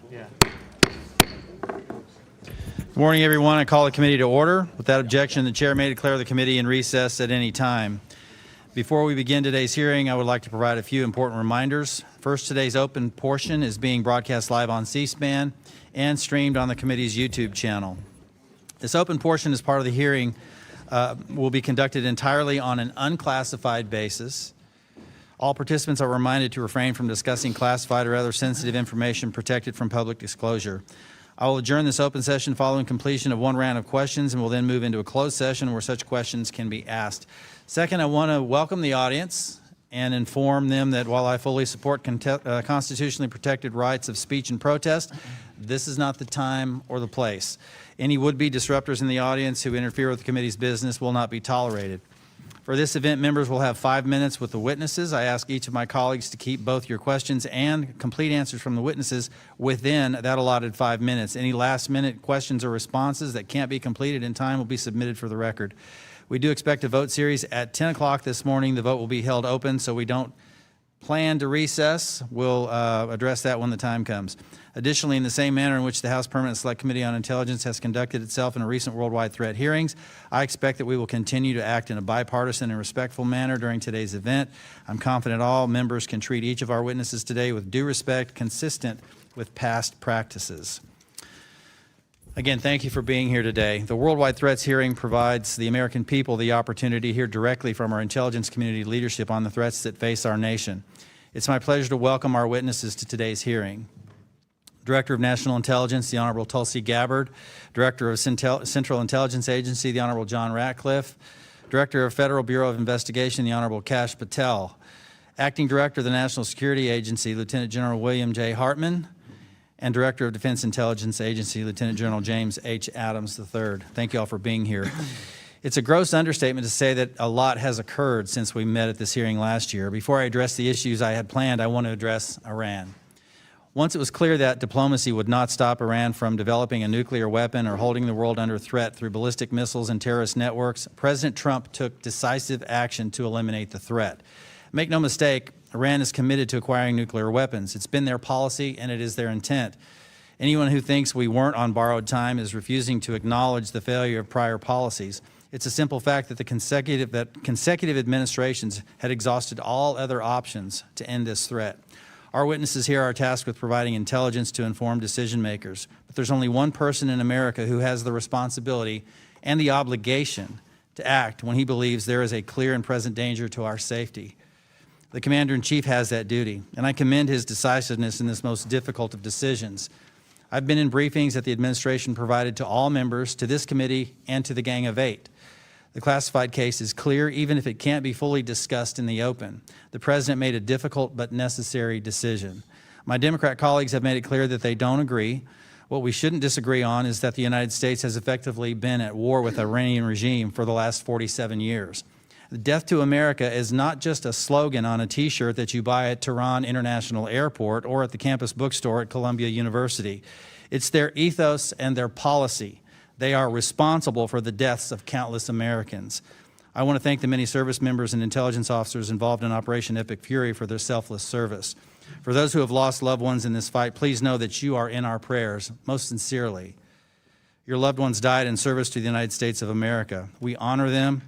Good morning, everyone. I call the committee to order. Without objection, the chair may declare the committee in recess at any time. Before we begin today's hearing, I would like to provide a few important reminders. First, today's open portion is being broadcast live on C-SPAN and streamed on the committee's YouTube channel. This open portion as part of the hearing will be conducted entirely on an unclassified basis. All participants are reminded to refrain from discussing classified or other sensitive information protected from public disclosure. I will adjourn this open session following completion of one round of questions and will then move into a closed session where such questions can be asked. Second, I want to welcome the audience and inform them that while I fully support constitutionally protected rights of speech and protest, this is not the time or the place. Any would-be disruptors in the audience who interfere with the committee's business will not be tolerated. For this event, members will have 5 minutes with the witnesses. I ask each of my colleagues to keep both your questions and complete answers from the witnesses within that allotted 5 minutes. Any last-minute questions or responses that can't be completed in time will be submitted for the record. We do expect a vote series at 10 o'clock this morning. The vote will be held open, so we don't plan to recess. We'll address that when the time comes. Additionally, in the same manner in which the House Permanent Select Committee on Intelligence has conducted itself in recent worldwide threat hearings, I expect that we will continue to act in a bipartisan and respectful manner during today's event. I'm confident all members can treat each of our witnesses today with due respect consistent with past practices. Again, thank you for being here today. The Worldwide Threats hearing provides the American people the opportunity to hear directly from our intelligence community leadership on the threats that face our nation. It's my pleasure to welcome our witnesses to today's hearing. Director of National Intelligence, the Honorable Tulsi Gabbard. Director of Central Intelligence Agency, the Honorable John Ratcliffe. Director of Federal Bureau of Investigation, the Honorable Kash Patel. Acting Director of the National Security Agency, Lieutenant General William J. Hartman. And Director of Defense Intelligence Agency, Lieutenant General James H. Adams III. Thank you all for being here. It's a gross understatement to say that a lot has occurred since we met at this hearing last year. Before I address the issues I had planned, I want to address Iran. Once it was clear that diplomacy would not stop Iran from developing a nuclear weapon or holding the world under threat through ballistic missiles and terrorist networks, President Trump took decisive action to eliminate the threat. Make no mistake, Iran is committed to acquiring nuclear weapons. It's been their policy and it is their intent. Anyone who thinks we weren't on borrowed time is refusing to acknowledge the failure of prior policies. It's a simple fact that consecutive administrations had exhausted all other options to end this threat. Our witnesses here are tasked with providing intelligence to inform decision makers, but there's only one person in America who has the responsibility and the obligation to act when he believes there is a clear and present danger to our safety. The Commander-in-Chief has that duty, and I commend his decisiveness in this most difficult of decisions. I've been in briefings that the administration provided to all members, to this committee, and to the Gang of Eight. The classified case is clear, even if it can't be fully discussed in the open. The President made a difficult but necessary decision. My Democrat colleagues have made it clear that they don't agree. What we shouldn't disagree on is that the United States has effectively been at war with the Iranian regime for the last 47 years. Death to America is not just a slogan on a T-shirt that you buy at Tehran International Airport or at the campus bookstore at Columbia University. It's their ethos and their policy. They are responsible for the deaths of countless Americans. I want to thank the many service members and intelligence officers involved in Operation Epic Fury for their selfless service. For those who have lost loved ones in this fight, please know that you are in our prayers, most sincerely. Your loved ones died in service to the United States of America. We honor them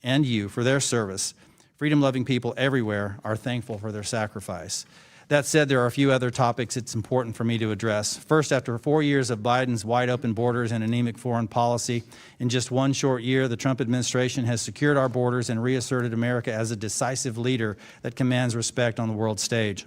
and you for their service. Freedom-loving people everywhere are thankful for their sacrifice. That said, there are a few other topics it's important for me to address. First, after 4 years of Biden's wide-open borders and anemic foreign policy, in just one short year, the Trump administration has secured our borders and reasserted America as a decisive leader that commands respect on the world stage.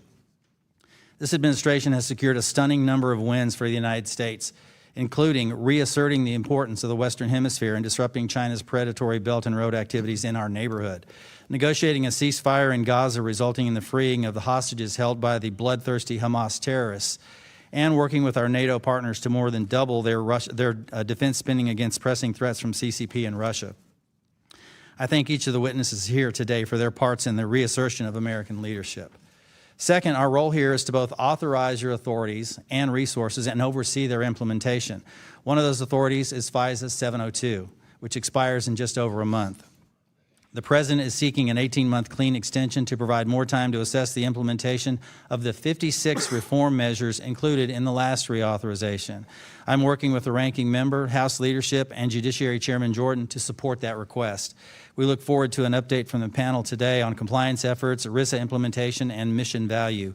This administration has secured a stunning number of wins for the United States, including reasserting the importance of the Western Hemisphere and disrupting China's predatory Belt and Road activities in our neighborhood, negotiating a ceasefire in Gaza resulting in the freeing of the hostages held by the bloodthirsty Hamas terrorists, and working with our NATO partners to more than double their defense spending against pressing threats from CCP and Russia. I thank each of the witnesses here today for their parts in the reassertion of American leadership. Second, our role here is to both authorize your authorities and resources and oversee their implementation. One of those authorities is FISA 702, which expires in just over a month. The President is seeking an 18-month clean extension to provide more time to assess the implementation of the 56 reform measures included in the last reauthorization. I'm working with the ranking member, House leadership, and Judiciary Chairman Jordan to support that request. We look forward to an update from the panel today on compliance efforts, ERISA implementation, and mission value.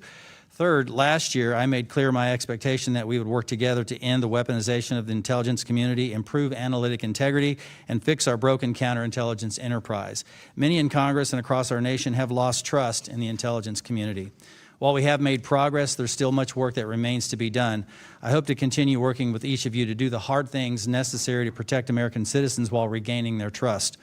Third, last year, I made clear my expectation that we would work together to end the weaponization of the intelligence community, improve analytic integrity, and fix our broken counterintelligence enterprise. Many in Congress and across our nation have lost trust in the intelligence community. While we have made progress, there's still much work that remains to be done. I hope to continue working with each of you to do the hard things necessary to protect American citizens while regaining their trust.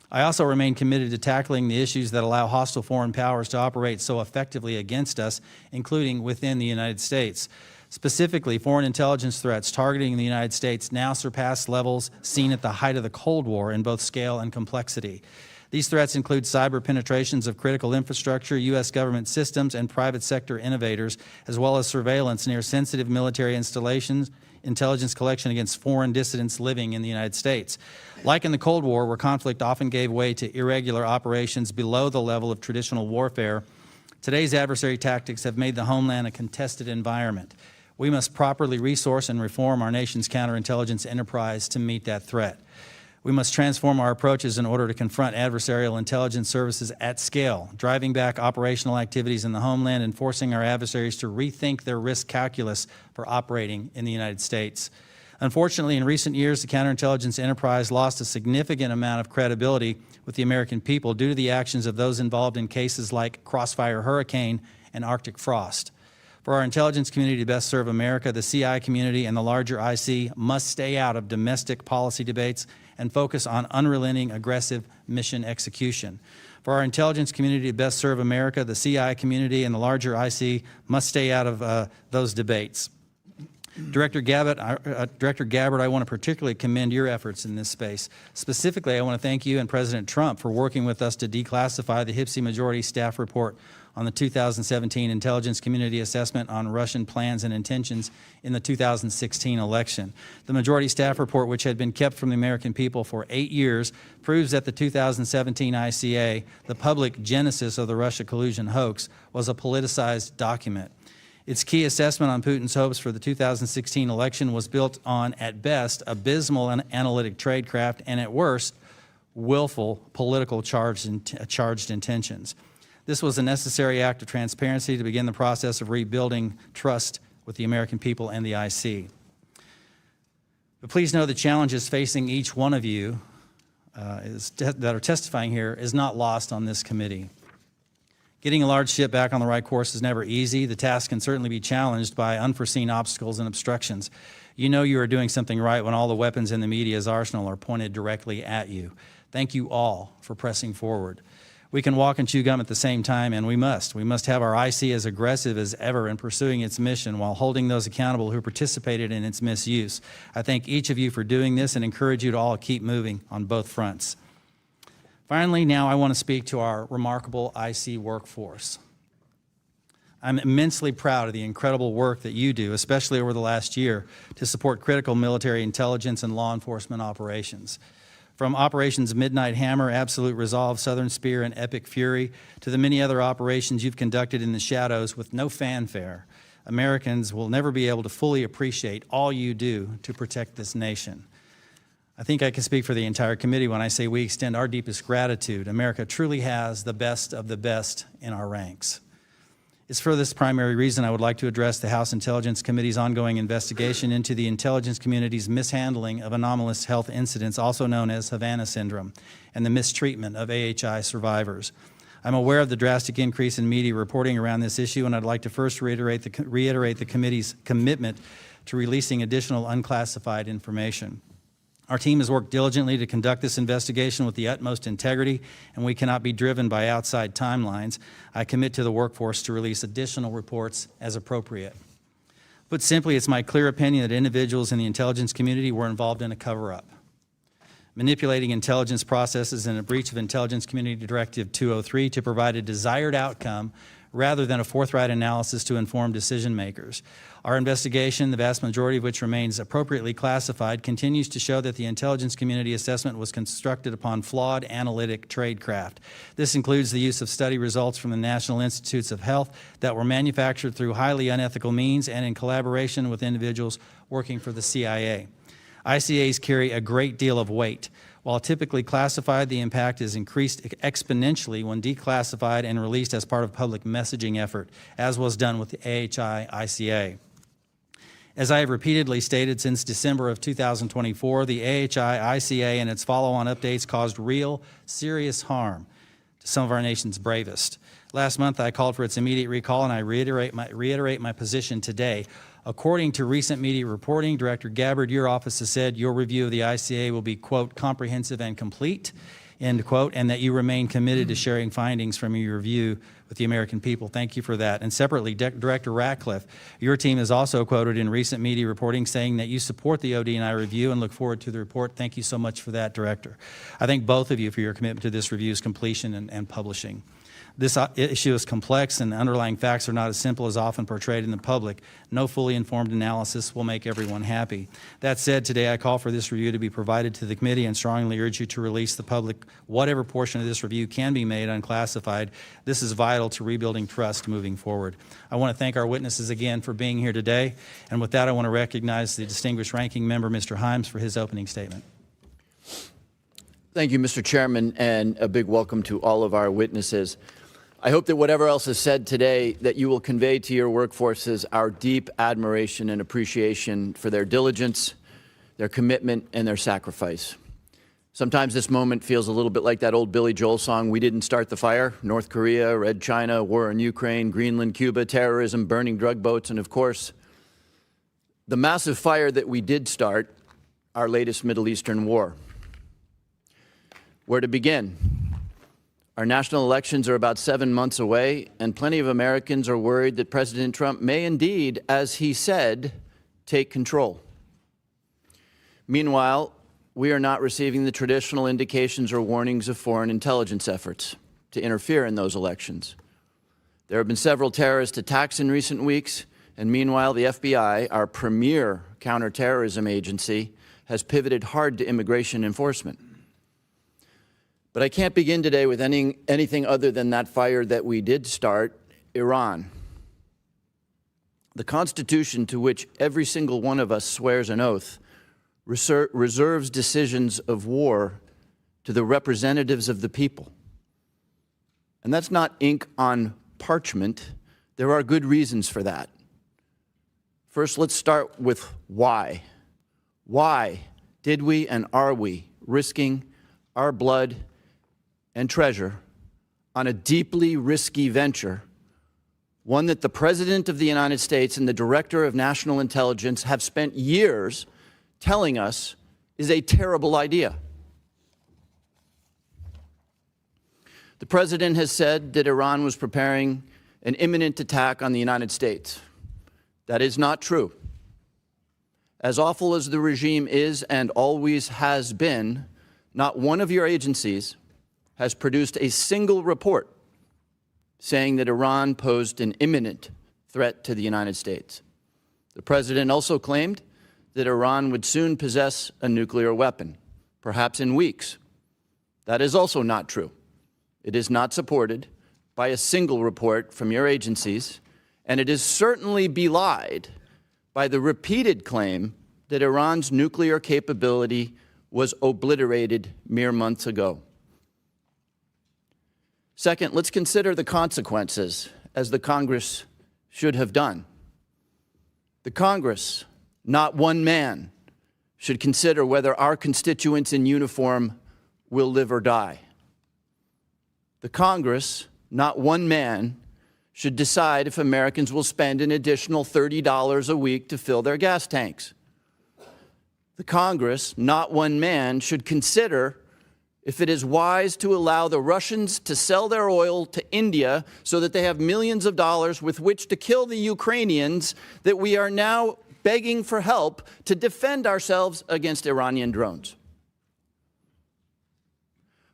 I also remain committed to tackling the issues that allow hostile foreign powers to operate so effectively against us, including within the United States. Specifically, foreign intelligence threats targeting the United States now surpass levels seen at the height of the Cold War in both scale and complexity. These threats include cyber penetrations of critical infrastructure, U.S. government systems, and private sector innovators, as well as surveillance near sensitive military installations, intelligence collection against foreign dissidents living in the United States. Like in the Cold War, where conflict often gave way to irregular operations below the level of traditional warfare, today's adversary tactics have made the homeland a contested environment. We must properly resource and reform our nation's counterintelligence enterprise to meet that threat. We must transform our approaches in order to confront adversarial intelligence services at scale, driving back operational activities in the homeland and forcing our adversaries to rethink their risk calculus for operating in the United States. Unfortunately, in recent years, the counterintelligence enterprise lost a significant amount of credibility with the American people due to the actions of those involved in cases like Crossfire Hurricane and Arctic Frost. For our intelligence community to best serve America, the CI community and the larger IC must stay out of domestic policy debates and focus on unrelenting, aggressive mission execution. For our intelligence community to best serve America, the CI community and the larger IC must stay out of those debates. Director Gabbard, I want to particularly commend your efforts in this space. Specifically, I want to thank you and President Trump for working with us to declassify the HPSI Majority Staff Report on the 2017 Intelligence Community Assessment on Russian Plans and Intentions in the 2016 election. The Majority Staff Report, which had been kept from the American people for 8 years, proves that the 2017 ICA, the public genesis of the Russia collusion hoax, was a politicized document. Its key assessment on Putin's hopes for the 2016 election was built on, at best, abysmal analytic tradecraft and, at worst, willful political charged intentions. This was a necessary act of transparency to begin the process of rebuilding trust with the American people and the IC. But please know the challenges facing each one of you that are testifying here is not lost on this committee. Getting a large ship back on the right course is never easy. The task can certainly be challenged by unforeseen obstacles and obstructions. You know you are doing something right when all the weapons in the media's arsenal are pointed directly at you. Thank you all for pressing forward. We can walk and chew gum at the same time, and we must. We must have our IC as aggressive as ever in pursuing its mission while holding those accountable who participated in its misuse. I thank each of you for doing this and encourage you to all keep moving on both fronts. Finally, now I want to speak to our remarkable IC workforce. I'm immensely proud of the incredible work that you do, especially over the last year, to support critical military intelligence and law enforcement operations. From Operations Midnight Hammer, Absolute Resolve, Southern Spear, and Epic Fury, to the many other operations you've conducted in the shadows with no fanfare, Americans will never be able to fully appreciate all you do to protect this nation. I think I can speak for the entire committee when I say we extend our deepest gratitude. America truly has the best of the best in our ranks. It's for this primary reason I would like to address the House Intelligence Committee's ongoing investigation into the intelligence community's mishandling of anomalous health incidents, also known as Havana Syndrome, and the mistreatment of AHI survivors. I'm aware of the drastic increase in media reporting around this issue, and I'd like to first reiterate the committee's commitment to releasing additional unclassified information. Our team has worked diligently to conduct this investigation with the utmost integrity, and we cannot be driven by outside timelines. I commit to the workforce to release additional reports as appropriate. Put simply, it's my clear opinion that individuals in the intelligence community were involved in a cover-up, manipulating intelligence processes in a breach of Intelligence Community Directive 203 to provide a desired outcome rather than a forthright analysis to inform decision makers. Our investigation, the vast majority of which remains appropriately classified, continues to show that the intelligence community assessment was constructed upon flawed analytic tradecraft. This includes the use of study results from the National Institutes of Health that were manufactured through highly unethical means and in collaboration with individuals working for the CIA. ICAs carry a great deal of weight. While typically classified, the impact is increased exponentially when declassified and released as part of public messaging effort, as was done with the AHI-ICA. As I have repeatedly stated since December of 2024, the AHI-ICA and its follow-on updates caused real, serious harm to some of our nation's bravest. Last month, I called for its immediate recall, and I reiterate my position today. According to recent media reporting, Director Gabbard, your office has said your review of the ICA will be, quote, comprehensive and complete, end quote, and that you remain committed to sharing findings from your review with the American people. Thank you for that. And separately, Director Ratcliffe, your team is also quoted in recent media reporting saying that you support the OD&I review and look forward to the report. Thank you so much for that, Director. I thank both of you for your commitment to this review's completion and publishing. This issue is complex and the underlying facts are not as simple as often portrayed in the public. No fully informed analysis will make everyone happy. That said, today I call for this review to be provided to the committee and strongly urge you to release the public whatever portion of this review can be made unclassified. This is vital to rebuilding trust moving forward. I want to thank our witnesses again for being here today. And with that, I want to recognize the distinguished ranking member, Mr. Hyams, for his opening statement. Thank you, Mr. Chairman, and a big welcome to all of our witnesses. I hope that whatever else is said today, that you will convey to your workforces our deep admiration and appreciation for their diligence, their commitment, and their sacrifice. Sometimes this moment feels a little bit like that old Billy Joel song, "We Didn't Start the Fire." North Korea, Red China, war in Ukraine, Greenland, Cuba, terrorism, burning drug boats, and of course, the massive fire that we did start, our latest Middle Eastern war. Where to begin? Our national elections are about 7 months away, and plenty of Americans are worried that President Trump may indeed, as he said, take control. Meanwhile, we are not receiving the traditional indications or warnings of foreign intelligence efforts to interfere in those elections. There have been several terrorist attacks in recent weeks, and meanwhile, the FBI, our premier counterterrorism agency, has pivoted hard to immigration enforcement. But I can't begin today with anything other than that fire that we did start, Iran. The Constitution, to which every single one of us swears an oath, reserves decisions of war to the representatives of the people. And that's not ink on parchment. There are good reasons for that. First, let's start with why. Why did we and are we risking our blood and treasure on a deeply risky venture, one that the President of the United States and the Director of National Intelligence have spent years telling us is a terrible idea? The President has said that Iran was preparing an imminent attack on the United States. That is not true. As awful as the regime is and always has been, not one of your agencies has produced a single report saying that Iran posed an imminent threat to the United States. The President also claimed that Iran would soon possess a nuclear weapon, perhaps in weeks. That is also not true. It is not supported by a single report from your agencies, and it is certainly belied by the repeated claim that Iran's nuclear capability was obliterated mere months ago. Second, let's consider the consequences, as the Congress should have done. The Congress, not one man, should consider whether our constituents in uniform will live or die. The Congress, not one man, should decide if Americans will spend an additional $30 a week to fill their gas tanks. The Congress, not one man, should consider if it is wise to allow the Russians to sell their oil to India so that they have millions of dollars with which to kill the Ukrainians that we are now begging for help to defend ourselves against Iranian drones.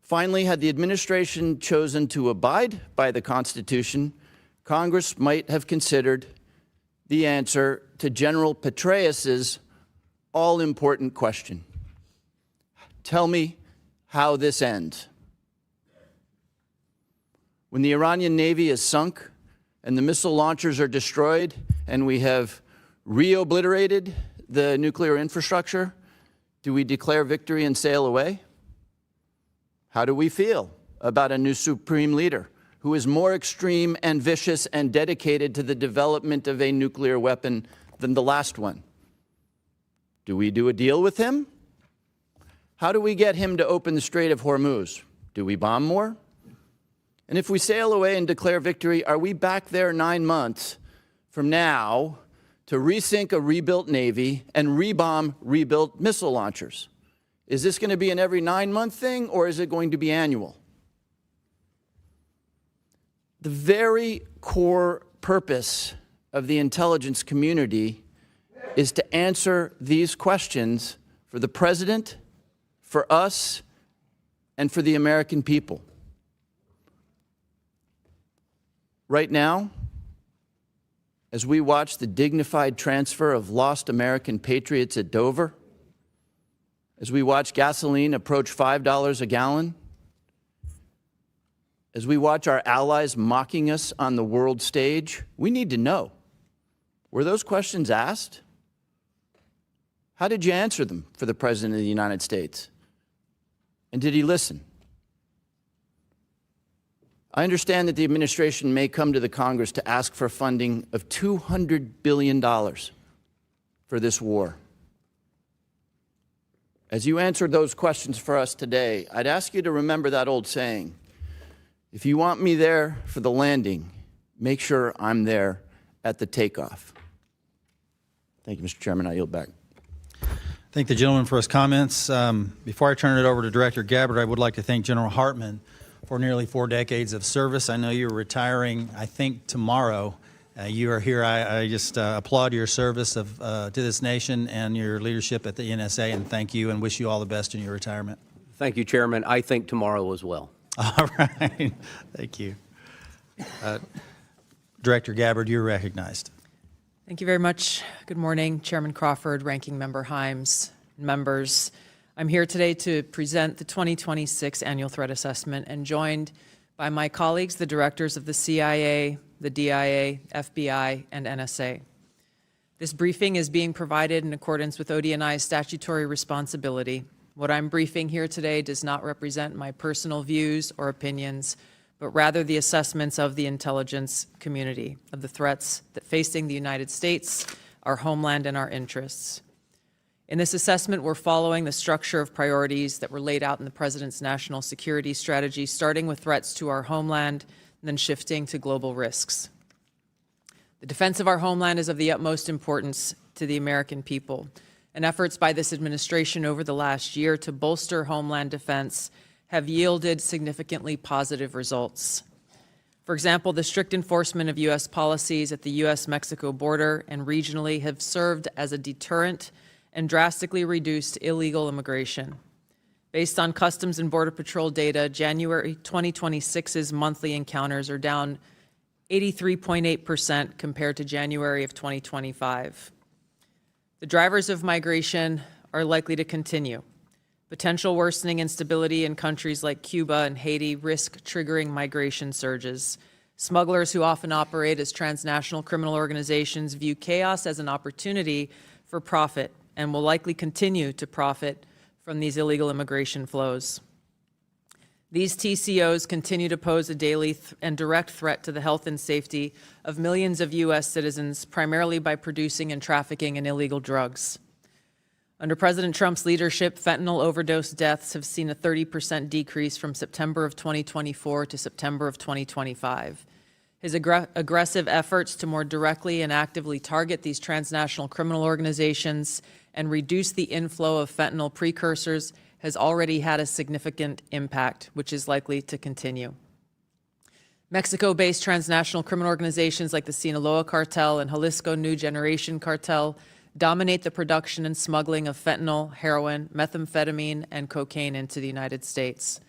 Finally, had the administration chosen to abide by the Constitution, Congress might have considered the answer to General Petraeus's all-important question. Tell me how this ends. When the Iranian Navy is sunk and the missile launchers are destroyed and we have re-obliterated the nuclear infrastructure, do we declare victory and sail away? How do we feel about a new supreme leader who is more extreme and vicious and dedicated to the development of a nuclear weapon than the last one? Do we do a deal with him? How do we get him to open the Strait of Hormuz? Do we bomb more? And if we sail away and declare victory, are we back there 9 months from now to resink a rebuilt Navy and rebomb rebuilt missile launchers? Is this going to be an every 9-month thing, or is it going to be annual? The very core purpose of the intelligence community is to answer these questions for the President, for us, and for the American people. Right now, as we watch the dignified transfer of lost American patriots at Dover, as we watch gasoline approach $5 a gallon, as we watch our allies mocking us on the world stage, we need to know, were those questions asked? How did you answer them for the President of the United States? And did he listen? I understand that the administration may come to the Congress to ask for funding of $200 billion for this war. As you answered those questions for us today, I'd ask you to remember that old saying, if you want me there for the landing, make sure I'm there at the takeoff. Thank you, Mr. Chairman. I yield back. Thank the gentleman for his comments. Before I turn it over to Director Gabbard, I would like to thank General Hartman for nearly 4 decades of service. I know you're retiring, I think, tomorrow. You are here. I just applaud your service to this nation and your leadership at the NSA, and thank you and wish you all the best in your retirement. Thank you, Chairman. I think tomorrow as well. All right. Thank you. Director Gabbard, you're recognized. Thank you very much. Good morning, Chairman Crawford, Ranking Member Himes, members. I'm here today to present the 2026 Annual Threat Assessment and joined by my colleagues, the directors of the CIA, the DIA, FBI, and NSA. This briefing is being provided in accordance with ODNI's statutory responsibility. What I'm briefing here today does not represent my personal views or opinions, but rather the assessments of the intelligence community of the threats that facing the United States, our homeland, and our interests. In this assessment, we're following the structure of priorities that were laid out in the President's national security strategy, starting with threats to our homeland and then shifting to global risks. The defense of our homeland is of the utmost importance to the American people, and efforts by this administration over the last year to bolster homeland defense have yielded significantly positive results. For example, the strict enforcement of U.S. policies at the U.S.-Mexico border and regionally have served as a deterrent and drastically reduced illegal immigration. Based on Customs and Border Patrol data, January 2026's monthly encounters are down 83.8% compared to January of 2025. The drivers of migration are likely to continue. Potential worsening instability in countries like Cuba and Haiti risk triggering migration surges. Smugglers who often operate as transnational criminal organizations view chaos as an opportunity for profit and will likely continue to profit from these illegal immigration flows. These TCOs continue to pose a daily and direct threat to the health and safety of millions of U.S. citizens, primarily by producing and trafficking in illegal drugs. Under President Trump's leadership, fentanyl overdose deaths have seen a 30% decrease from September of 2024 to September of 2025. His aggressive efforts to more directly and actively target these transnational criminal organizations and reduce the inflow of fentanyl precursors has already had a significant impact, which is likely to continue. Mexico-based transnational criminal organizations like the Sinaloa Cartel and Jalisco New Generation Cartel dominate the production and smuggling of fentanyl, heroin, methamphetamine, and cocaine into the United States.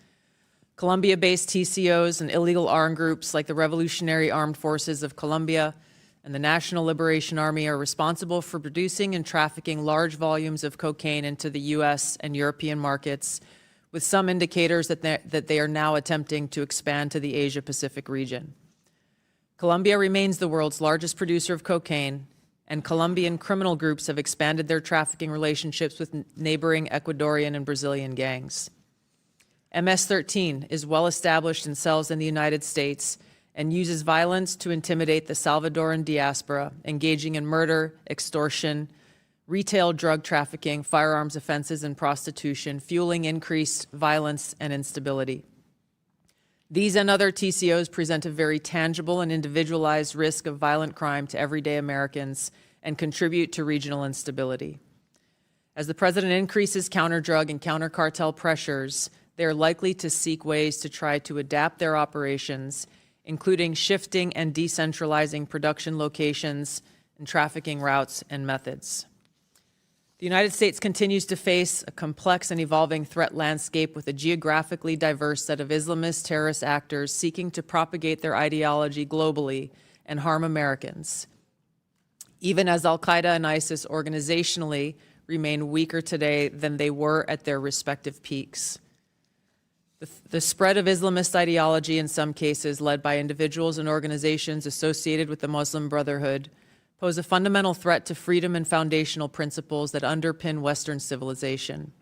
Colombia-based TCOs and illegal armed groups like the Revolutionary Armed Forces of Colombia and the National Liberation Army are responsible for producing and trafficking large volumes of cocaine into the U.S. and European markets, with some indicators that they are now attempting to expand to the Asia-Pacific region. Colombia remains the world's largest producer of cocaine, and Colombian criminal groups have expanded their trafficking relationships with neighboring Ecuadorian and Brazilian gangs. MS-13 is well established in cells in the United States and uses violence to intimidate the Salvadoran diaspora, engaging in murder, extortion, retail drug trafficking, firearms offenses, and prostitution, fueling increased violence and instability. These and other TCOs present a very tangible and individualized risk of violent crime to everyday Americans and contribute to regional instability. As the President increases counter-drug and counter-cartel pressures, they are likely to seek ways to try to adapt their operations, including shifting and decentralizing production locations and trafficking routes and methods. The United States continues to face a complex and evolving threat landscape with a geographically diverse set of Islamist terrorist actors seeking to propagate their ideology globally and harm Americans, even as al-Qaeda and ISIS organizationally remain weaker today than they were at their respective peaks. The spread of Islamist ideology, in some cases led by individuals and organizations associated with the Muslim Brotherhood, pose a fundamental threat to freedom and foundational principles that underpin Western civilization.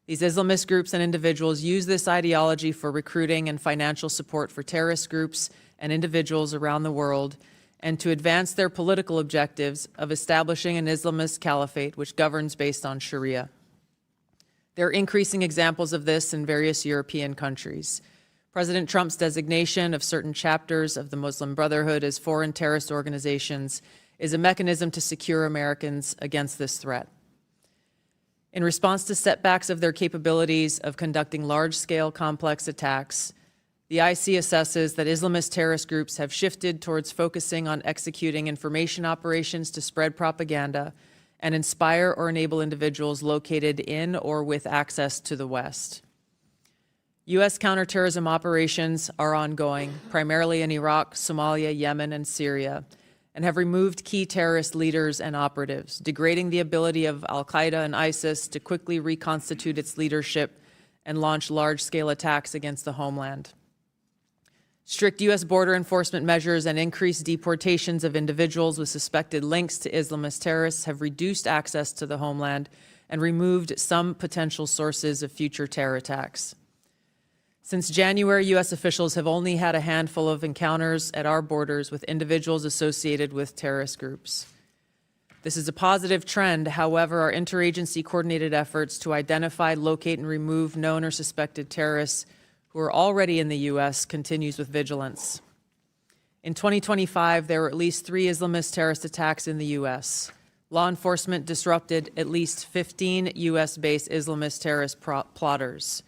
These Islamist groups and individuals use this ideology for recruiting and financial support for terrorist groups and individuals around the world, and to advance their political objectives of establishing an Islamist caliphate which governs based on Sharia. There are increasing examples of this in various European countries. President Trump's designation of certain chapters of the Muslim Brotherhood as foreign terrorist organizations is a mechanism to secure Americans against this threat. In response to setbacks of their capabilities of conducting large-scale complex attacks, the IC assesses that Islamist terrorist groups have shifted towards focusing on executing information operations to spread propaganda and inspire or enable individuals located in or with access to the West. U.S. counterterrorism operations are ongoing, primarily in Iraq, Somalia, Yemen, and Syria, and have removed key terrorist leaders and operatives, degrading the ability of al-Qaeda and ISIS to quickly reconstitute its leadership and launch large-scale attacks against the homeland. Strict U.S. border enforcement measures and increased deportations of individuals with suspected links to Islamist terrorists have reduced access to the homeland and removed some potential sources of future terror attacks. Since January, U.S. officials have only had a handful of encounters at our borders with individuals associated with terrorist groups. This is a positive trend. However, our interagency coordinated efforts to identify, locate, and remove known or suspected terrorists who are already in the U.S. continues with vigilance. In 2025, there were at least 3 Islamist terrorist attacks in the U.S. Law enforcement disrupted at least 15 U.S.-based Islamist terrorist plotters.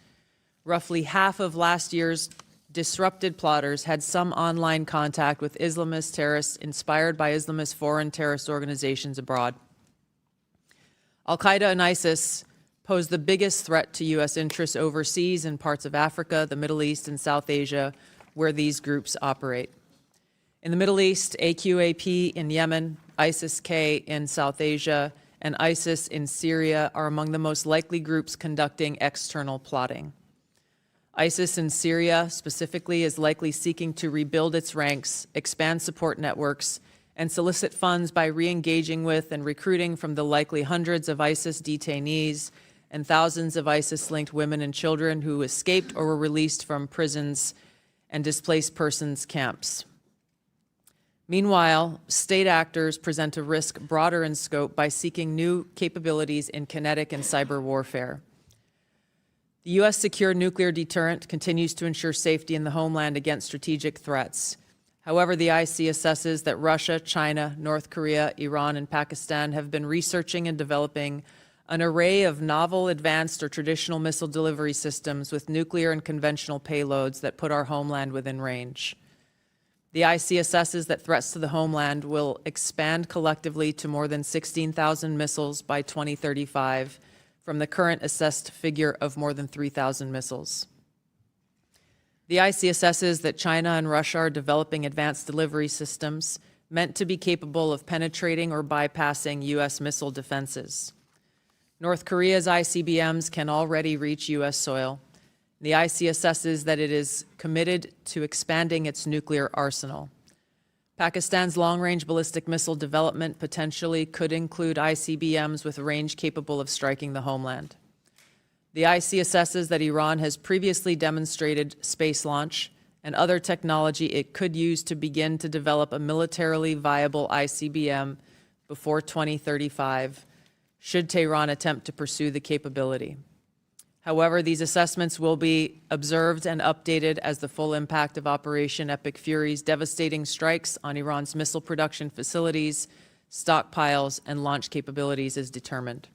Roughly half of last year's disrupted plotters had some online contact with Islamist terrorists inspired by Islamist foreign terrorist organizations abroad. Al-Qaeda and ISIS pose the biggest threat to U.S. interests overseas in parts of Africa, the Middle East, and South Asia, where these groups operate. In the Middle East, AQAP in Yemen, ISIS-K in South Asia, and ISIS in Syria are among the most likely groups conducting external plotting. ISIS in Syria specifically is likely seeking to rebuild its ranks, expand support networks, and solicit funds by re-engaging with and recruiting from the likely hundreds of ISIS detainees and thousands of ISIS-linked women and children who escaped or were released from prisons and displaced persons camps. Meanwhile, state actors present a risk broader in scope by seeking new capabilities in kinetic and cyber warfare. The U.S. secure nuclear deterrent continues to ensure safety in the homeland against strategic threats. However, the IC assesses that Russia, China, North Korea, Iran, and Pakistan have been researching and developing an array of novel, advanced, or traditional missile delivery systems with nuclear and conventional payloads that put our homeland within range. The IC assesses that threats to the homeland will expand collectively to more than 16,000 missiles by 2035, from the current assessed figure of more than 3,000 missiles. The IC assesses that China and Russia are developing advanced delivery systems meant to be capable of penetrating or bypassing U.S. missile defenses. North Korea's ICBMs can already reach U.S. soil. The IC assesses that it is committed to expanding its nuclear arsenal. Pakistan's long-range ballistic missile development potentially could include ICBMs with range capable of striking the homeland. The IC assesses that Iran has previously demonstrated space launch and other technology it could use to begin to develop a militarily viable ICBM before 2035, should Tehran attempt to pursue the capability. However, these assessments will be observed and updated as the full impact of Operation Epic Fury's devastating strikes on Iran's missile production facilities, stockpiles, and launch capabilities is determined.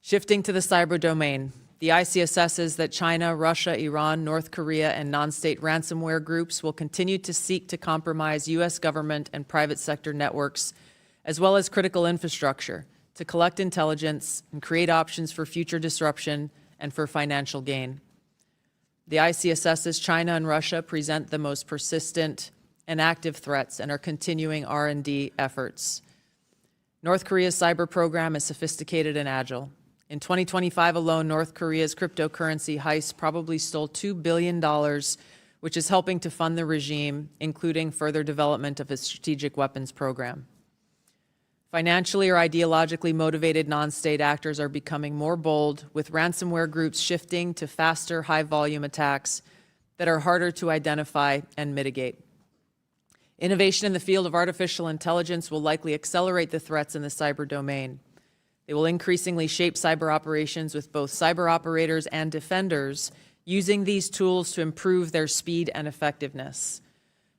Shifting to the cyber domain, the IC assesses that China, Russia, Iran, North Korea, and non-state ransomware groups will continue to seek to compromise U.S. government and private sector networks, as well as critical infrastructure, to collect intelligence and create options for future disruption and for financial gain. The IC assesses China and Russia present the most persistent and active threats and are continuing R&D efforts. North Korea's cyber program is sophisticated and agile. In 2025 alone, North Korea's cryptocurrency heist probably stole $2 billion, which is helping to fund the regime, including further development of its strategic weapons program. Financially or ideologically motivated non-state actors are becoming more bold, with ransomware groups shifting to faster, high-volume attacks that are harder to identify and mitigate. Innovation in the field of artificial intelligence will likely accelerate the threats in the cyber domain. They will increasingly shape cyber operations, with both cyber operators and defenders using these tools to improve their speed and effectiveness.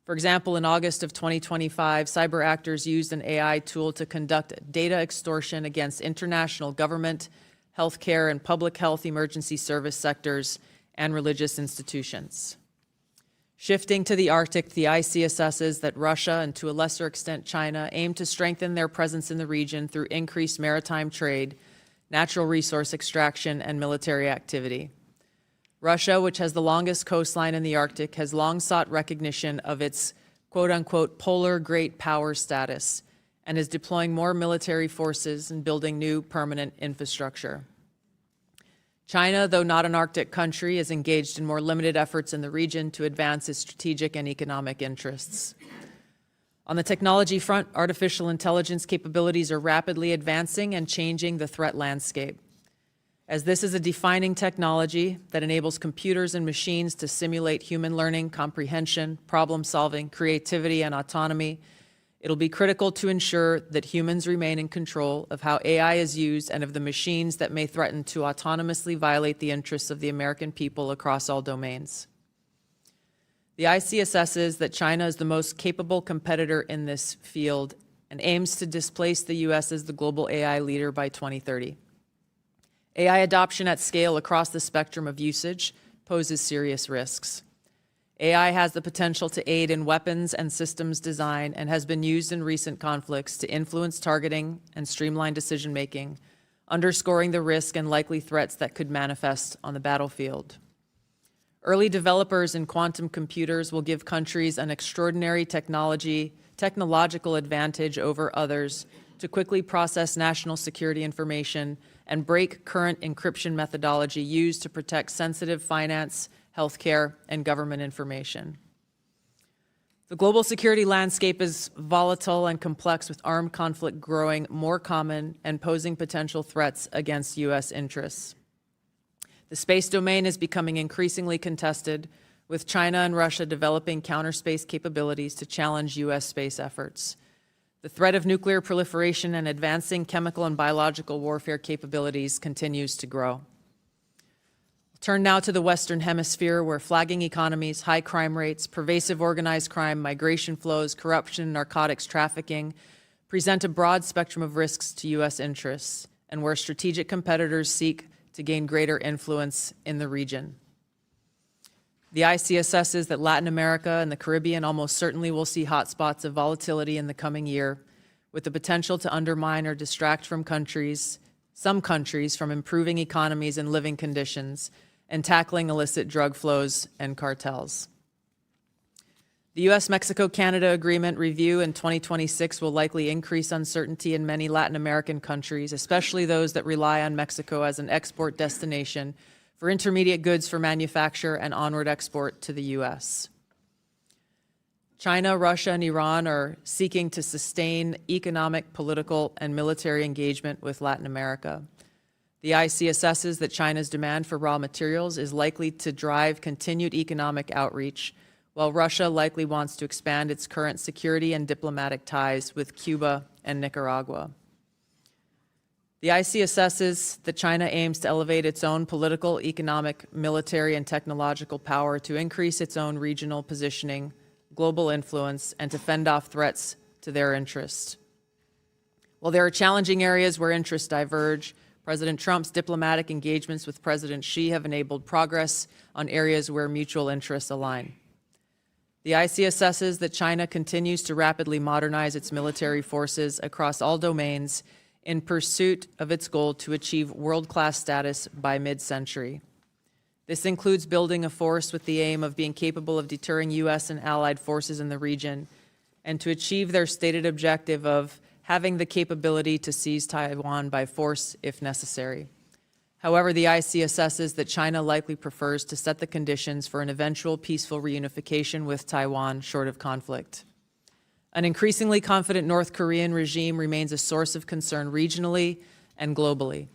For example, in August of 2025, cyber actors used an AI tool to conduct data extortion against international government, healthcare, and public health emergency service sectors and religious institutions. Shifting to the Arctic, the IC assesses that Russia, and to a lesser extent China, aim to strengthen their presence in the region through increased maritime trade, natural resource extraction, and military activity. Russia, which has the longest coastline in the Arctic, has long sought recognition of its quote-unquote polar great power status and is deploying more military forces and building new permanent infrastructure. China, though not an Arctic country, is engaged in more limited efforts in the region to advance its strategic and economic interests. On the technology front, artificial intelligence capabilities are rapidly advancing and changing the threat landscape. As this is a defining technology that enables computers and machines to simulate human learning, comprehension, problem-solving, creativity, and autonomy, it'll be critical to ensure that humans remain in control of how AI is used and of the machines that may threaten to autonomously violate the interests of the American people across all domains. The IC assesses that China is the most capable competitor in this field and aims to displace the U.S. as the global AI leader by 2030. AI adoption at scale across the spectrum of usage poses serious risks. AI has the potential to aid in weapons and systems design and has been used in recent conflicts to influence targeting and streamline decision-making, underscoring the risk and likely threats that could manifest on the battlefield. Early developers in quantum computers will give countries an extraordinary technological advantage over others to quickly process national security information and break current encryption methodology used to protect sensitive finance, healthcare, and government information. The global security landscape is volatile and complex, with armed conflict growing more common and posing potential threats against U.S. interests. The space domain is becoming increasingly contested, with China and Russia developing counter-space capabilities to challenge U.S. space efforts. The threat of nuclear proliferation and advancing chemical and biological warfare capabilities continues to grow. Turn now to the Western Hemisphere, where flagging economies, high crime rates, pervasive organized crime, migration flows, corruption, and narcotics trafficking present a broad spectrum of risks to U.S. interests, and where strategic competitors seek to gain greater influence in the region. The IC assesses that Latin America and the Caribbean almost certainly will see hotspots of volatility in the coming year, with the potential to undermine or distract some countries from improving economies and living conditions, and tackling illicit drug flows and cartels. The U.S.-Mexico-Canada Agreement review in 2026 will likely increase uncertainty in many Latin American countries, especially those that rely on Mexico as an export destination for intermediate goods for manufacture and onward export to the U.S. China, Russia, and Iran are seeking to sustain economic, political, and military engagement with Latin America. The IC assesses that China's demand for raw materials is likely to drive continued economic outreach, while Russia likely wants to expand its current security and diplomatic ties with Cuba and Nicaragua. The IC assesses that China aims to elevate its own political, economic, military, and technological power to increase its own regional positioning, global influence, and to fend off threats to their interests. While there are challenging areas where interests diverge, President Trump's diplomatic engagements with President Xi have enabled progress on areas where mutual interests align. The IC assesses that China continues to rapidly modernize its military forces across all domains in pursuit of its goal to achieve world-class status by mid-century. This includes building a force with the aim of being capable of deterring U.S. and allied forces in the region and to achieve their stated objective of having the capability to seize Taiwan by force if necessary. However, the IC assesses that China likely prefers to set the conditions for an eventual peaceful reunification with Taiwan short of conflict. An increasingly confident North Korean regime remains a source of concern regionally and globally.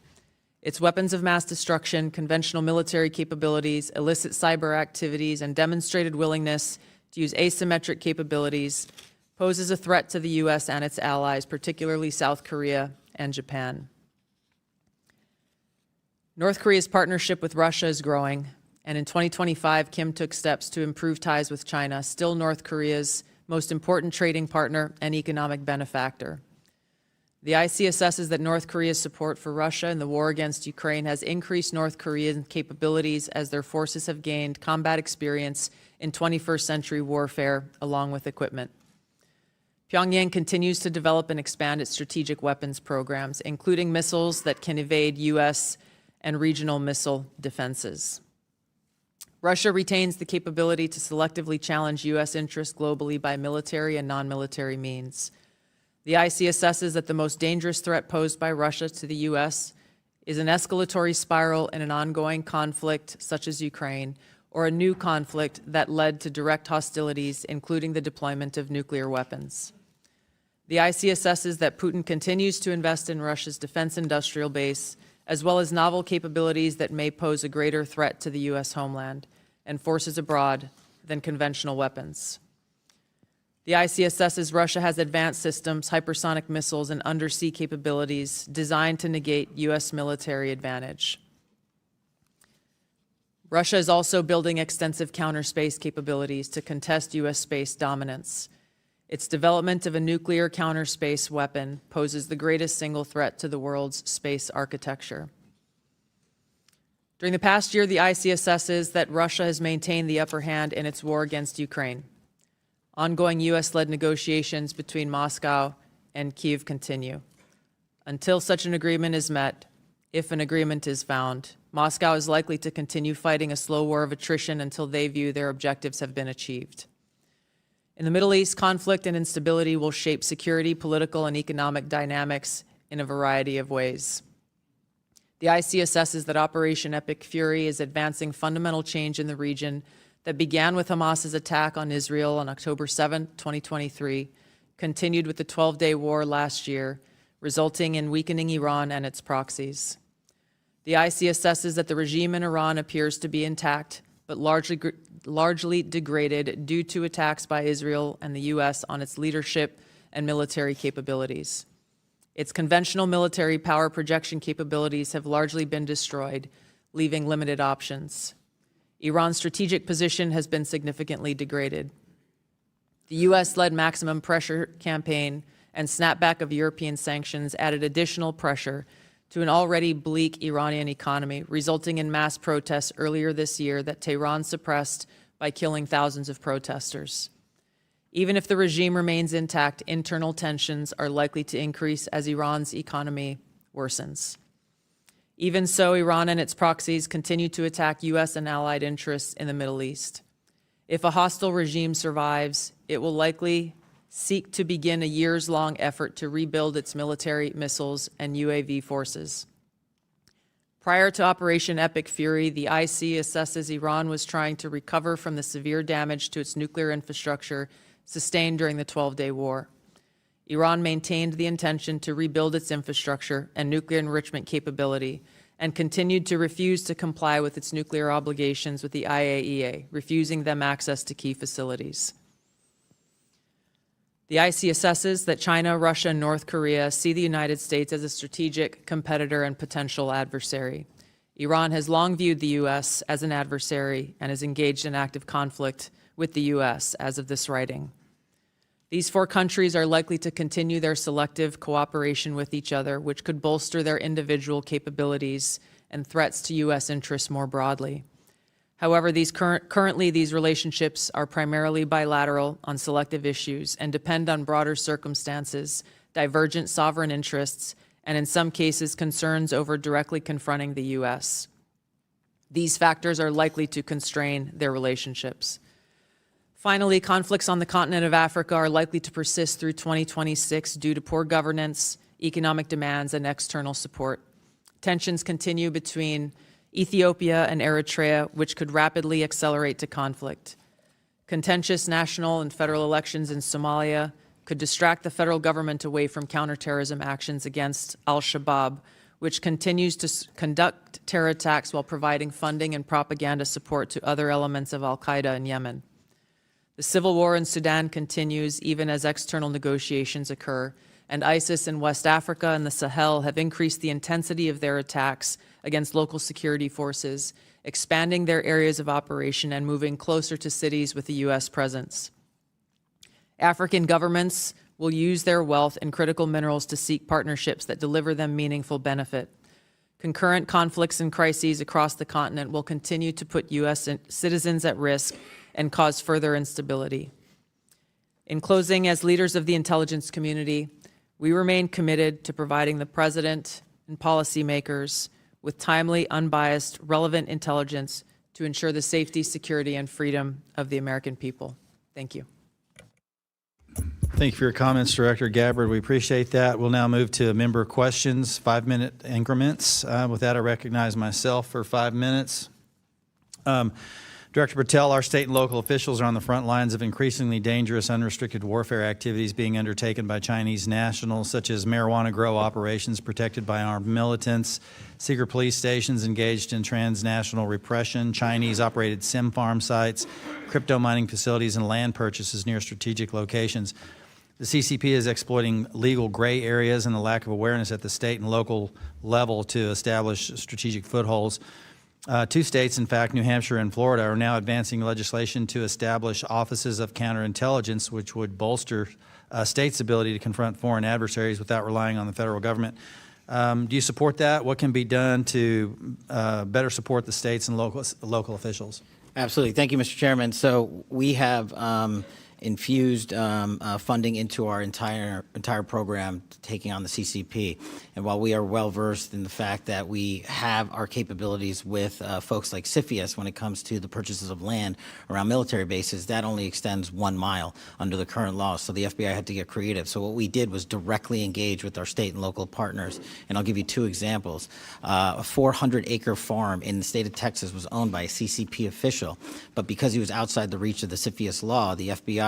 Its weapons of mass destruction, conventional military capabilities, illicit cyber activities, and demonstrated willingness to use asymmetric capabilities poses a threat to the U.S. and its allies, particularly South Korea and Japan. North Korea's partnership with Russia is growing, and in 2025, Kim took steps to improve ties with China, still North Korea's most important trading partner and economic benefactor. The IC assesses that North Korea's support for Russia in the war against Ukraine has increased North Korean capabilities as their forces have gained combat experience in 21st century warfare, along with equipment. Pyongyang continues to develop and expand its strategic weapons programs, including missiles that can evade U.S. and regional missile defenses. Russia retains the capability to selectively challenge U.S. interests globally by military and non-military means. The IC assesses that the most dangerous threat posed by Russia to the U.S. is an escalatory spiral in an ongoing conflict such as Ukraine, or a new conflict that led to direct hostilities, including the deployment of nuclear weapons. The IC assesses that Putin continues to invest in Russia's defense industrial base, as well as novel capabilities that may pose a greater threat to the U.S. homeland and forces abroad than conventional weapons. The IC assesses Russia has advanced systems, hypersonic missiles, and undersea capabilities designed to negate U.S. military advantage. Russia is also building extensive counter-space capabilities to contest U.S. space dominance. Its development of a nuclear counter-space weapon poses the greatest single threat to the world's space architecture. During the past year, the IC assesses that Russia has maintained the upper hand in its war against Ukraine. Ongoing U.S.-led negotiations between Moscow and Kyiv continue. Until such an agreement is met, if an agreement is found, Moscow is likely to continue fighting a slow war of attrition until they view their objectives have been achieved. In the Middle East, conflict and instability will shape security, political, and economic dynamics in a variety of ways. The IC assesses that Operation Epic Fury is advancing fundamental change in the region that began with Hamas's attack on Israel on October 7, 2023, continued with the 12-day war last year, resulting in weakening Iran and its proxies. The IC assesses that the regime in Iran appears to be intact, but largely degraded due to attacks by Israel and the U.S. on its leadership and military capabilities. Its conventional military power projection capabilities have largely been destroyed, leaving limited options. Iran's strategic position has been significantly degraded. The U.S.-led maximum pressure campaign and snapback of European sanctions added additional pressure to an already bleak Iranian economy, resulting in mass protests earlier this year that Tehran suppressed by killing thousands of protesters. Even if the regime remains intact, internal tensions are likely to increase as Iran's economy worsens. Even so, Iran and its proxies continue to attack U.S. and allied interests in the Middle East. If a hostile regime survives, it will likely seek to begin a years-long effort to rebuild its military, missiles, and UAV forces. Prior to Operation Epic Fury, the IC assesses Iran was trying to recover from the severe damage to its nuclear infrastructure sustained during the 12-day war. Iran maintained the intention to rebuild its infrastructure and nuclear enrichment capability and continued to refuse to comply with its nuclear obligations with the IAEA, refusing them access to key facilities. The IC assesses that China, Russia, and North Korea see the United States as a strategic competitor and potential adversary. Iran has long viewed the U.S. as an adversary and is engaged in active conflict with the U.S. as of this writing. These four countries are likely to continue their selective cooperation with each other, which could bolster their individual capabilities and threats to U.S. interests more broadly. However, currently these relationships are primarily bilateral on selective issues and depend on broader circumstances, divergent sovereign interests, and in some cases concerns over directly confronting the U.S. These factors are likely to constrain their relationships. Finally, conflicts on the continent of Africa are likely to persist through 2026 due to poor governance, economic demands, and external support. Tensions continue between Ethiopia and Eritrea, which could rapidly accelerate to conflict. Contentious national and federal elections in Somalia could distract the federal government away from counterterrorism actions against al-Shabaab, which continues to conduct terror attacks while providing funding and propaganda support to other elements of al-Qaeda in Yemen. The civil war in Sudan continues even as external negotiations occur, and ISIS in West Africa and the Sahel have increased the intensity of their attacks against local security forces, expanding their areas of operation and moving closer to cities with a U.S. presence. African governments will use their wealth and critical minerals to seek partnerships that deliver them meaningful benefit. Concurrent conflicts and crises across the continent will continue to put U.S. citizens at risk and cause further instability. In closing, as leaders of the intelligence community, we remain committed to providing the President and policymakers with timely, unbiased, relevant intelligence to ensure the safety, security, and freedom of the American people. Thank you. Thank you for your comments, Director Gabbard. We appreciate that. We'll now move to member questions, 5-minute increments. With that, I recognize myself for 5 minutes. Director Patel, our state and local officials are on the front lines of increasingly dangerous, unrestricted warfare activities being undertaken by Chinese nationals, such as marijuana grow operations protected by armed militants, secret police stations engaged in transnational repression, Chinese-operated sim farm sites, crypto mining facilities, and land purchases near strategic locations. The CCP is exploiting legal gray areas and the lack of awareness at the state and local level to establish strategic footholds. 2 states, in fact, New Hampshire and Florida, are now advancing legislation to establish offices of counterintelligence, which would bolster states' ability to confront foreign adversaries without relying on the federal government. Do you support that? What can be done to better support the states and local officials? Absolutely. Thank you, Mr. Chairman. So we have infused funding into our entire program taking on the CCP. And while we are well versed in the fact that we have our capabilities with folks like CFIUS when it comes to the purchases of land around military bases, that only extends 1 mile under the current law. So the FBI had to get creative. So what we did was directly engage with our state and local partners. And I'll give you 2 examples. A 400-acre farm in the state of Texas was owned by a CCP official, but because he was outside the reach of the CFIUS law, the FBI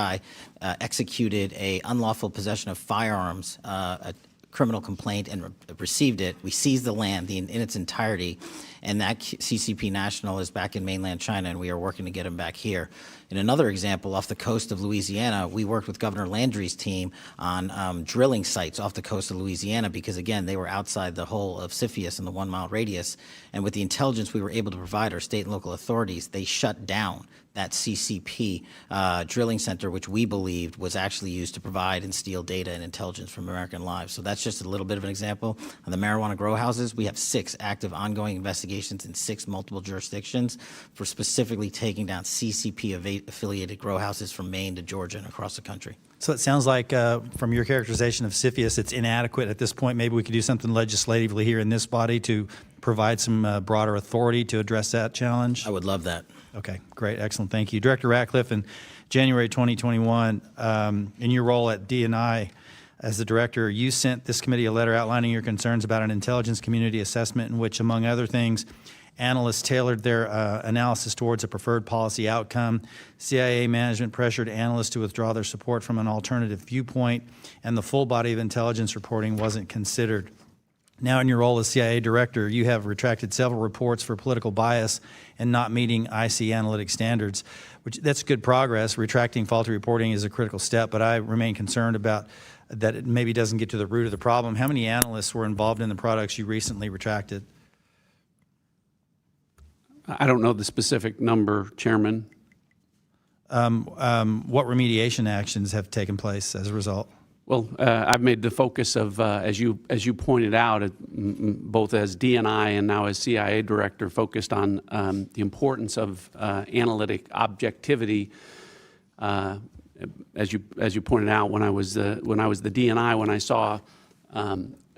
executed a unlawful possession of firearms, a criminal complaint, and received it. We seized the land in its entirety, and that CCP national is back in mainland China, and we are working to get him back here. In another example, off the coast of Louisiana, we worked with Governor Landry's team on drilling sites off the coast of Louisiana because, again, they were outside the whole of CFIUS in the 1-mile radius. And with the intelligence we were able to provide our state and local authorities, they shut down that CCP drilling center, which we believed was actually used to provide and steal data and intelligence from American lives. So that's just a little bit of an example. On the marijuana grow houses, we have 6 active ongoing investigations in 6 multiple jurisdictions for specifically taking down CCP-affiliated grow houses from Maine to Georgia and across the country. So it sounds like, from your characterization of CFIUS, it's inadequate at this point. Maybe we could do something legislatively here in this body to provide some broader authority to address that challenge. I would love that. Okay, great, excellent, thank you. Director Ratcliffe, in January 2021, in your role at D&I as the director, you sent this committee a letter outlining your concerns about an intelligence community assessment in which, among other things, analysts tailored their analysis towards a preferred policy outcome. CIA management pressured analysts to withdraw their support from an alternative viewpoint, and the full body of intelligence reporting wasn't considered. Now, in your role as CIA director, you have retracted several reports for political bias and not meeting IC analytic standards, that's good progress. Retracting faulty reporting is a critical step, but I remain concerned about that it maybe doesn't get to the root of the problem. How many analysts were involved in the products you recently retracted? I don't know the specific number, Chairman. What remediation actions have taken place as a result? Well, I've made the focus of, as you pointed out, both as DNI and now as CIA director, focused on the importance of analytic objectivity. As you pointed out, when I was the DNI, when I saw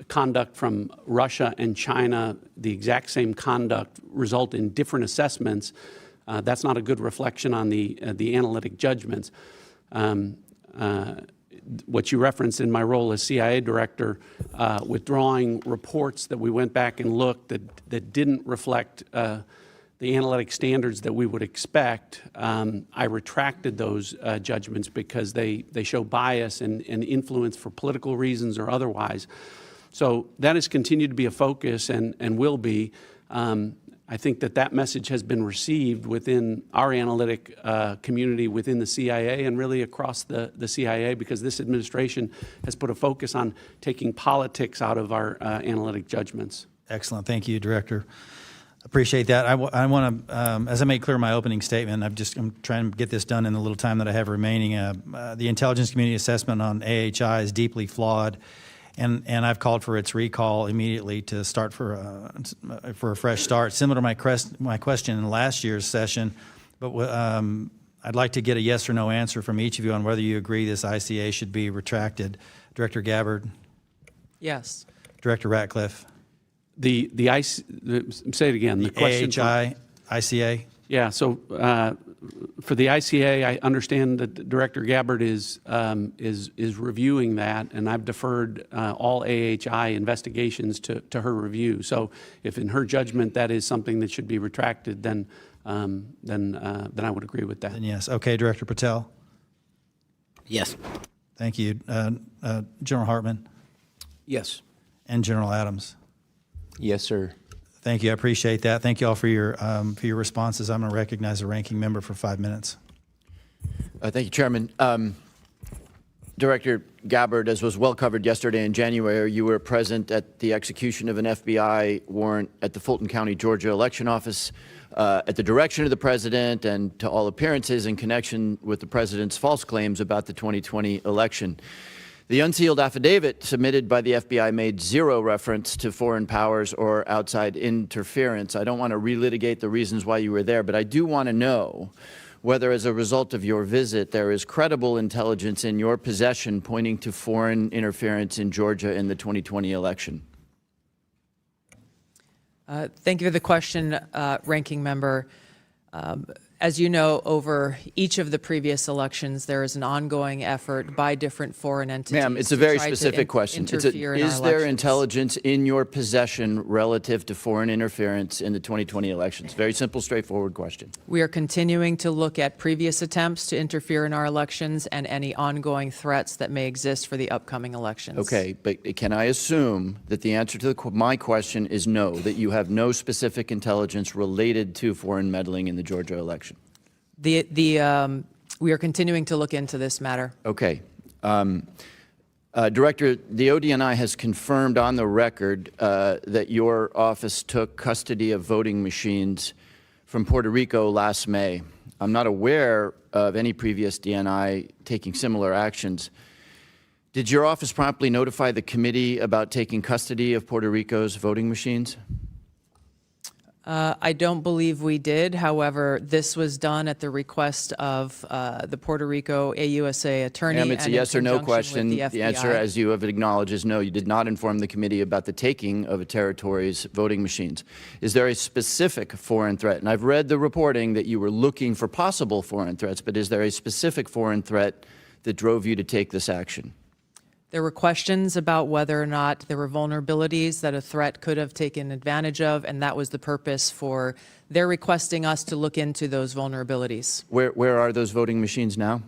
conduct from Russia and China, the exact same conduct result in different assessments, that's not a good reflection on the analytic judgments. What you referenced in my role as CIA director, withdrawing reports that we went back and looked that didn't reflect the analytic standards that we would expect, I retracted those judgments because they show bias and influence for political reasons or otherwise. So that has continued to be a focus and will be. I think that message has been received within our analytic community within the CIA and really across the CIA, because this administration has put a focus on taking politics out of our analytic judgments. Excellent. Thank you, Director. Appreciate that. I want to, as I made clear in my opening statement, I'm trying to get this done in the little time that I have remaining. The intelligence community assessment on AHI is deeply flawed. And I've called for its recall immediately to start for a fresh start, similar to my question in last year's session. But I'd like to get a yes or no answer from each of you on whether you agree this ICA should be retracted. Director Gabbard? Yes. Director Ratcliffe? Say it again. The question AHI, ICA? Yeah. So for the ICA, I understand that Director Gabbard is reviewing that, and I've deferred all AHI investigations to her review. So if in her judgment that is something that should be retracted, then I would agree with that. Then yes. Okay, Director Patel? Yes. Thank you. General Hartman? Yes. And General Adams? Yes, sir. Thank you. I appreciate that. Thank you all for your responses. I'm going to recognize the ranking member for 5 minutes. Thank you, Chairman. Director Gabbard, as was well covered yesterday in January, you were present at the execution of an FBI warrant at the Fulton County, Georgia election office at the direction of the president and to all appearances in connection with the president's false claims about the 2020 election. The unsealed affidavit submitted by the FBI made zero reference to foreign powers or outside interference. I don't want to relitigate the reasons why you were there, but I do want to know whether, as a result of your visit, there is credible intelligence in your possession pointing to foreign interference in Georgia in the 2020 election. Thank you for the question, Ranking Member. As you know, over each of the previous elections, there is an ongoing effort by different foreign entities. Ma'am, it's a very specific question. Is there intelligence in your possession relative to foreign interference in the 2020 elections? Very simple, straightforward question. We are continuing to look at previous attempts to interfere in our elections and any ongoing threats that may exist for the upcoming elections. Okay, but can I assume that the answer to my question is no, that you have no specific intelligence related to foreign meddling in the Georgia election? We are continuing to look into this matter. Okay. Director, the ODNI has confirmed on the record that your office took custody of voting machines from Puerto Rico last May. I'm not aware of any previous DNI taking similar actions. Did your office promptly notify the committee about taking custody of Puerto Rico's voting machines? I don't believe we did. However, this was done at the request of the Puerto Rico AUSA attorney. Ma'am, it's a and in yes or no conjunction question. with The answer, FBI. as you have acknowledged, is no. You did not inform the committee about the taking of a territory's voting machines. Is there a specific foreign threat? And I've read the reporting that you were looking for possible foreign threats, but is there a specific foreign threat that drove you to take this action? There were questions about whether or not there were vulnerabilities that a threat could have taken advantage of, and that was the purpose for their requesting us to look into those vulnerabilities. Where are those voting machines now?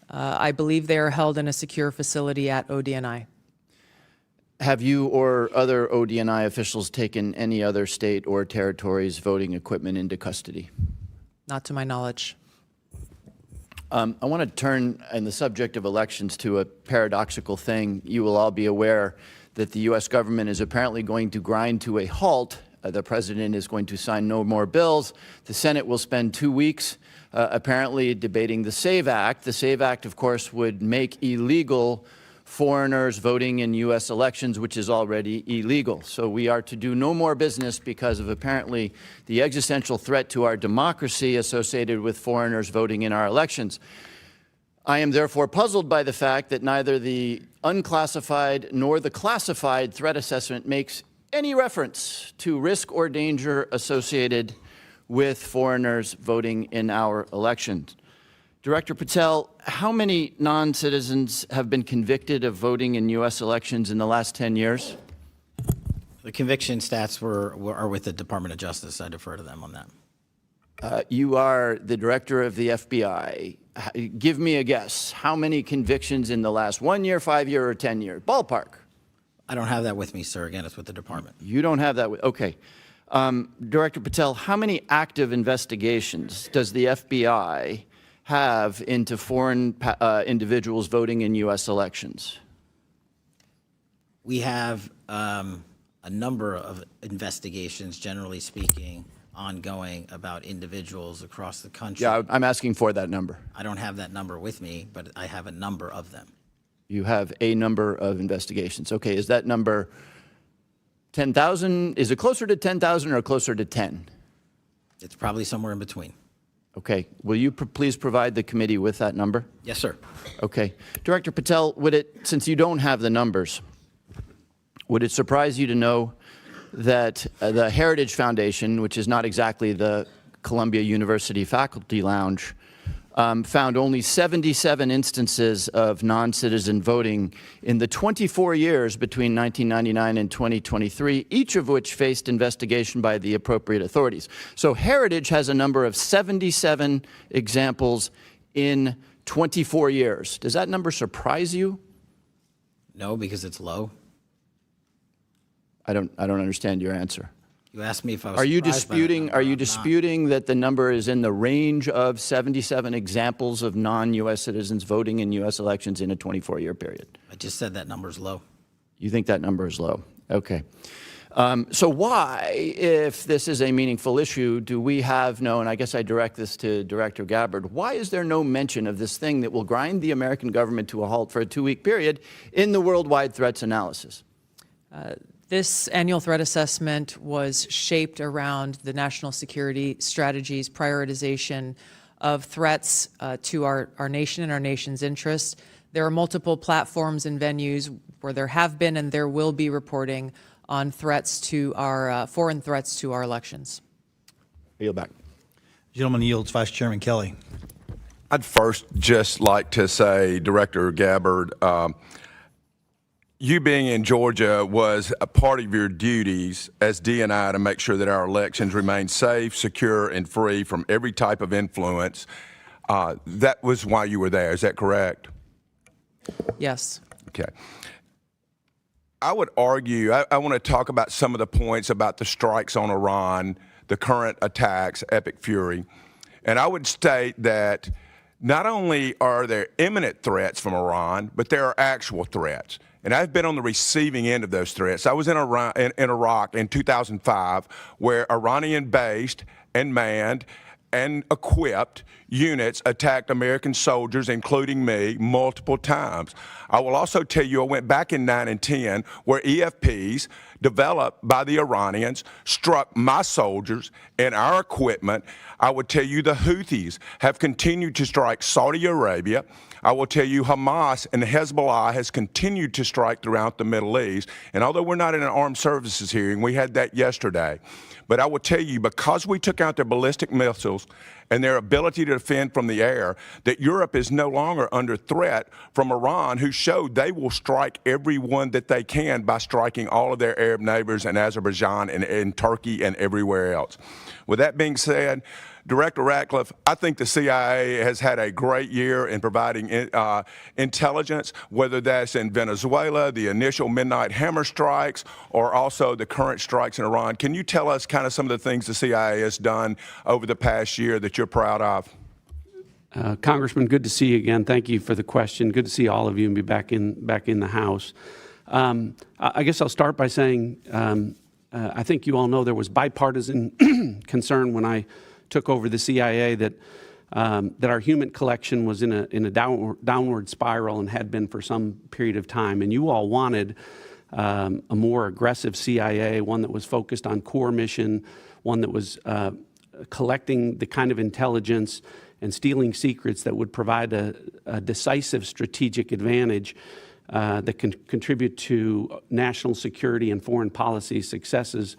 I believe they are held in a secure facility at ODNI. Have you or other ODNI officials taken any other state or territory's voting equipment into custody? Not to my knowledge. I want to turn in the subject of elections to a paradoxical thing. You will all be aware that the U.S. government is apparently going to grind to a halt. The president is going to sign no more bills. The Senate will spend 2 weeks apparently debating the SAVE Act. The SAVE Act, of course, would make illegal foreigners voting in U.S. elections, which is already illegal. So we are to do no more business because of apparently the existential threat to our democracy associated with foreigners voting in our elections. I am therefore puzzled by the fact that neither the unclassified nor the classified threat assessment makes any reference to risk or danger associated with foreigners voting in our elections. Director Patel, how many non-citizens have been convicted of voting in U.S. elections in the last 10 years? The conviction stats are with the Department of Justice. I defer to them on that. You are the director of the FBI. Give me a guess. How many convictions in the last 1 year, 5 year, or 10 years? Ballpark. I don't have that with me, sir. Again, it's with the department. You don't have that. Okay. Director Patel, how many active investigations does the FBI have into foreign individuals voting in U.S. elections? We have a number of investigations, generally speaking, ongoing about individuals across the country. Yeah, I'm asking for that number. I don't have that number with me, but I have a number of them. You have a number of investigations. Okay, is that number 10,000? Is it closer to 10,000 or closer to 10? It's probably somewhere in between. Okay, will you please provide the committee with that number? Yes, sir. Okay. Director Patel, since you don't have the numbers, would it surprise you to know that the Heritage Foundation, which is not exactly the Columbia University Faculty Lounge, found only 77 instances of non-citizen voting in the 24 years between 1999 and 2023, each of which faced investigation by the appropriate authorities. So Heritage has a number of 77 examples in 24 years. Does that number surprise you? No, because it's low. I don't understand your answer. You asked me if I was Are you surprised by that disputing? number. Are you I'm not. disputing that the number is in the range of 77 examples of non-U.S. citizens voting in U.S. elections in a 24-year period? I just said that number's low. You think that number is low? Okay. So why, if this is a meaningful issue, do we have no? And I guess I direct this to Director Gabbard. Why is there no mention of this thing that will grind the American government to a halt for a 2-week period in the worldwide threats analysis? This annual threat assessment was shaped around the national security strategy's prioritization of threats to our nation and our nation's interests. There are multiple platforms and venues where there have been and there will be reporting on threats to our foreign threats to our elections. I yield back. Gentleman yields. Vice Chairman Kelly. I'd first just like to say, Director Gabbard, you being in Georgia was a part of your duties as DNI to make sure that our elections remain safe, secure, and free from every type of influence. That was why you were there. Is that correct? Yes. Okay. I would argue, I want to talk about some of the points about the strikes on Iran, the current attacks, Epic Fury. And I would state that not only are there imminent threats from Iran, but there are actual threats. And I've been on the receiving end of those threats. I was in Iraq in 2005, where Iranian-based and manned and equipped units attacked American soldiers, including me, multiple times. I will also tell you I went back in 9 and 10 where EFPs developed by the Iranians struck my soldiers and our equipment. I would tell you the Houthis have continued to strike Saudi Arabia. I will tell you Hamas and Hezbollah has continued to strike throughout the Middle East. And although we're not in an armed services hearing, we had that yesterday. But I will tell you, because we took out their ballistic missiles and their ability to defend from the air, that Europe is no longer under threat from Iran, who showed they will strike everyone that they can by striking all of their Arab neighbors in Azerbaijan and Turkey and everywhere else. With that being said, Director Ratcliffe, I think the CIA has had a great year in providing intelligence, whether that's in Venezuela, the initial Midnight Hammer strikes, or also the current strikes in Iran. Can you tell us kind of some of the things the CIA has done over the past year that you're proud of? Congressman, good to see you again. Thank you for the question. Good to see all of you and be back in the House. I guess I'll start by saying I think you all know there was bipartisan concern when I took over the CIA that our human collection was in a downward spiral and had been for some period of time. And you all wanted a more aggressive CIA, one that was focused on core mission, one that was collecting the kind of intelligence and stealing secrets that would provide a decisive strategic advantage that can contribute to national security and foreign policy successes.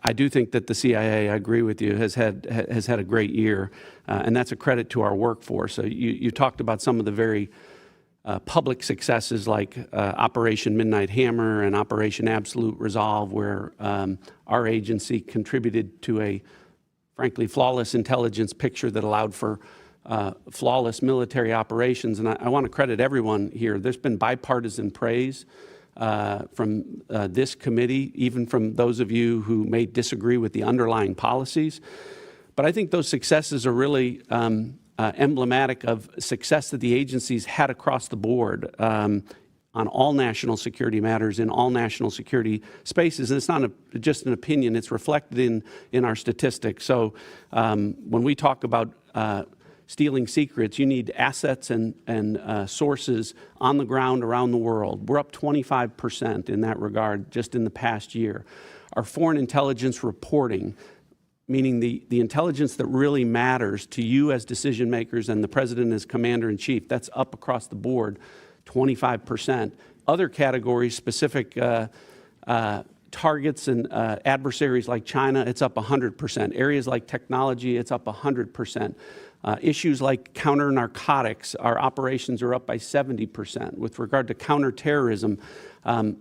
I do think that the CIA, I agree with you, has had a great year, and that's a credit to our workforce. So you talked about some of the very public successes like Operation Midnight Hammer and Operation Absolute Resolve, where our agency contributed to a, frankly, flawless intelligence picture that allowed for flawless military operations. And I want to credit everyone here. There's been bipartisan praise from this committee, even from those of you who may disagree with the underlying policies. But I think those successes are really emblematic of success that the agencies had across the board on all national security matters in all national security spaces. And it's not just an opinion, it's reflected in our statistics. So when we talk about stealing secrets, you need assets and sources on the ground around the world. We're up 25% in that regard just in the past year. Our foreign intelligence reporting, meaning the intelligence that really matters to you as decision makers and the president as commander-in-chief, that's up across the board 25%. Other categories, specific targets and adversaries like China, it's up 100%. Areas like technology, it's up 100%. Issues like counter-narcotics, our operations are up by 70%. With regard to counterterrorism,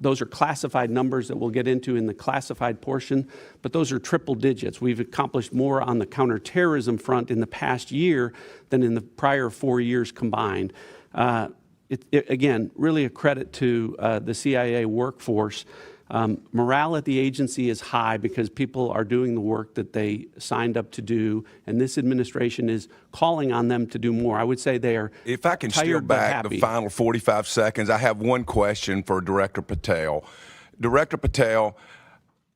those are classified numbers that we'll get into in the classified portion, but those are triple digits. We've accomplished more on the counterterrorism front in the past year than in the prior 4 years combined. Again, really a credit to the CIA workforce. Morale at the agency is high because people are doing the work that they signed up to do, and this administration is calling on them to do more. I would say they are tired but happy. If I can steal back the final 45 seconds, I have one question for Director Patel. Director Patel,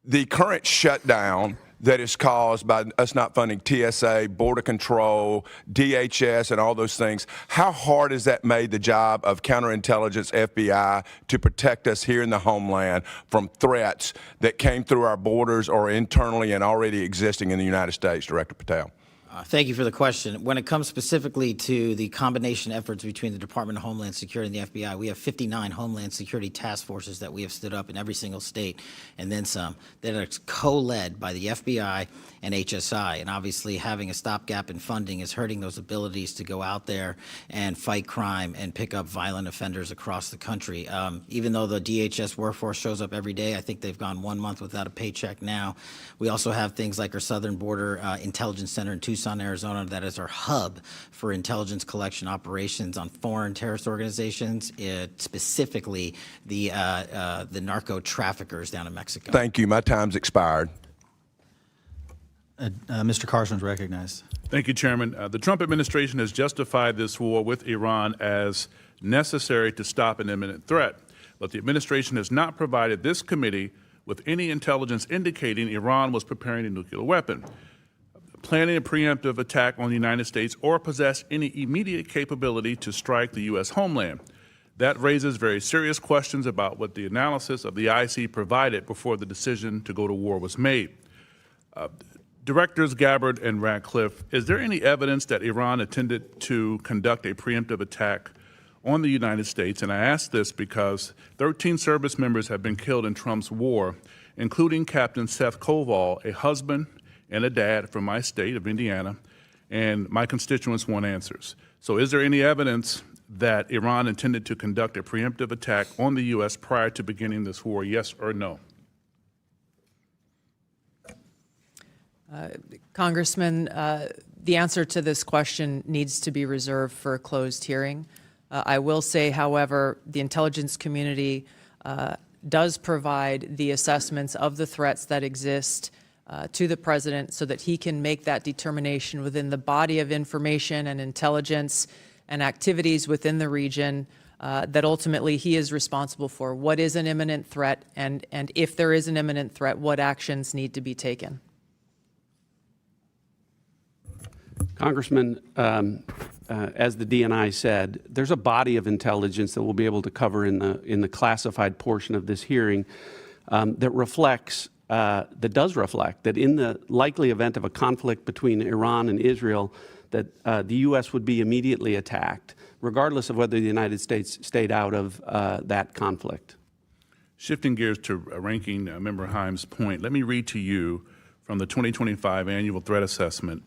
the current shutdown that is caused by us not funding TSA, Border Control, DHS, and all those things, how hard has that made the job of counterintelligence, FBI, to protect us here in the homeland from threats that came through our borders or internally and already existing in the United States? Director Patel. Thank you for the question. When it comes specifically to the combination efforts between the Department of Homeland Security and the FBI, we have 59 Homeland Security task forces that we have stood up in every single state, and then some, that are co-led by the FBI and HSI. And obviously having a stopgap in funding is hurting those abilities to go out there and fight crime and pick up violent offenders across the country. Even though the DHS workforce shows up every day, I think they've gone 1 month without a paycheck now. We also have things like our Southern Border Intelligence Center in Tucson, Arizona, that is our hub for intelligence collection operations on foreign terrorist organizations, specifically the narco traffickers down in Mexico. Thank you. My time's expired. Mr. Carson's recognized. Thank you, Chairman. The Trump administration has justified this war with Iran as necessary to stop an imminent threat, but the administration has not provided this committee with any intelligence indicating Iran was preparing a nuclear weapon. planning a preemptive attack on the United States, or possess any immediate capability to strike the U.S. homeland. That raises very serious questions about what the analysis of the IC provided before the decision to go to war was made. Directors Gabbard and Ratcliffe, is there any evidence that Iran intended to conduct a preemptive attack on the United States? And I ask this because 13 service members have been killed in Trump's war, including Captain Seth Koval, a husband and a dad from my state of Indiana, and my constituents want answers. So is there any evidence that Iran intended to conduct a preemptive attack on the U.S. prior to beginning this war, yes or no? Congressman, the answer to this question needs to be reserved for a closed hearing. I will say, however, the intelligence community does provide the assessments of the threats that exist to the president so that he can make that determination within the body of information and intelligence and activities within the region that ultimately he is responsible for. What is an imminent threat, and if there is an imminent threat, what actions need to be taken? Congressman, as the DNI said, there's a body of intelligence that we'll be able to cover in the classified portion of this hearing that does reflect that in the likely event of a conflict between Iran and Israel, that the U.S. would be immediately attacked, regardless of whether the United States stayed out of that conflict. Shifting gears to Ranking Member Himes' point, let me read to you from the 2025 Annual Threat Assessment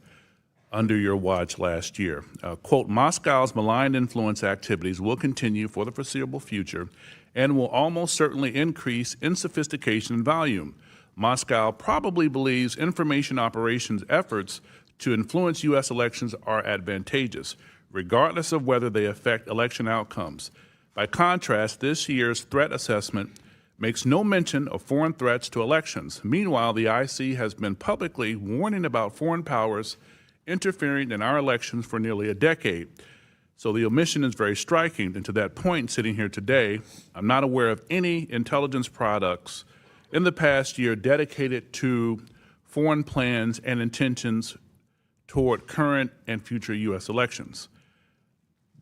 under your watch last year. Quote, Moscow's malign influence activities will continue for the foreseeable future and will almost certainly increase in sophistication and volume. Moscow probably believes information operations efforts to influence U.S. elections are advantageous, regardless of whether they affect election outcomes. By contrast, this year's threat assessment makes no mention of foreign threats to elections. Meanwhile, the IC has been publicly warning about foreign powers interfering in our elections for nearly a decade. So the omission is very striking. And to that point, sitting here today, I'm not aware of any intelligence products in the past year dedicated to foreign plans and intentions toward current and future U.S. elections.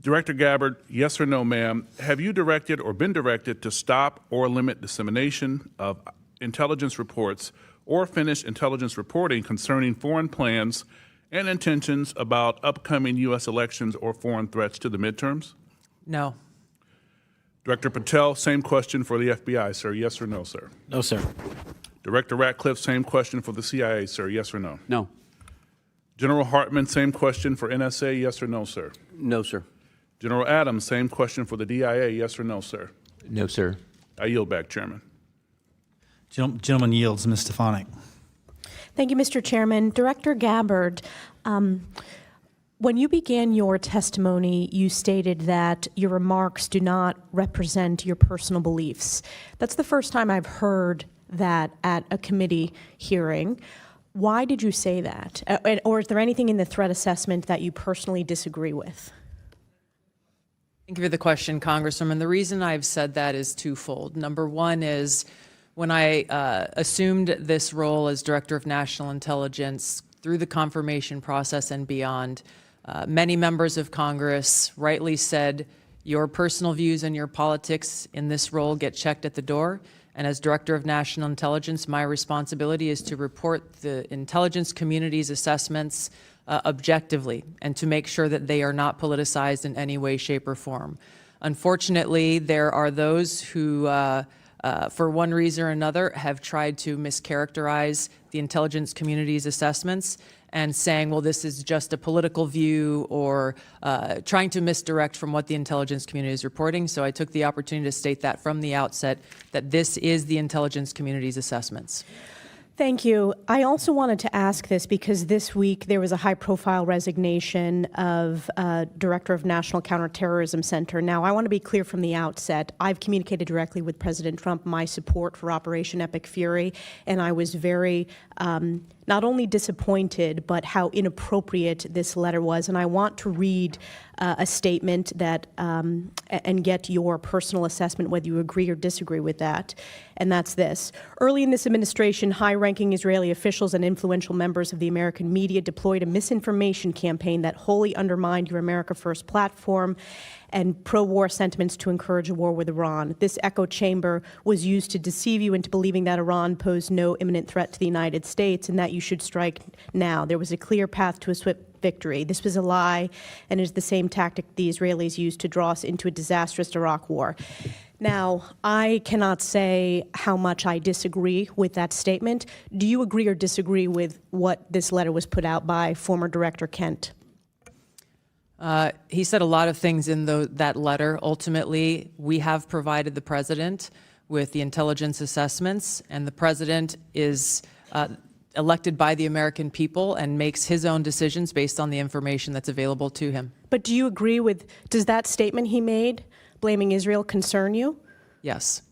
Director Gabbard, yes or no, ma'am, have you directed or been directed to stop or limit dissemination of intelligence reports or finished intelligence reporting concerning foreign plans and intentions about upcoming U.S. elections or foreign threats to the midterms? No. Director Patel, same question for the FBI, sir. Yes or no, sir? No, sir. Director Ratcliffe, same question for the CIA, sir. Yes or no? No. General Hartman, same question for NSA. Yes or no, sir? No, sir. General Adams, same question for the DIA. Yes or no, sir? No, sir. I yield back, Chairman. Gentleman yields. Ms. Stefanik. Thank you, Mr. Chairman. Director Gabbard, when you began your testimony, you stated that your remarks do not represent your personal beliefs. That's the first time I've heard that at a committee hearing. Why did you say that? Or is there anything in the threat assessment that you personally disagree with? Thank you for the question, Congresswoman. The reason I've said that is twofold. Number one is when I assumed this role as Director of National Intelligence through the confirmation process and beyond, many members of Congress rightly said your personal views and your politics in this role get checked at the door. And as Director of National Intelligence, my responsibility is to report the intelligence community's assessments objectively and to make sure that they are not politicized in any way, shape, or form. Unfortunately, there are those who, for one reason or another, have tried to mischaracterize the intelligence community's assessments and saying, well, this is just a political view, or trying to misdirect from what the intelligence community is reporting. So I took the opportunity to state that from the outset, that this is the intelligence community's assessments. Thank you. I also wanted to ask this because this week there was a high-profile resignation of Director of National Counterterrorism Center. Now, I want to be clear from the outset. I've communicated directly with President Trump my support for Operation Epic Fury, and I was very not only disappointed, but how inappropriate this letter was. And I want to read a statement that, and get your personal assessment, whether you agree or disagree with that. And that's this. Early in this administration, high-ranking Israeli officials and influential members of the American media deployed a misinformation campaign that wholly undermined your America First platform and pro-war sentiments to encourage a war with Iran. This echo chamber was used to deceive you into believing that Iran posed no imminent threat to the United States and that you should strike now. There was a clear path to a swift victory. This was a lie and is the same tactic the Israelis used to draw us into a disastrous Iraq war. Now, I cannot say how much I disagree with that statement. Do you agree or disagree with what this letter was put out by former Director Kent? He said a lot of things in that letter. Ultimately, we have provided the president with the intelligence assessments, and the president is elected by the American people and makes his own decisions based on the information that's available to him. But do you agree with, does that statement he made, blaming Israel, concern you? Yes.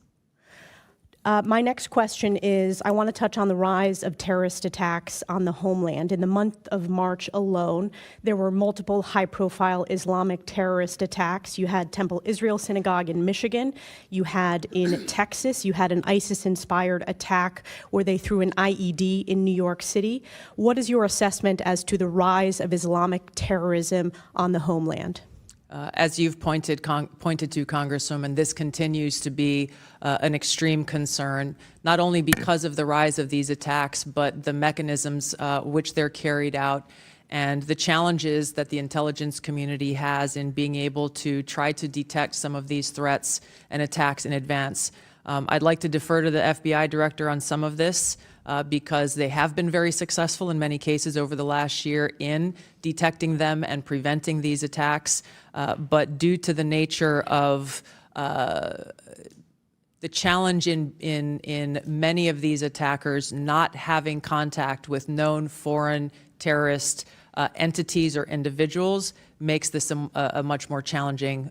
My next question is, I want to touch on the rise of terrorist attacks on the homeland. In the month of March alone, there were multiple high-profile Islamic terrorist attacks. You had Temple Israel Synagogue in Michigan. You had in Texas, you had an ISIS-inspired attack where they threw an IED in New York City. What is your assessment as to the rise of Islamic terrorism on the homeland? As you've pointed to, Congresswoman, this continues to be an extreme concern, not only because of the rise of these attacks, but the mechanisms which they're carried out and the challenges that the intelligence community has in being able to try to detect some of these threats and attacks in advance. I'd like to defer to the FBI director on some of this because they have been very successful in many cases over the last year in detecting them and preventing these attacks. But due to the nature of the challenge in many of these attackers not having contact with known foreign terrorist entities or individuals makes this a much more challenging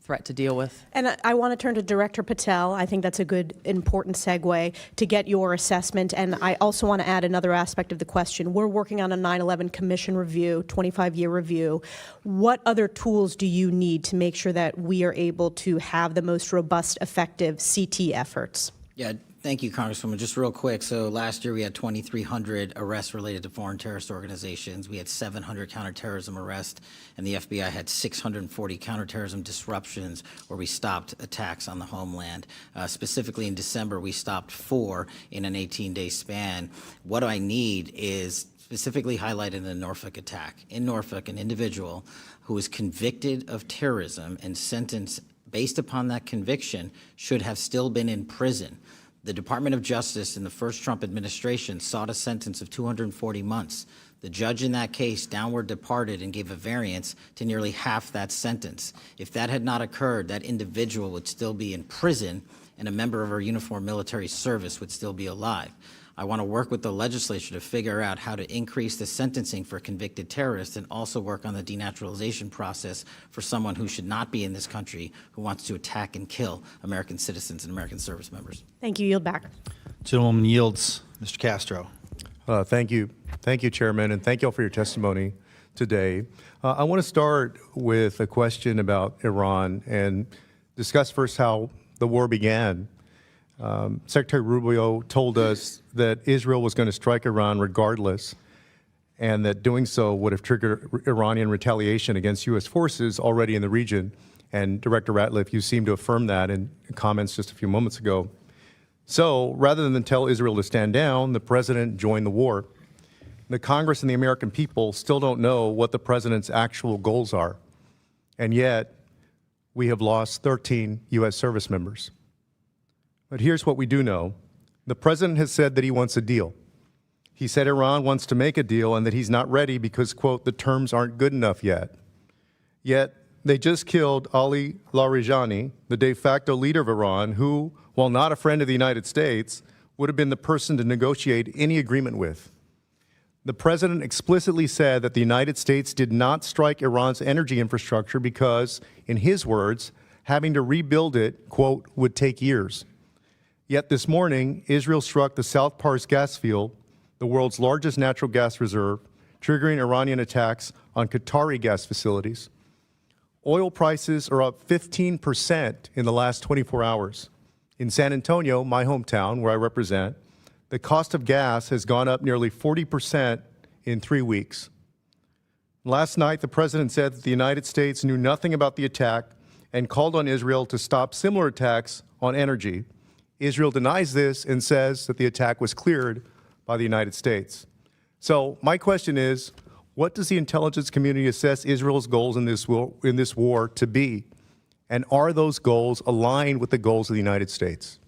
threat to deal with. And I want to turn to Director Patel. I think that's a good, important segue to get your assessment. And I also want to add another aspect of the question. We're working on a 9/11 Commission review, 25-year review. What other tools do you need to make sure that we are able to have the most robust, effective CT efforts? Yeah, thank you, Congresswoman. Just real quick, so last year we had 2,300 arrests related to foreign terrorist organizations. We had 700 counterterrorism arrests, and the FBI had 640 counterterrorism disruptions where we stopped attacks on the homeland. Specifically in December, we stopped 4 in an 18-day span. What I need is specifically highlighted in the Norfolk attack. In Norfolk, an individual who was convicted of terrorism and sentenced based upon that conviction should have still been in prison. The Department of Justice in the first Trump administration sought a sentence of 240 months. The judge in that case downward departed and gave a variance to nearly half that sentence. If that had not occurred, that individual would still be in prison and a member of our uniformed military service would still be alive. I want to work with the legislature to figure out how to increase the sentencing for convicted terrorists and also work on the denaturalization process for someone who should not be in this country who wants to attack and kill American citizens and American service members. Thank you. Yield back. Gentlewoman yields. Mr. Castro. Thank you. Thank you, Chairman, and thank you all for your testimony today. I want to start with a question about Iran and discuss first how the war began. Secretary Rubio told us that Israel was going to strike Iran regardless, and that doing so would have triggered Iranian retaliation against U.S. forces already in the region. And Director Ratcliffe, you seemed to affirm that in comments just a few moments ago. So rather than tell Israel to stand down, the president joined the war. The Congress and the American people still don't know what the president's actual goals are. And yet, we have lost 13 U.S. service members. But here's what we do know. The president has said that he wants a deal. He said Iran wants to make a deal and that he's not ready because, quote, the terms aren't good enough yet. Yet, they just killed Ali Larijani, the de facto leader of Iran, who, while not a friend of the United States, would have been the person to negotiate any agreement with. The president explicitly said that the United States did not strike Iran's energy infrastructure because, in his words, having to rebuild it, quote, would take years. Yet this morning, Israel struck the South Pars gas field, the world's largest natural gas reserve, triggering Iranian attacks on Qatari gas facilities. Oil prices are up 15% in the last 24 hours. In San Antonio, my hometown, where I represent, the cost of gas has gone up nearly 40% in 3 weeks. Last night, the president said that the United States knew nothing about the attack and called on Israel to stop similar attacks on energy. Israel denies this and says that the attack was cleared by the United States. So my question is, what does the intelligence community assess Israel's goals in this war to be? And are those goals aligned with the goals of the United States?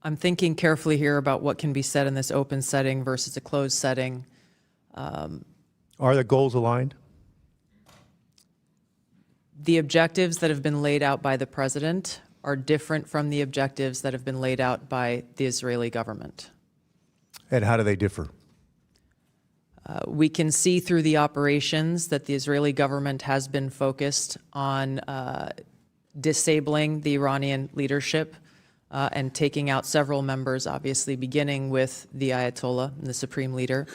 I'm thinking carefully here about what can be said in this open setting versus a closed setting. Are the goals aligned? The objectives that have been laid out by the president are different from the objectives that have been laid out by the Israeli government. And how do they differ? We can see through the operations that the Israeli government has been focused on disabling the Iranian leadership and taking out several members, obviously beginning with the Ayatollah, the supreme leader.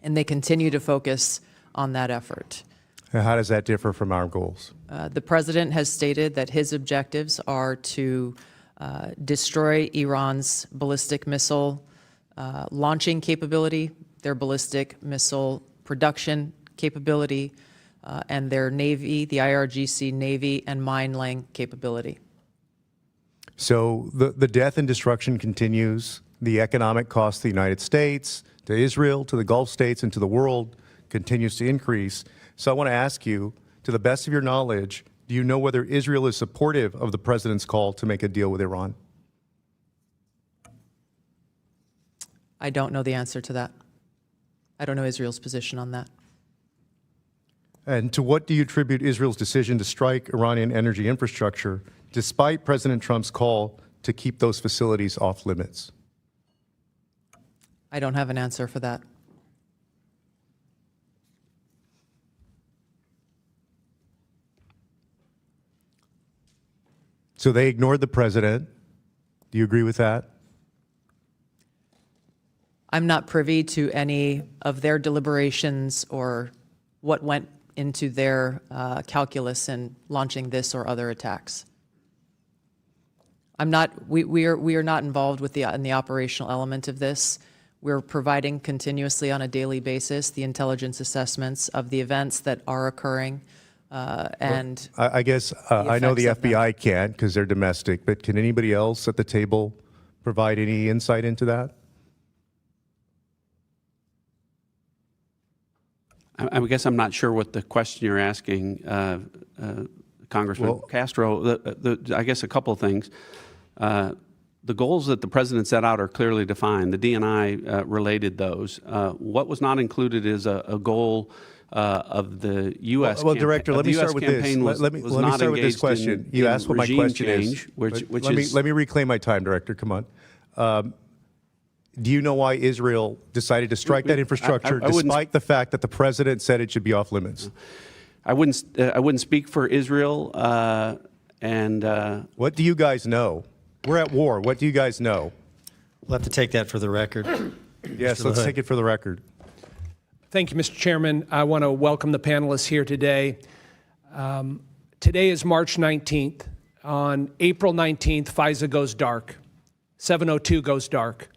And they continue to focus on that effort. And how does that differ from our goals? The president has stated that his objectives are to destroy Iran's ballistic missile launching capability, their ballistic missile production capability, and their Navy, the IRGC Navy and mine-laying capability. So the death and destruction continues. The economic cost to the United States, to Israel, to the Gulf states, and to the world continues to increase. So I want to ask you, to the best of your knowledge, do you know whether Israel is supportive of the president's call to make a deal with Iran? I don't know the answer to that. I don't know Israel's position on that. And to what do you attribute Israel's decision to strike Iranian energy infrastructure, despite President Trump's call to keep those facilities off limits? I don't have an answer for that. So they ignored the president. Do you agree with that? I'm not privy to any of their deliberations or what went into their calculus in launching this or other attacks. We are not involved with in the operational element of this. We're providing continuously on a daily basis the intelligence assessments of the events that are occurring. And I guess I know the FBI can't because they're domestic, but can anybody else at the table provide any insight into that? I guess I'm not sure what the question you're asking, Congressman Castro. I guess a couple of things. The goals that the president set out are clearly defined. The DNI related those. What was not included is a goal of the U.S. Well, Director, let me start with this. Let me start with this question. You asked what my question is. Let me reclaim my time, Director. Come on. Do you know why Israel decided to strike that infrastructure despite the fact that the president said it should be off limits? I wouldn't speak for Israel. What do you guys know? We're at war. What do you guys know? We'll have to take that for the record. Yes, let's take it for the record. Thank you, Mr. Chairman. I want to welcome the panelists here today. Today is March 19th. On April 19th, FISA goes dark. 702 goes dark.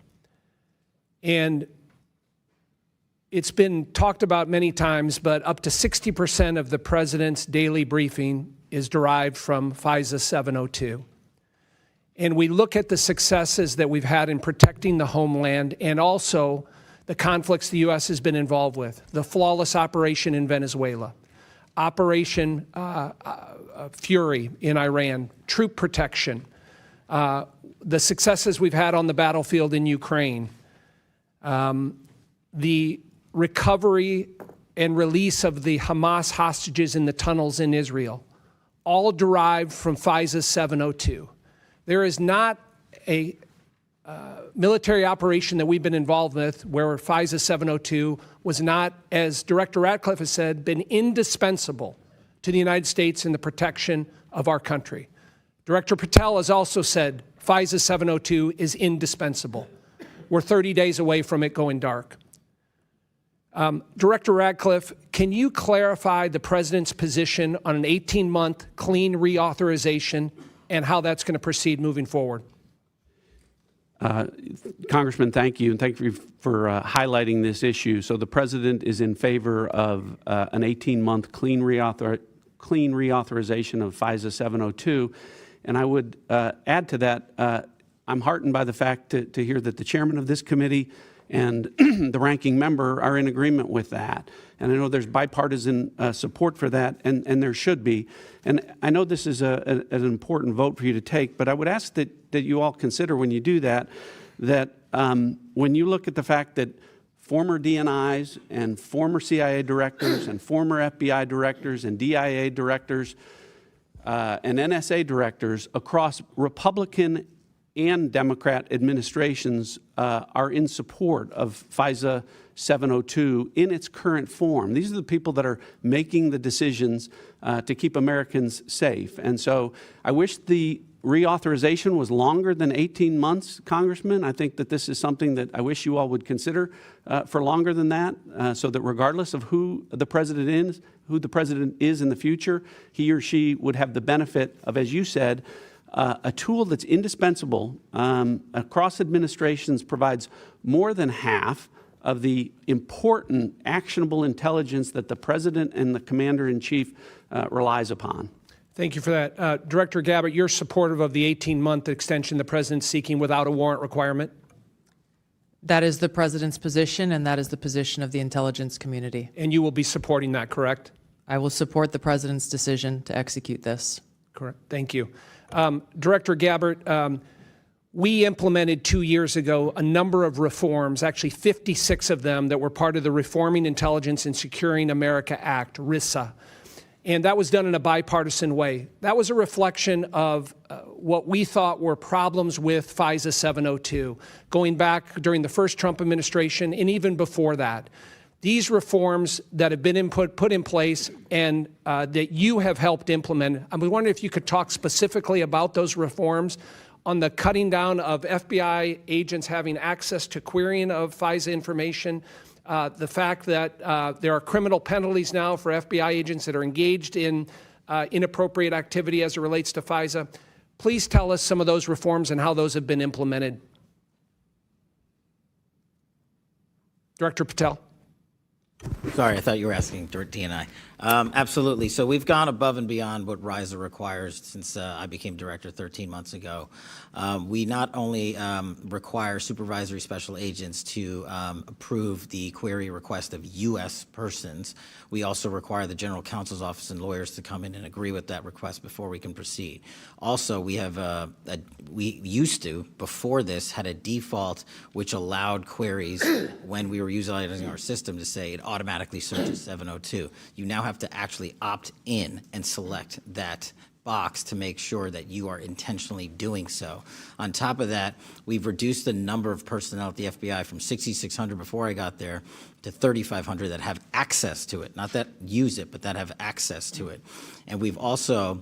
And it's been talked about many times, but up to 60% of the president's daily briefing is derived from FISA 702. And we look at the successes that we've had in protecting the homeland and also the conflicts the U.S. has been involved with, the flawless operation in Venezuela, Operation Fury in Iran, troop protection, the successes we've had on the battlefield in Ukraine, the recovery and release of the Hamas hostages in the tunnels in Israel, all derived from FISA 702. There is not a military operation that we've been involved with where FISA 702 was not, as Director Ratcliffe has said, been indispensable to the United States and the protection of our country. Director Patel has also said FISA 702 is indispensable. We're 30 days away from it going dark. Director Ratcliffe, can you clarify the President's position on an 18-month clean reauthorization and how that's going to proceed moving forward? Congressman, thank you, and thank you for highlighting this issue. So the President is in favor of an 18-month clean reauthorization of FISA 702. And I would add to that, I'm heartened by the fact to hear that the chairman of this committee and the ranking member are in agreement with that. And I know there's bipartisan support for that, and there should be. And I know this is an important vote for you to take, but I would ask that you all consider when you do that, when you look at the fact that former DNIs and former CIA directors and former FBI directors and DIA directors and NSA directors across Republican and Democrat administrations are in support of FISA 702 in its current form. These are the people that are making the decisions to keep Americans safe. And so I wish the reauthorization was longer than 18 months, Congressman. I think that this is something that I wish you all would consider for longer than that, so that regardless of who the president is in the future, he or she would have the benefit of, as you said, a tool that's indispensable across administrations, provides more than half of the important actionable intelligence that the President and the Commander-in-Chief relies upon. Thank you for that. Director Gabbard, you're supportive of the 18-month extension the President's seeking without a warrant requirement? That is the President's position, and that is the position of the intelligence community. And you will be supporting that, correct? I will support the President's decision to execute this. Correct. Thank you. Director Gabbard, we implemented 2 years ago a number of reforms, actually 56 of them, that were part of the Reforming Intelligence and Securing America Act, RISA. And that was done in a bipartisan way. That was a reflection of what we thought were problems with FISA 702, going back during the first Trump administration and even before that. These reforms that have been put in place and that you have helped implement, I was wondering if you could talk specifically about those reforms on the cutting down of FBI agents having access to querying of FISA information, the fact that there are criminal penalties now for FBI agents that are engaged in inappropriate activity as it relates to FISA. Please tell us some of those reforms and how those have been implemented. Director Patel. Sorry, I thought you were asking DNI. Absolutely. So we've gone above and beyond what RISA requires since I became director 13 months ago. We not only require supervisory special agents to approve the query request of U.S. persons, we also require the General Counsel's Office and lawyers to come in and agree with that request before we can proceed. Also, we have we used to, before this, had a default which allowed queries when we were utilizing our system to say it automatically searches 702. You now have to actually opt in and select that box to make sure that you are intentionally doing so. On top of that, we've reduced the number of personnel at the FBI from 6,600 before I got there to 3,500 that have access to it, not that use it, but that have access to it. And we've also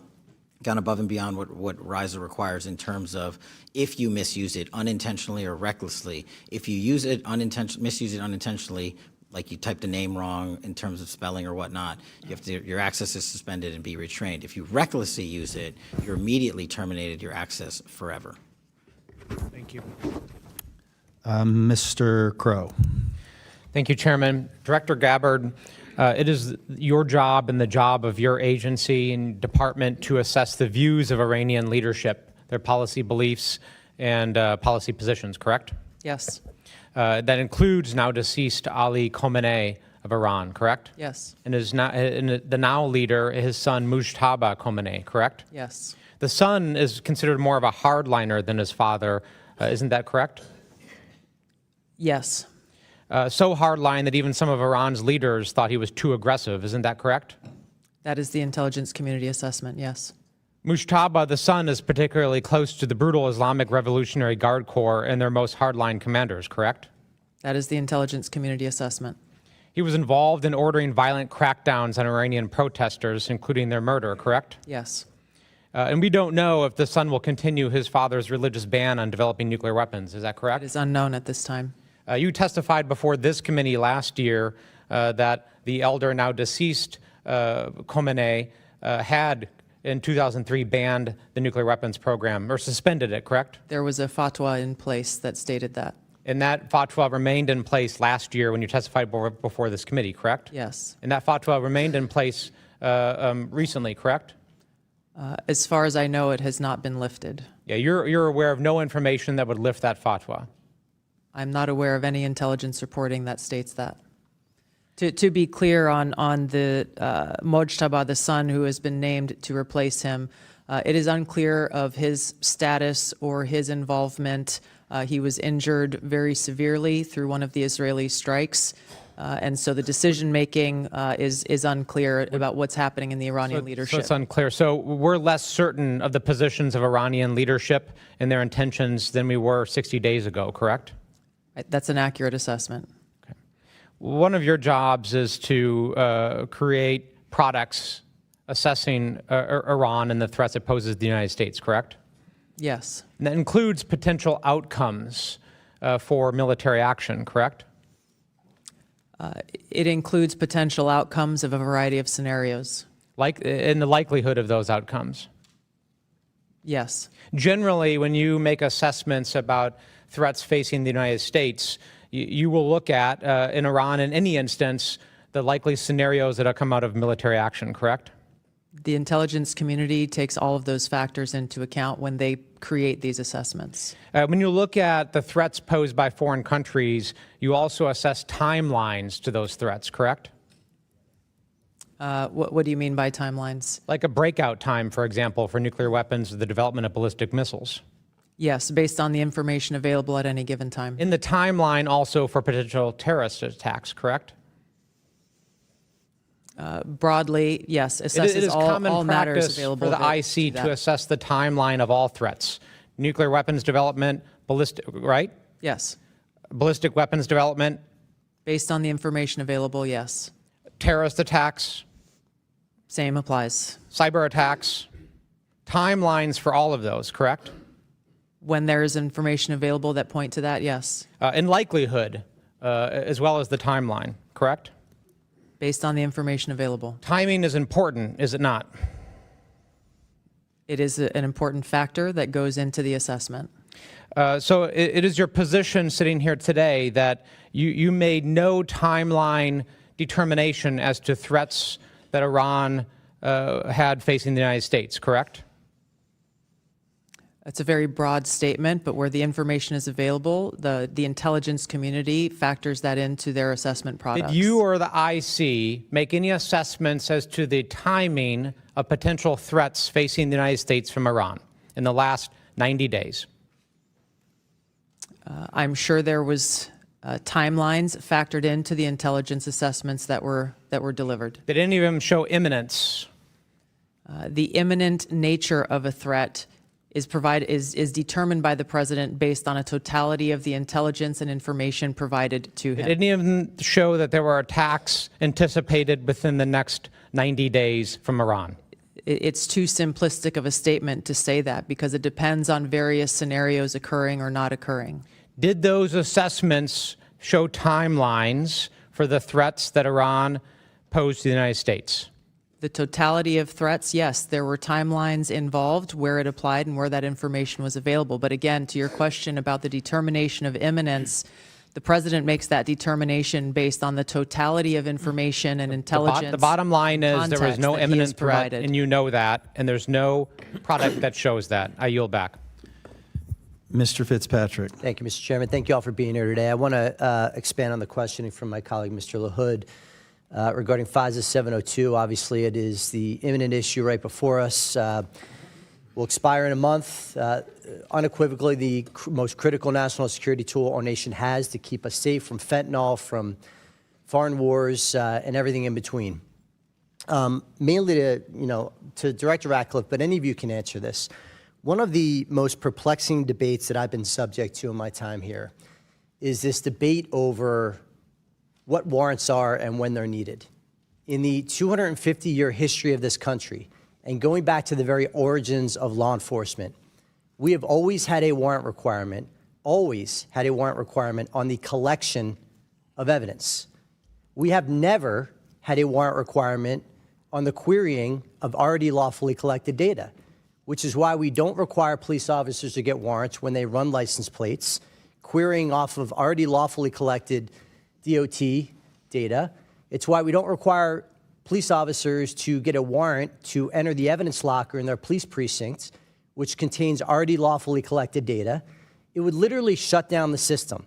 gone above and beyond what RISA requires in terms of if you misuse it unintentionally or recklessly. If you use it misuse it unintentionally, like you typed a name wrong in terms of spelling or whatnot, your access is suspended and be retrained. If you recklessly use it, you're immediately terminated your access forever. Thank you. Mr. Crow. Thank you, Chairman. Director Gabbard, it is your job and the job of your agency and department to assess the views of Iranian leadership, their policy beliefs, and policy positions, correct? Yes. That includes now deceased Ali Khamenei of Iran, correct? Yes. And the now leader, his son Mujtaba Khamenei, correct? Yes. The son is considered more of a hardliner than his father. Isn't that correct? Yes. So hardline that even some of Iran's leaders thought he was too aggressive. Isn't that correct? That is the intelligence community assessment, yes. Mujtaba, the son, is particularly close to the brutal Islamic Revolutionary Guard Corps and their most hardline commanders, correct? That is the intelligence community assessment. He was involved in ordering violent crackdowns on Iranian protesters, including their murder, correct? Yes. And we don't know if the son will continue his father's religious ban on developing nuclear weapons. Is that correct? It is unknown at this time. You testified before this committee last year that the elder, now deceased Khomeini, had in 2003 banned the nuclear weapons program, or suspended it, correct? There was a fatwa in place that stated that. And that fatwa remained in place last year when you testified before this committee, correct? Yes. And that fatwa remained in place recently, correct? As far as I know, it has not been lifted. Yeah, you're aware of no information that would lift that fatwa. I'm not aware of any intelligence reporting that states that. To be clear on the Mojtaba, the son who has been named to replace him, it is unclear of his status or his involvement. He was injured very severely through one of the Israeli strikes, and so the decision-making is unclear about what's happening in the Iranian leadership. So it's unclear. So we're less certain of the positions of Iranian leadership and their intentions than we were 60 days ago, correct? That's an accurate assessment. Okay. One of your jobs is to create products assessing Iran and the threats it poses to the United States, correct? Yes. And that includes potential outcomes for military action, correct? It includes potential outcomes of a variety of scenarios. In the likelihood of those outcomes. Yes. Generally, when you make assessments about threats facing the United States, you will look at, in Iran, in any instance, the likely scenarios that have come out of military action, correct? The intelligence community takes all of those factors into account when they create these assessments. When you look at the threats posed by foreign countries, you also assess timelines to those threats, correct? What do you mean by timelines? Like a breakout time, for example, for nuclear weapons or the development of ballistic missiles. Yes, based on the information available at any given time. In the timeline also for potential terrorist attacks, correct? Broadly, yes, It assesses is common all matters practice available for the IC to assess the timeline of all threats. Nuclear weapons development, ballistic, right? Yes. Ballistic weapons development. Based on the information available, yes. Terrorist attacks. Same applies. Cyber attacks. Timelines for all of those, correct? When there is information available that point to that, yes. In likelihood, as well as the timeline, correct? Based on the information available. Timing is important, is it not? It is an important factor that goes into the assessment. So it is your position sitting here today that you made no timeline determination as to threats that Iran had facing the United States, correct? It's a very broad statement, but where the information is available, the intelligence community factors that into their assessment products. Did you or the IC make any assessments as to the timing of potential threats facing the United States from Iran in the last 90 days? I'm sure there was timelines factored into the intelligence assessments that were delivered. Did any of them show imminence? The imminent nature of a threat is determined by the president based on a totality of the intelligence and information provided to him. Did any of them show that there were attacks anticipated within the next 90 days from Iran? It's too simplistic of a statement to say that because it depends on various scenarios occurring or not occurring. Did those assessments show timelines for the threats that Iran posed to the United States? The totality of threats, yes, there were timelines involved where it applied and where that information was available. But again, to your question about the determination of imminence, the president makes that determination based on the totality of information and intelligence. The bottom line is there was no imminent threat, provided. and you know that, and there's no product that shows that. I yield back. Mr. Fitzpatrick. Thank you, Mr. Chairman. Thank you all for being here today. I want to expand on the questioning from my colleague, Mr. LaHood, regarding FISA 702. Obviously, it is the imminent issue right before us. Will expire in a month. Unequivocally, the most critical national security tool our nation has to keep us safe from fentanyl, from foreign wars, and everything in between. Mainly to Director Ratcliffe, but any of you can answer this. One of the most perplexing debates that I've been subject to in my time here is this debate over what warrants are and when they're needed. In the 250-year history of this country, and going back to the very origins of law enforcement, we have always had a warrant requirement, on the collection of evidence. We have never had a warrant requirement on the querying of already lawfully collected data, which is why we don't require police officers to get warrants when they run license plates, querying off of already lawfully collected DOT data. It's why we don't require police officers to get a warrant to enter the evidence locker in their police precincts, which contains already lawfully collected data. It would literally shut down the system.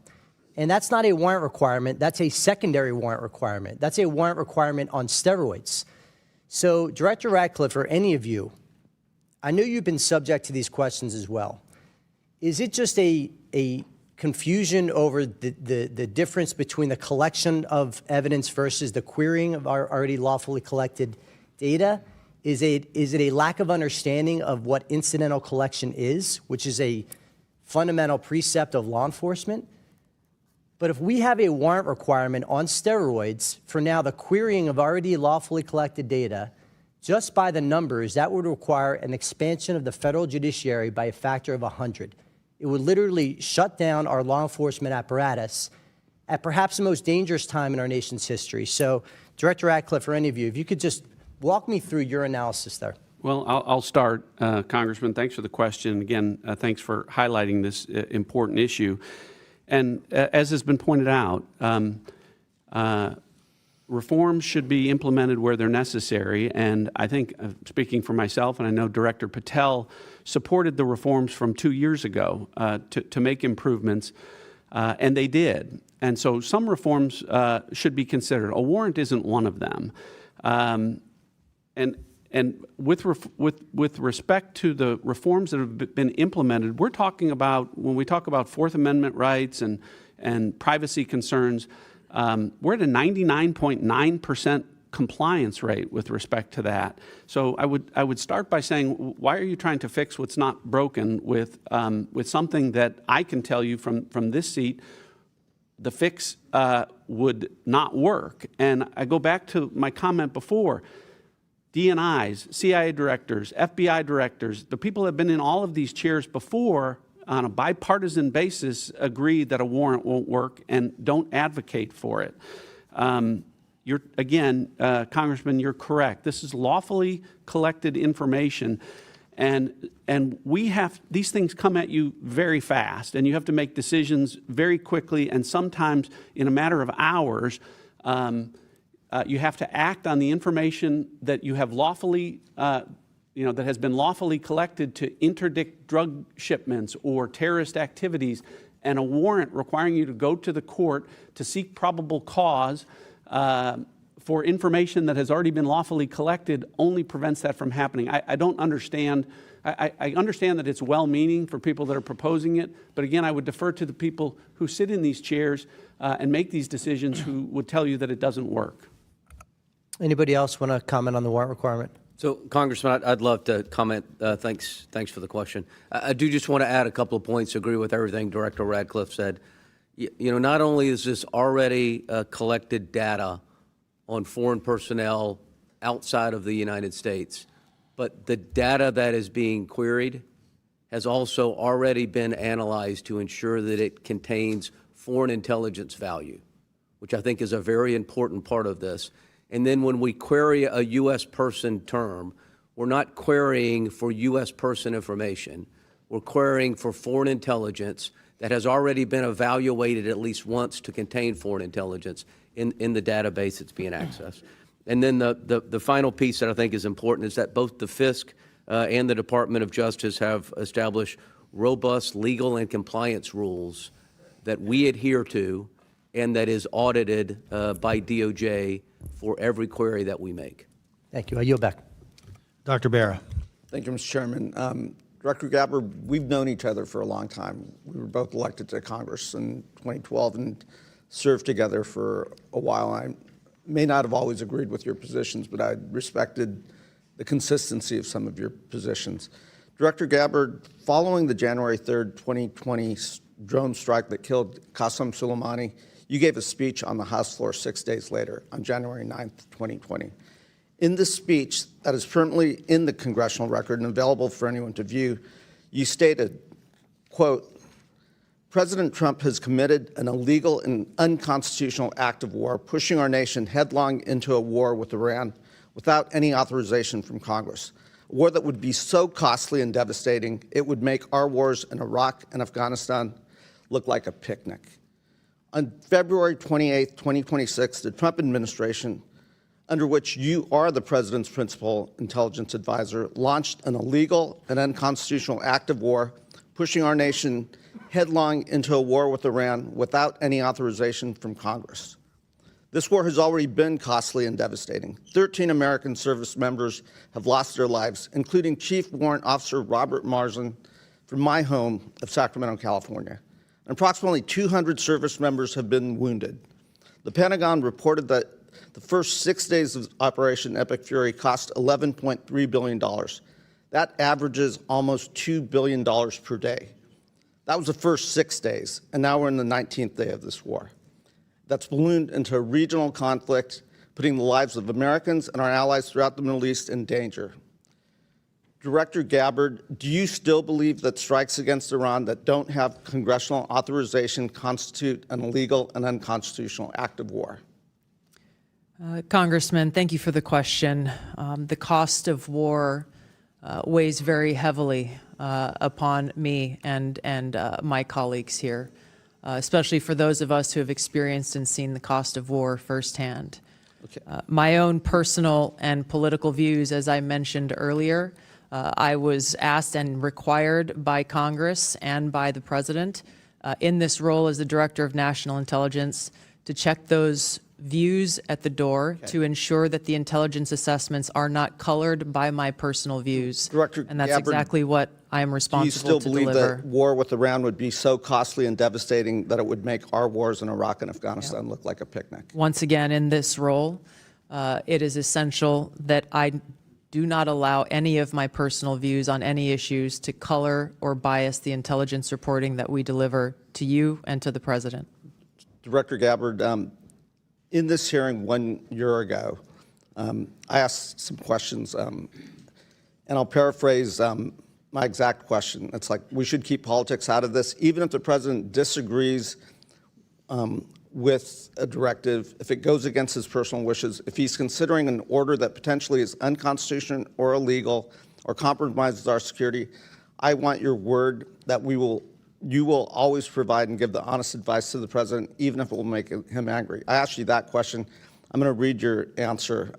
And that's not a warrant requirement. That's a secondary warrant requirement. That's a warrant requirement on steroids. So, Director Ratcliffe, or any of you, I know you've been subject to these questions as well. Is it just a confusion over the difference between the collection of evidence versus the querying of our already lawfully collected data? Is it a lack of understanding of what incidental collection is, which is a fundamental precept of law enforcement? But if we have a warrant requirement on steroids for now the querying of already lawfully collected data, just by the numbers, that would require an expansion of the federal judiciary by a factor of 100. It would literally shut down our law enforcement apparatus at perhaps the most dangerous time in our nation's history. So, Director Ratcliffe, or any of you, if you could just walk me through your analysis there. Well, I'll start, Congressman. Thanks for the question. Again, thanks for highlighting this important issue. And as has been pointed out, reforms should be implemented where they're necessary. And I think, speaking for myself, and I know Director Patel supported the reforms from 2 years ago to make improvements, and they did. And so some reforms should be considered. A warrant isn't one of them. And with respect to the reforms that have been implemented, we're talking about, when we talk about Fourth Amendment rights and privacy concerns, we're at a 99.9% compliance rate with respect to that. So I would start by saying, why are you trying to fix what's not broken with something that I can tell you from this seat, the fix would not work. And I go back to my comment before. DNIs, CIA directors, FBI directors, the people that have been in all of these chairs before on a bipartisan basis agree that a warrant won't work and don't advocate for it. Again, Congressman, you're correct. This is lawfully collected information, and these things come at you very fast, and you have to make decisions very quickly, and sometimes in a matter of hours. You have to act on the information that you have lawfully, that has been lawfully collected to interdict drug shipments or terrorist activities, and a warrant requiring you to go to the court to seek probable cause for information that has already been lawfully collected only prevents that from happening. I don't understand. I understand that it's well-meaning for people that are proposing it, but again, I would defer to the people who sit in these chairs and make these decisions who would tell you that it doesn't work. Anybody else want to comment on the warrant requirement? So, Congressman, I'd love to comment. Thanks for the question. I do just want to add a couple of points. Agree with everything Director Ratcliffe said. Not only is this already collected data on foreign personnel outside of the United States, but the data that is being queried has also already been analyzed to ensure that it contains foreign intelligence value, which I think is a very important part of this. And then when we query a U.S. person term, we're not querying for U.S. person information. We're querying for foreign intelligence that has already been evaluated at least once to contain foreign intelligence in the database that's being accessed. And then the final piece that I think is important is that both the FISC and the Department of Justice have established robust legal and compliance rules that we adhere to and that is audited by DOJ for every query that we make. Thank you. I yield back. Dr. Barra. Thank you, Mr. Chairman. Director Gabbard, we've known each other for a long time. We were both elected to Congress in 2012 and served together for a while. I may not have always agreed with your positions, but I respected the consistency of some of your positions. Director Gabbard, following the January 3rd, 2020 drone strike that killed Qasem Soleimani, you gave a speech on the House floor 6 days later, on January 9th, 2020. In this speech that is permanently in the congressional record and available for anyone to view, you stated, quote, President Trump has committed an illegal and unconstitutional act of war, pushing our nation headlong into a war with Iran without any authorization from Congress. A war that would be so costly and devastating, it would make our wars in Iraq and Afghanistan look like a picnic. On February 28, 2026, the Trump administration, under which you are the president's principal intelligence advisor, launched an illegal and unconstitutional act of war, pushing our nation headlong into a war with Iran without any authorization from Congress. This war has already been costly and devastating. 13 American service members have lost their lives, including Chief Warrant Officer Robert Marsden from my home of Sacramento, California. And approximately 200 service members have been wounded. The Pentagon reported that the first 6 days of Operation Epic Fury cost $11.3 billion. That averages almost $2 billion per day. That was the first 6 days, and now we're in the 19th day of this war. That's ballooned into a regional conflict, putting the lives of Americans and our allies throughout the Middle East in danger. Director Gabbard, do you still believe that strikes against Iran that don't have congressional authorization constitute an illegal and unconstitutional act of war? Congressman, thank you for the question. The cost of war weighs very heavily upon me and my colleagues here, especially for those of us who have experienced and seen the cost of war firsthand. Okay. My own personal and political views, as I mentioned earlier, I was asked and required by Congress and by the President in this role as the Director of National Intelligence to check those views at the door to ensure that the intelligence assessments are not colored by my personal views. Director and that's Gabbard, exactly what I am responsible to deliver. Do you still believe that war with Iran would be so costly and devastating that it would make our wars in Iraq and Afghanistan look like a picnic? Once again, in this role, it is essential that I do not allow any of my personal views on any issues to color or bias the intelligence reporting that we deliver to you and to the President. Director Gabbard, in this hearing 1 year ago, I asked some questions, and I'll paraphrase my exact question. It's like, we should keep politics out of this, even if the President disagrees with a directive, if it goes against his personal wishes, if he's considering an order that potentially is unconstitutional or illegal or compromises our security, I want your word that you will always provide and give the honest advice to the President, even if it will make him angry. I asked you that question. I'm going to read your answer.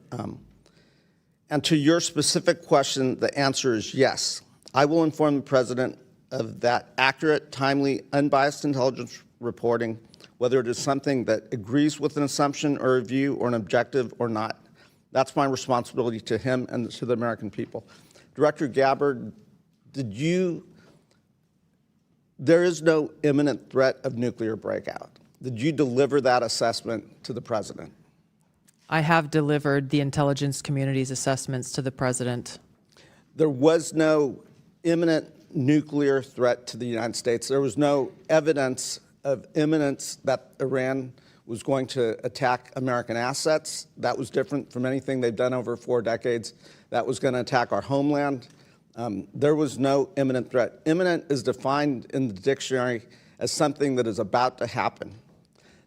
And to your specific question, the answer is yes. I will inform the President of that accurate, timely, unbiased intelligence reporting, whether it is something that agrees with an assumption or a view or an objective or not. That's my responsibility to him and to the American people. Director Gabbard, there is no imminent threat of nuclear breakout. Did you deliver that assessment to the President? I have delivered the intelligence community's assessments to the President. There was no imminent nuclear threat to the United States. There was no evidence of imminence that Iran was going to attack American assets. That was different from anything they've done over 4 decades. That was going to attack our homeland. There was no imminent threat. Imminent is defined in the dictionary as something that is about to happen.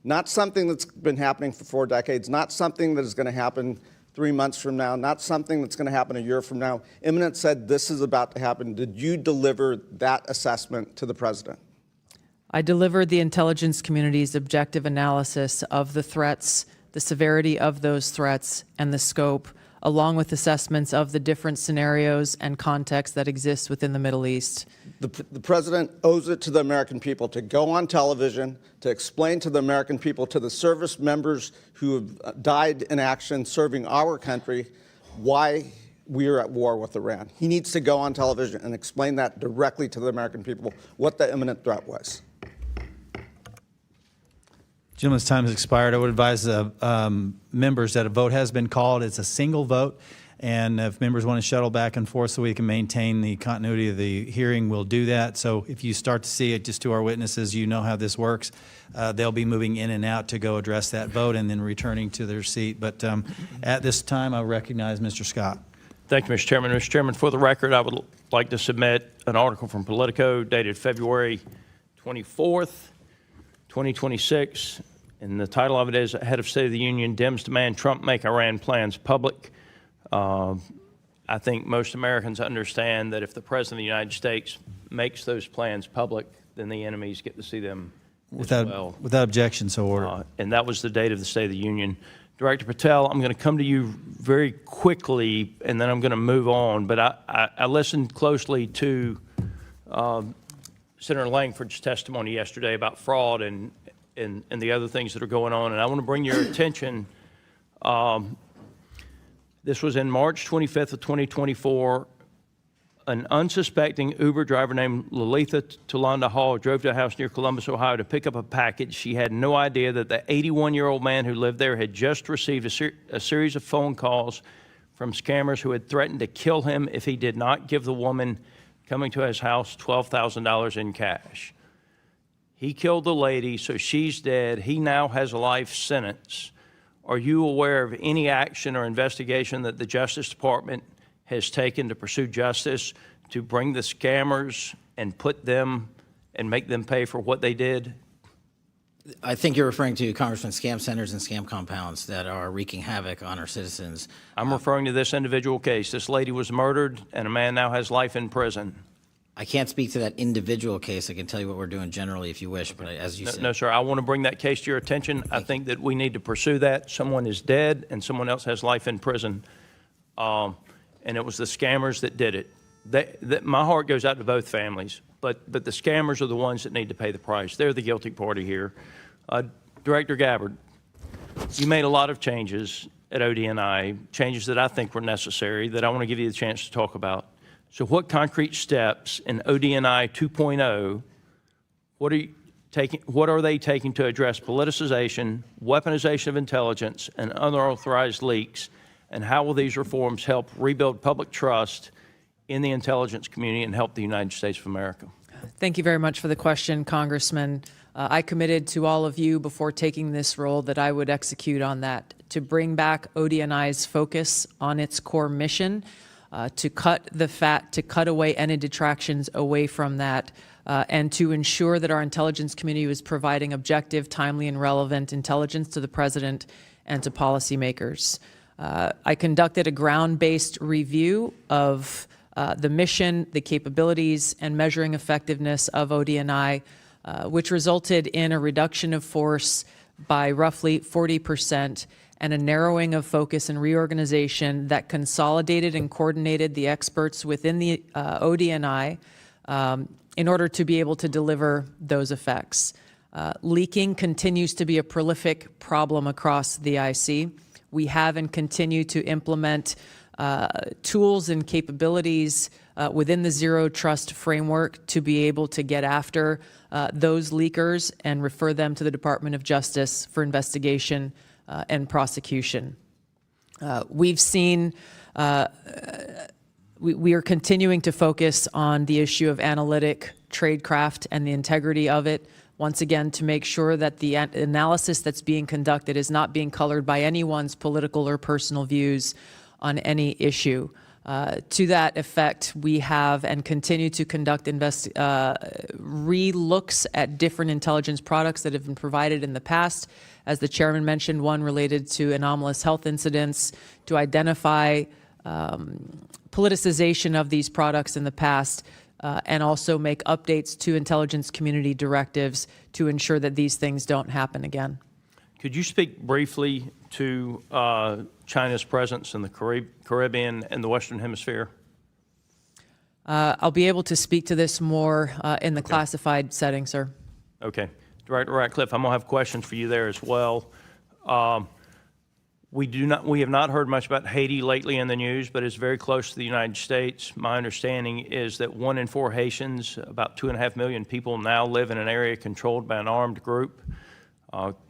Not something that's been happening for 4 decades, not something that is going to happen 3 months from now, not something that's going to happen a year from now. Imminent said this is about to happen. Did you deliver that assessment to the President? I delivered the intelligence community's objective analysis of the threats, the severity of those threats, and the scope, along with assessments of the different scenarios and contexts that exist within the Middle East. The President owes it to the American people to go on television, to explain to the American people, to the service members who have died in action serving our country, why we are at war with Iran. He needs to go on television and explain that directly to the American people, what the imminent threat was. Gentleman's time has expired. I would advise the members that a vote has been called. It's a single vote, And if members want to shuttle back and forth so we can maintain the continuity of the hearing, we'll do that. So if you start to see it, just to our witnesses, you know how this works. They'll be moving in and out to go address that vote and then returning to their seat. But at this time, I'll recognize Mr. Scott. Thank you, Mr. Chairman. Mr. Chairman, for the record, I would like to submit an article from Politico dated February 24th, 2026. And the title of it is Head of State of the Union, Dems Demand Trump Make Iran Plans Public. I think most Americans understand that if the President of the United States makes those plans public, then the enemies get to see them as well. Without objection, so ordered. And that was the date of the State of the Union. Director Patel, I'm going to come to you very quickly, and then I'm going to move on. But I listened closely to Senator Langford's testimony yesterday about fraud and the other things that are going on. And I want to bring your attention. This was in March 25th of 2024. An unsuspecting Uber driver named Lalitha Tulanda Hall drove to a house near Columbus, Ohio to pick up a package. She had no idea that the 81-year-old man who lived there had just received a series of phone calls from scammers who had threatened to kill him if he did not give the woman coming to his house $12,000 in cash. He killed the lady, so she's dead. He now has a life sentence. Are you aware of any action or investigation that the Justice Department has taken to pursue justice, to bring the scammers and put them and make them pay for what they did? I think you're referring to, Congressman, scam centers and scam compounds that are wreaking havoc on our citizens. I'm referring to this individual case. This lady was murdered, and a man now has life in prison. I can't speak to that individual case. I can tell you what we're doing generally if you wish, but as you said. No, sir, I want to bring that case to your attention. I think that we need to pursue that. Someone is dead, and someone else has life in prison. And it was the scammers that did it. My heart goes out to both families, but the scammers are the ones that need to pay the price. They're the guilty party here. Director Gabbard, you made a lot of changes at ODNI, changes that I think were necessary, that I want to give you the chance to talk about. So what concrete steps in ODNI 2.0, what are they taking to address politicization, weaponization of intelligence, and unauthorized leaks? And how will these reforms help rebuild public trust in the intelligence community and help the United States of America? Thank you very much for the question, Congressman. I committed to all of you before taking this role that I would execute on that, to bring back ODNI's focus on its core mission, to cut the fat, to cut away any detractions away from that, and to ensure that our intelligence community was providing objective, timely, and relevant intelligence to the President and to policymakers. I conducted a ground-based review of the mission, the capabilities, and measuring effectiveness of ODNI, which resulted in a reduction of force by roughly 40% and a narrowing of focus and reorganization that consolidated and coordinated the experts within the ODNI in order to be able to deliver those effects. Leaking continues to be a prolific problem across the IC. We have and continue to implement tools and capabilities within the Zero Trust framework to be able to get after those leakers and refer them to the Department of Justice for investigation and prosecution. We've seen, we are continuing to focus on the issue of analytic tradecraft and the integrity of it, once again, to make sure that the analysis that's being conducted is not being colored by anyone's political or personal views on any issue. To that effect, we have and continue to conduct re-looks at different intelligence products that have been provided in the past. As the chairman mentioned, one related to anomalous health incidents, to identify politicization of these products in the past, and also make updates to intelligence community directives to ensure that these things don't happen again. Could you speak briefly to China's presence in the Caribbean and the Western Hemisphere? I'll be able to speak to this more in the classified setting, sir. Okay. Director Ratcliffe, I'm going to have questions for you there as well. We have not heard much about Haiti lately in the news, but it's very close to the United States. My understanding is that 1 in 4 Haitians, about 2.5 million people, now live in an area controlled by an armed group.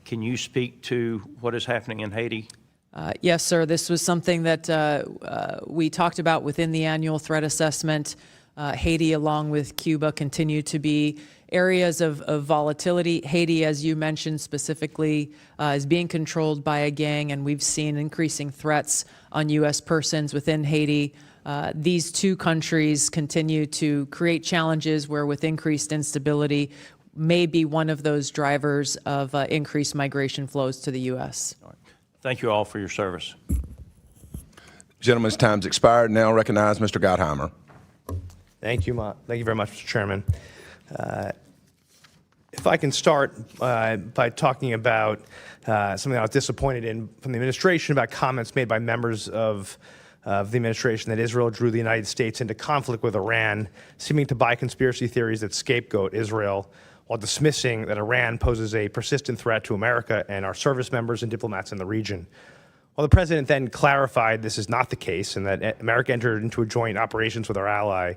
Can you speak to what is happening in Haiti? Yes, sir. This was something that we talked about within the annual threat assessment. Haiti, along with Cuba, continue to be areas of volatility. Haiti, as you mentioned specifically, is being controlled by a gang, and we've seen increasing threats on U.S. persons within Haiti. These two countries continue to create challenges where, with increased instability, may be one of those drivers of increased migration flows to the U.S. Thank you all for your service. Gentleman's time's expired. Now recognize Mr. Gottheimer. Thank you very much, Mr. Chairman. If I can start by talking about something I was disappointed in from the administration about comments made by members of the administration that Israel drew the United States into conflict with Iran, seeming to buy conspiracy theories that scapegoat Israel, while dismissing that Iran poses a persistent threat to America and our service members and diplomats in the region. While the president then clarified this is not the case and that America entered into a joint operations with our ally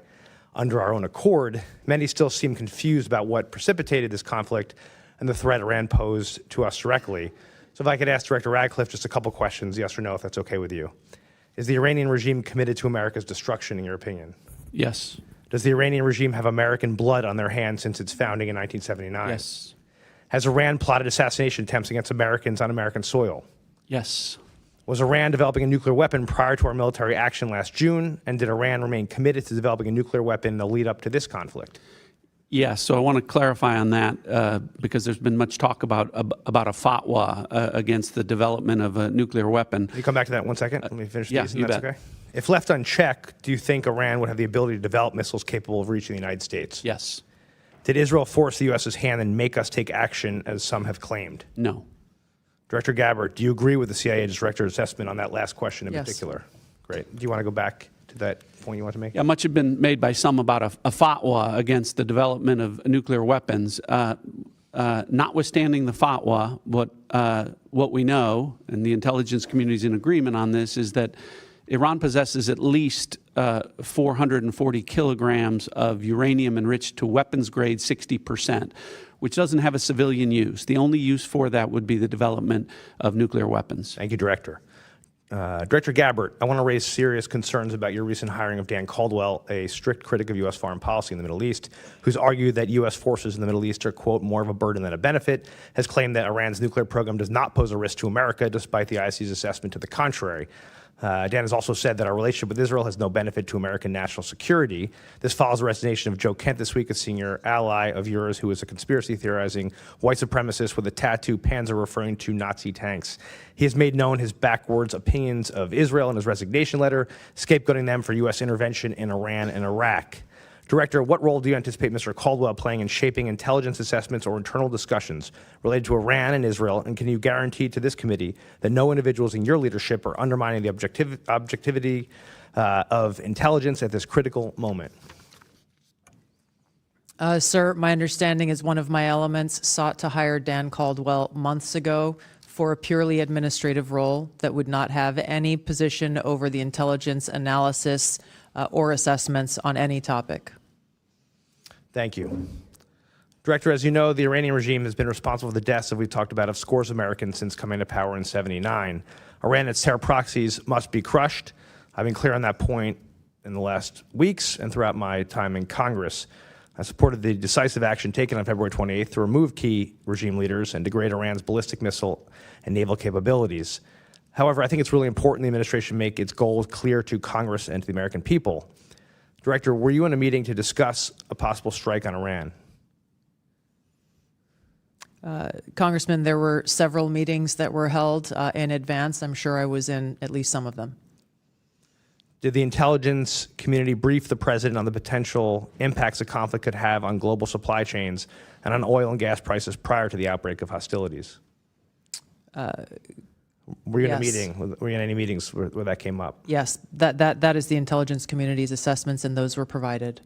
under our own accord, many still seem confused about what precipitated this conflict and the threat Iran posed to us directly. So if I could ask Director Ratcliffe just a couple questions, yes or no, if that's okay with you. Is the Iranian regime committed to America's destruction, in your opinion? Yes. Does the Iranian regime have American blood on their hands since its founding in 1979? Yes. Has Iran plotted assassination attempts against Americans on American soil? Yes. Was Iran developing a nuclear weapon prior to our military action last June? And did Iran remain committed to developing a nuclear weapon in the lead up to this conflict? Yes, so I want to clarify on that because there's been much talk about a fatwa against the development of a nuclear weapon. Can you come back to that 1 second? Let me finish these, and you that's bet. okay? If left unchecked, do you think Iran would have the ability to develop missiles capable of reaching the United States? Yes. Did Israel force the U.S.'s hand and make us take action, as some have claimed? No. Director Gabbard, do you agree with the CIA director's assessment on that last question in Yes. particular? Great. Do you want to go back to that point you want to make? Yeah, much has been made by some about a fatwa against the development of nuclear weapons. Notwithstanding the fatwa, what we know, and the intelligence community is in agreement on this, is that Iran possesses at least 440 kilograms of uranium enriched to weapons grade 60%, which doesn't have a civilian use. The only use for that would be the development of nuclear weapons. Thank you, Director. Director Gabbard, I want to raise serious concerns about your recent hiring of Dan Caldwell, a strict critic of U.S. foreign policy in the Middle East, who's argued that U.S. forces in the Middle East are, quote, more of a burden than a benefit, has claimed that Iran's nuclear program does not pose a risk to America, despite the IC's assessment to the contrary. Dan has also said that our relationship with Israel has no benefit to American national security. This follows the resignation of Joe Kent this week, a senior ally of yours who is a conspiracy theorizing white supremacist with a tattoo panzer referring to Nazi tanks. He has made known his backwards opinions of Israel in his resignation letter, scapegoating them for U.S. intervention in Iran and Iraq. Director, what role do you anticipate Mr. Caldwell playing in shaping intelligence assessments or internal discussions related to Iran and Israel? And can you guarantee to this committee that no individuals in your leadership are undermining the objectivity of intelligence at this critical moment? Sir, my understanding is one of my elements sought to hire Dan Caldwell months ago for a purely administrative role that would not have any position over the intelligence analysis or assessments on any topic. Thank you. Director, as you know, the Iranian regime has been responsible for the deaths that we've talked about of scores of Americans since coming to power in '79. Iran and its terror proxies must be crushed. I've been clear on that point in the last weeks and throughout my time in Congress. I supported the decisive action taken on February 28th to remove key regime leaders and degrade Iran's ballistic missile and naval capabilities. However, I think it's really important the administration make its goals clear to Congress and to the American people. Director, were you in a meeting to discuss a possible strike on Iran? Congressman, there were several meetings that were held in advance. I'm sure I was in at least some of them. Did the intelligence community brief the president on the potential impacts the conflict could have on global supply chains and on oil and gas prices prior to the outbreak of hostilities? Were you in a meeting? Were you in any meetings where that came up? Yes, that is the intelligence community's assessments, and those were provided.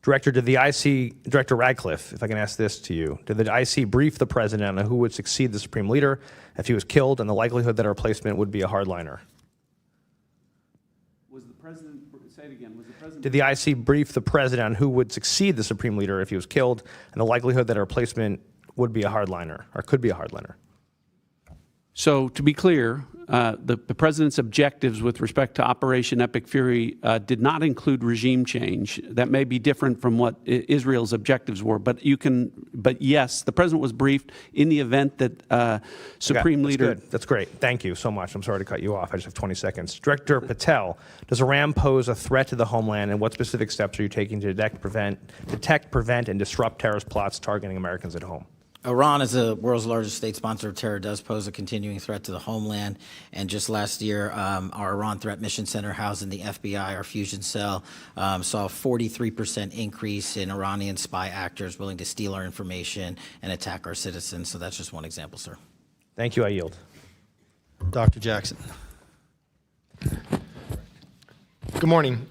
Director, did the IC, Director Ratcliffe, if I can ask this to you, did the IC brief the president on who would succeed the supreme leader if he was killed and the likelihood that a replacement would be a hardliner? Was the president, say it again, was the president... Did the IC brief the president on who would succeed the supreme leader if he was killed and the likelihood that a replacement would be a hardliner or could be a hardliner? So to be clear, the President's objectives with respect to Operation Epic Fury did not include regime change. That may be different from what Israel's objectives were, but yes, the President was briefed in the event that Supreme Leader. Good. That's great. Thank you so much. I'm sorry to cut you off. I just have 20 seconds. Director Patel, does Iran pose a threat to the homeland, and what specific steps are you taking to detect, prevent, and disrupt terrorist plots targeting Americans at home? Iran, as the world's largest state sponsor of terror, does pose a continuing threat to the homeland. And just last year, our Iran Threat Mission Center housed in the FBI, our fusion cell, saw a 43% increase in Iranian spy actors willing to steal our information and attack our citizens. So that's just one example, sir. Thank you. I yield. Dr. Jackson. Good morning.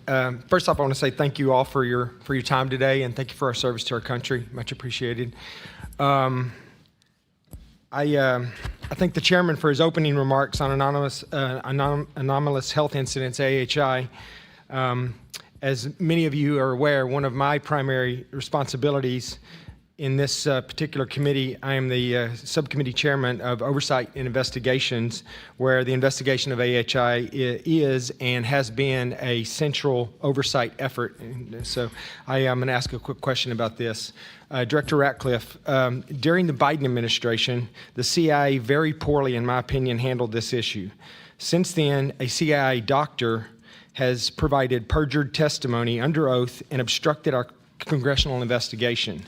First off, I want to say thank you all for your time today, and thank you for our service to our country. Much appreciated. I thank the chairman for his opening remarks on anomalous health incidents, AHI. As many of you are aware, one of my primary responsibilities in this particular committee, I am the subcommittee chairman of Oversight and Investigations, where the investigation of AHI is and has been a central oversight effort. And so I am going to ask a quick question about this. Director Ratcliffe, during the Biden administration, the CIA very poorly, in my opinion, handled this issue. Since then, a CIA doctor has provided perjured testimony under oath and obstructed our congressional investigation.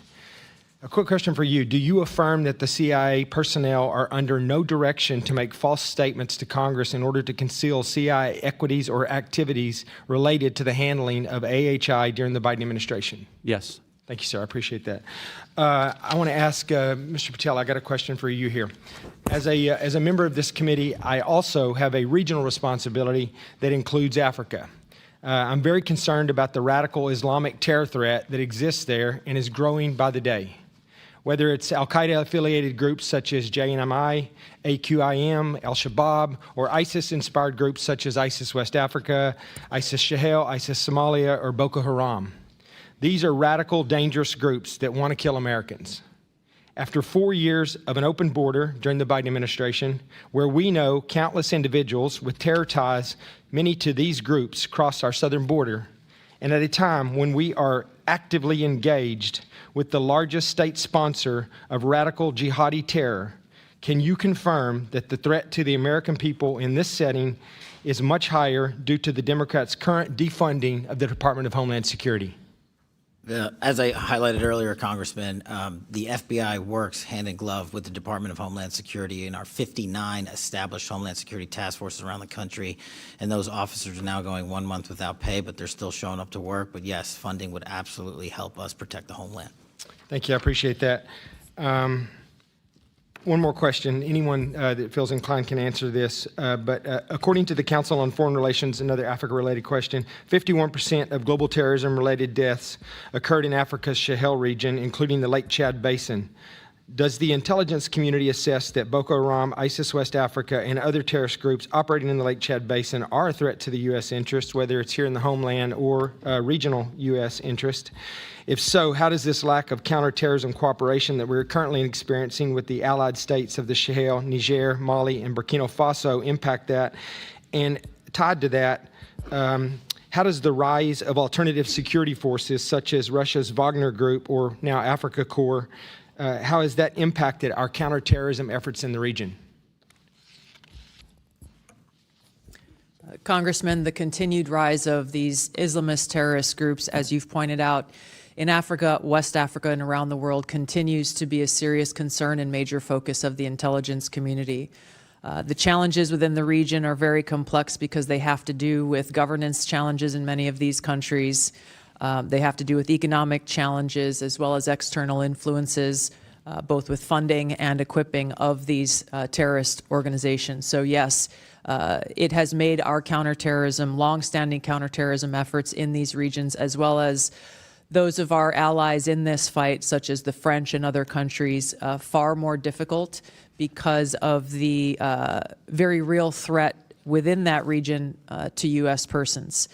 A quick question for you. Do you affirm that the CIA personnel are under no direction to make false statements to Congress in order to conceal CIA equities or activities related to the handling of AHI during the Biden administration? Yes. Thank you, sir. I appreciate that. I want to ask Mr. Patel, I got a question for you here. As a member of this committee, I also have a regional responsibility that includes Africa. I'm very concerned about the radical Islamic terror threat that exists there and is growing by the day. Whether it's al-Qaeda-affiliated groups such as JNMI, AQIM, al-Shabaab, or ISIS-inspired groups such as ISIS West Africa, ISIS Sahel, ISIS Somalia, or Boko Haram. These are radical, dangerous groups that want to kill Americans. After 4 years of an open border during the Biden administration, where we know countless individuals with terror ties, many to these groups, cross our southern border, and at a time when we are actively engaged with the largest state sponsor of radical jihadi terror, can you confirm that the threat to the American people in this setting is much higher due to the Democrats' current defunding of the Department of Homeland Security? As I highlighted earlier, Congressman, the FBI works hand in glove with the Department of Homeland Security and our 59 established Homeland Security task forces around the country. And those officers are now going 1 month without pay, but they're still showing up to work. But yes, funding would absolutely help us protect the homeland. Thank you. I appreciate that. One more question. Anyone that feels inclined can answer this. But according to the Council on Foreign Relations, another Africa-related question, 51% of global terrorism-related deaths occurred in Africa's Sahel region, including the Lake Chad Basin. Does the intelligence community assess that Boko Haram, ISIS West Africa, and other terrorist groups operating in the Lake Chad Basin are a threat to the U.S. interest, whether it's here in the homeland or regional U.S. interest? If so, how does this lack of counterterrorism cooperation that we're currently experiencing with the allied states of the Sahel, Niger, Mali, and Burkina Faso impact that? And tied to that, how does the rise of alternative security forces such as Russia's Wagner Group or now Africa Corps, how has that impacted our counterterrorism efforts in the region? Congressman, the continued rise of these Islamist terrorist groups, as you've pointed out, in Africa, West Africa, and around the world continues to be a serious concern and major focus of the intelligence community. The challenges within the region are very complex because they have to do with governance challenges in many of these countries. They have to do with economic challenges as well as external influences, both with funding and equipping of these terrorist organizations. So yes, it has made our counterterrorism, longstanding counterterrorism efforts in these regions, as well as those of our allies in this fight, such as the French and other countries, far more difficult because of the very real threat within that region to U.S. persons.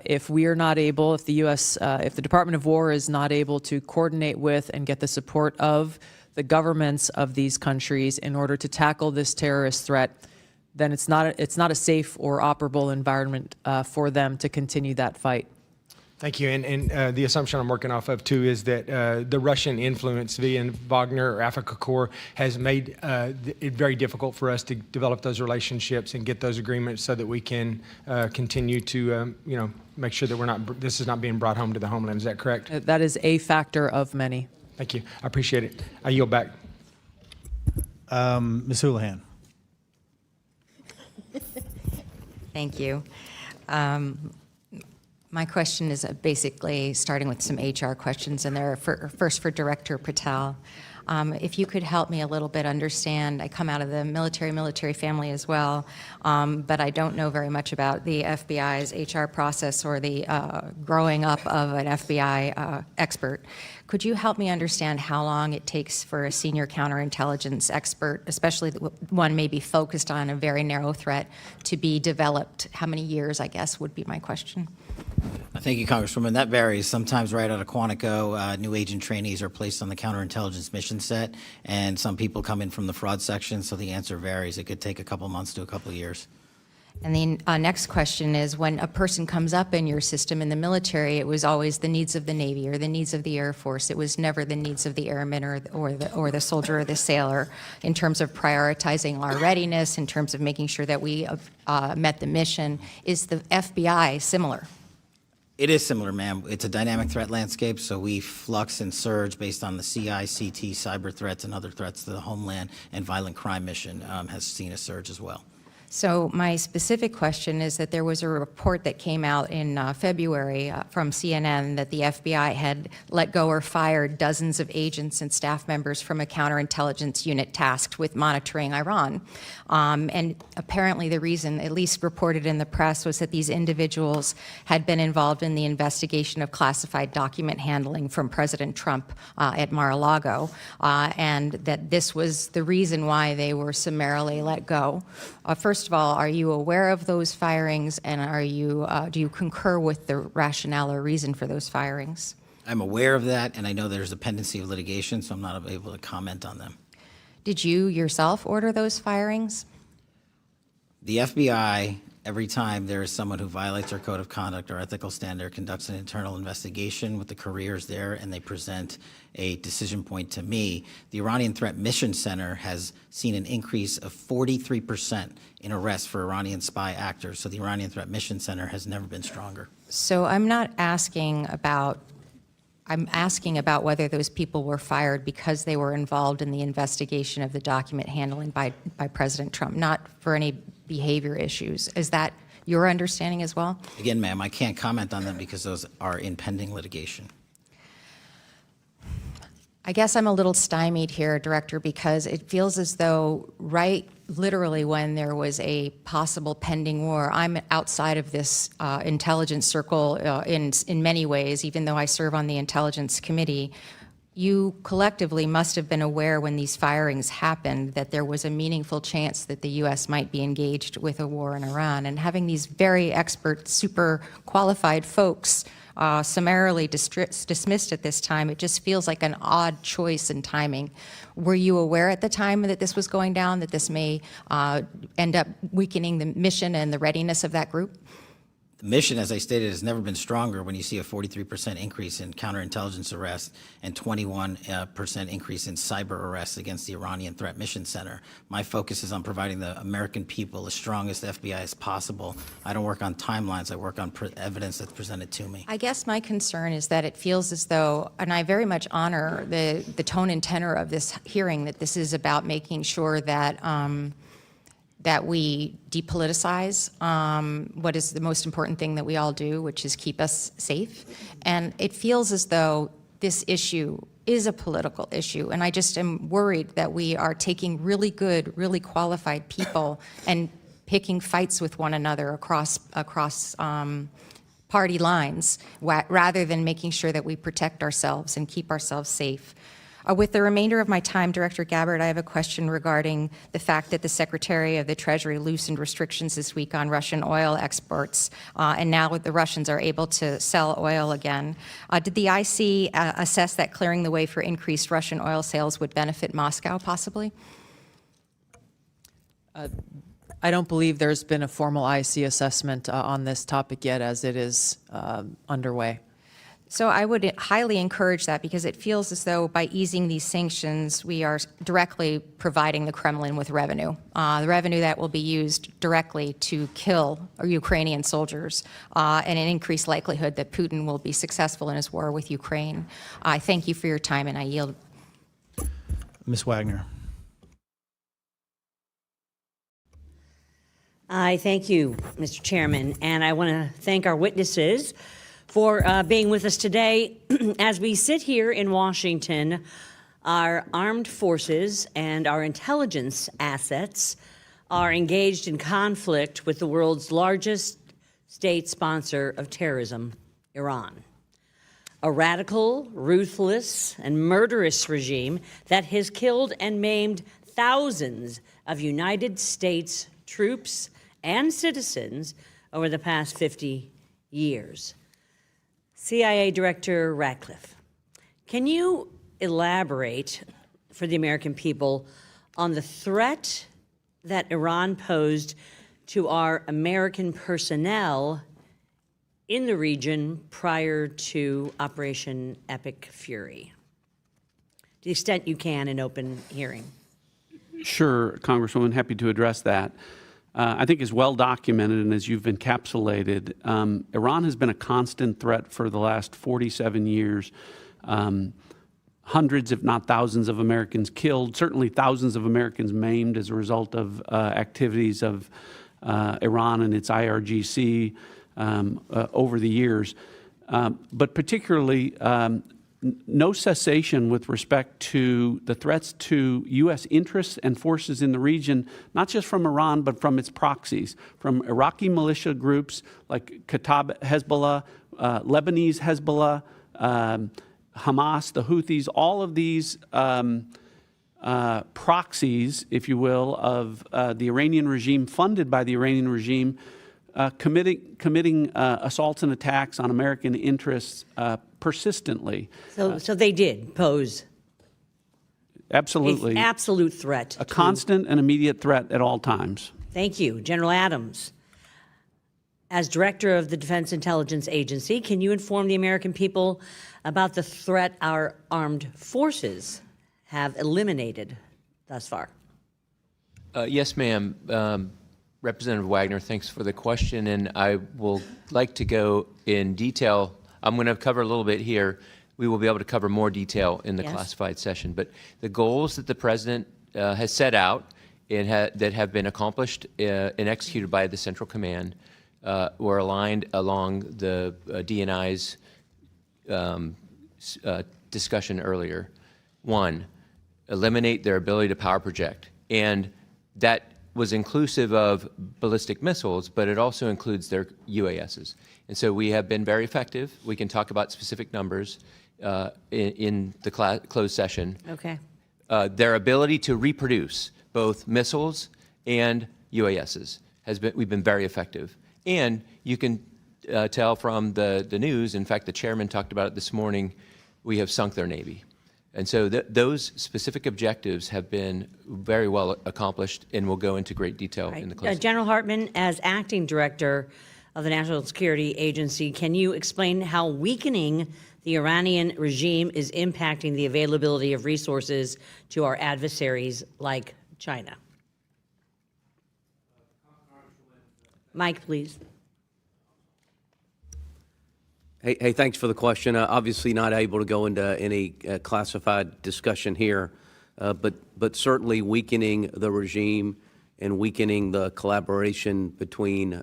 If we are not able, if the Department of War is not able to coordinate with and get the support of the governments of these countries in order to tackle this terrorist threat, then it's not a safe or operable environment for them to continue that fight. Thank you. And the assumption I'm working off of, too, is that the Russian influence via Wagner or Africa Corps has made it very difficult for us to develop those relationships and get those agreements so that we can continue to, make sure that this is not being brought home to the homeland. Is that correct? That is a factor of many. Thank you. I appreciate it. I yield back. Ms. Houlihan. Thank you. My question is basically starting with some HR questions, and they're first for Director Patel. If you could help me a little bit understand, I come out of the military family as well, but I don't know very much about the FBI's HR process or the growing up of an FBI expert. Could you help me understand how long it takes for a senior counterintelligence expert, especially one maybe focused on a very narrow threat, to be developed? How many years, I guess, would be my question. Thank you, Congresswoman. That varies. Sometimes right out of Quantico, new agent trainees are placed on the counterintelligence mission set, and some people come in from the fraud section, so the answer varies. It could take a couple months to a couple years. And the next question is, when a person comes up in your system in the military, it was always the needs of the Navy or the needs of the Air Force. It was never the needs of the airman or the soldier or the sailor in terms of prioritizing our readiness, in terms of making sure that we met the mission. Is the FBI similar? It is similar, ma'am. It's a dynamic threat landscape, so we flux and surge based on the CI, CT, cyber threats, and other threats to the homeland, and violent crime mission has seen a surge as well. So my specific question is that there was a report that came out in February from CNN that the FBI had let go or fired dozens of agents and staff members from a counterintelligence unit tasked with monitoring Iran. And apparently the reason, at least reported in the press, was that these individuals had been involved in the investigation of classified document handling from President Trump at Mar-a-Lago, and that this was the reason why they were summarily let go. First of all, are you aware of those firings, and do you concur with the rationale or reason for those firings? I'm aware of that, and I know there's a pendency of litigation, so I'm not able to comment on them. Did you yourself order those firings? The FBI, every time there is someone who violates their code of conduct or ethical standard, conducts an internal investigation with the careers there, and they present a decision point to me. The Iranian Threat Mission Center has seen an increase of 43% in arrests for Iranian spy actors. So the Iranian Threat Mission Center has never been stronger. So I'm asking about whether those people were fired because they were involved in the investigation of the document handling by President Trump, not for any behavior issues. Is that your understanding as well? Again, ma'am, I can't comment on them because those are in pending litigation. I guess I'm a little stymied here, Director, because it feels as though literally when there was a possible pending war, I'm outside of this intelligence circle in many ways, even though I serve on the Intelligence Committee. You collectively must have been aware when these firings happened that there was a meaningful chance that the U.S. might be engaged with a war in Iran. And having these very expert, super qualified folks summarily dismissed at this time, it just feels like an odd choice in timing. Were you aware at the time that this was going down, that this may end up weakening the mission and the readiness of that group? The mission, as I stated, has never been stronger when you see a 43% increase in counterintelligence arrests and 21% increase in cyber arrests against the Iranian Threat Mission Center. My focus is on providing the American people the strongest FBI as possible. I don't work on timelines. I work on evidence that's presented to me. I guess my concern is that it feels as though, and I very much honor the tone and tenor of this hearing, that this is about making sure that that we depoliticize what is the most important thing that we all do, which is keep us safe. And it feels as though this issue is a political issue. And I just am worried that we are taking really good, really qualified people and picking fights with one another across party lines, rather than making sure that we protect ourselves and keep ourselves safe. With the remainder of my time, Director Gabbard, I have a question regarding the fact that the Secretary of the Treasury loosened restrictions this week on Russian oil exports, and now the Russians are able to sell oil again. Did the IC assess that clearing the way for increased Russian oil sales would benefit Moscow, possibly? I don't believe there's been a formal IC assessment on this topic yet, as it is underway. So I would highly encourage that, because it feels as though by easing these sanctions, we are directly providing the Kremlin with revenue, the revenue that will be used directly to kill Ukrainian soldiers, and an increased likelihood that Putin will be successful in his war with Ukraine. I thank you for your time, and I yield. Ms. Wagner. I thank you, Mr. Chairman, and I want to thank our witnesses for being with us today. As we sit here in Washington, our armed forces and our intelligence assets are engaged in conflict with the world's largest state sponsor of terrorism, Iran. A radical, ruthless, and murderous regime that has killed and maimed thousands of United States troops and citizens over the past 50 years. CIA Director Ratcliffe, can you elaborate for the American people on the threat that Iran posed to our American personnel in the region prior to Operation Epic Fury? To the extent you can in open hearing. Sure, Congresswoman, happy to address that. I think is well documented, and as you've encapsulated, Iran has been a constant threat for the last 47 years. Hundreds, if not thousands, of Americans killed, certainly thousands of Americans maimed as a result of activities of Iran and its IRGC over the years. But particularly, no cessation with respect to the threats to U.S. interests and forces in the region, not just from Iran, but from its proxies, from Iraqi militia groups like Kataib Hezbollah, Lebanese Hezbollah, Hamas, the Houthis, all of these proxies, if you will, of the Iranian regime, funded by the Iranian regime, committing assaults and attacks on American interests persistently. So they did pose absolutely an absolute threat. A constant and immediate threat at all times. Thank you. General Adams, as Director of the Defense Intelligence Agency, can you inform the American people about the threat our armed forces have eliminated thus far? Yes, ma'am. Representative Wagner, thanks for the question, and I will like to go in detail. I'm going to cover a little bit here. We will be able to cover more detail in the classified session. But the goals that the President has set out and that have been accomplished and executed by the Central Command were aligned along the DNI's discussion earlier. One, eliminate their ability to power project. And that was inclusive of ballistic missiles, but it also includes their UASs. And so we have been very effective. We can talk about specific numbers in the closed session. Okay. Their ability to reproduce both missiles and UASs we've been very effective. And you can tell from the news, in fact, the chairman talked about it this morning, we have sunk their Navy. And so those specific objectives have been very well accomplished, and we'll go into great detail in the closed. General Hartman, as Acting Director of the National Security Agency, can you explain how weakening the Iranian regime is impacting the availability of resources to our adversaries like China? Mike, please. Hey, thanks for the question. Obviously not able to go into any classified discussion here, but certainly weakening the regime and weakening the collaboration between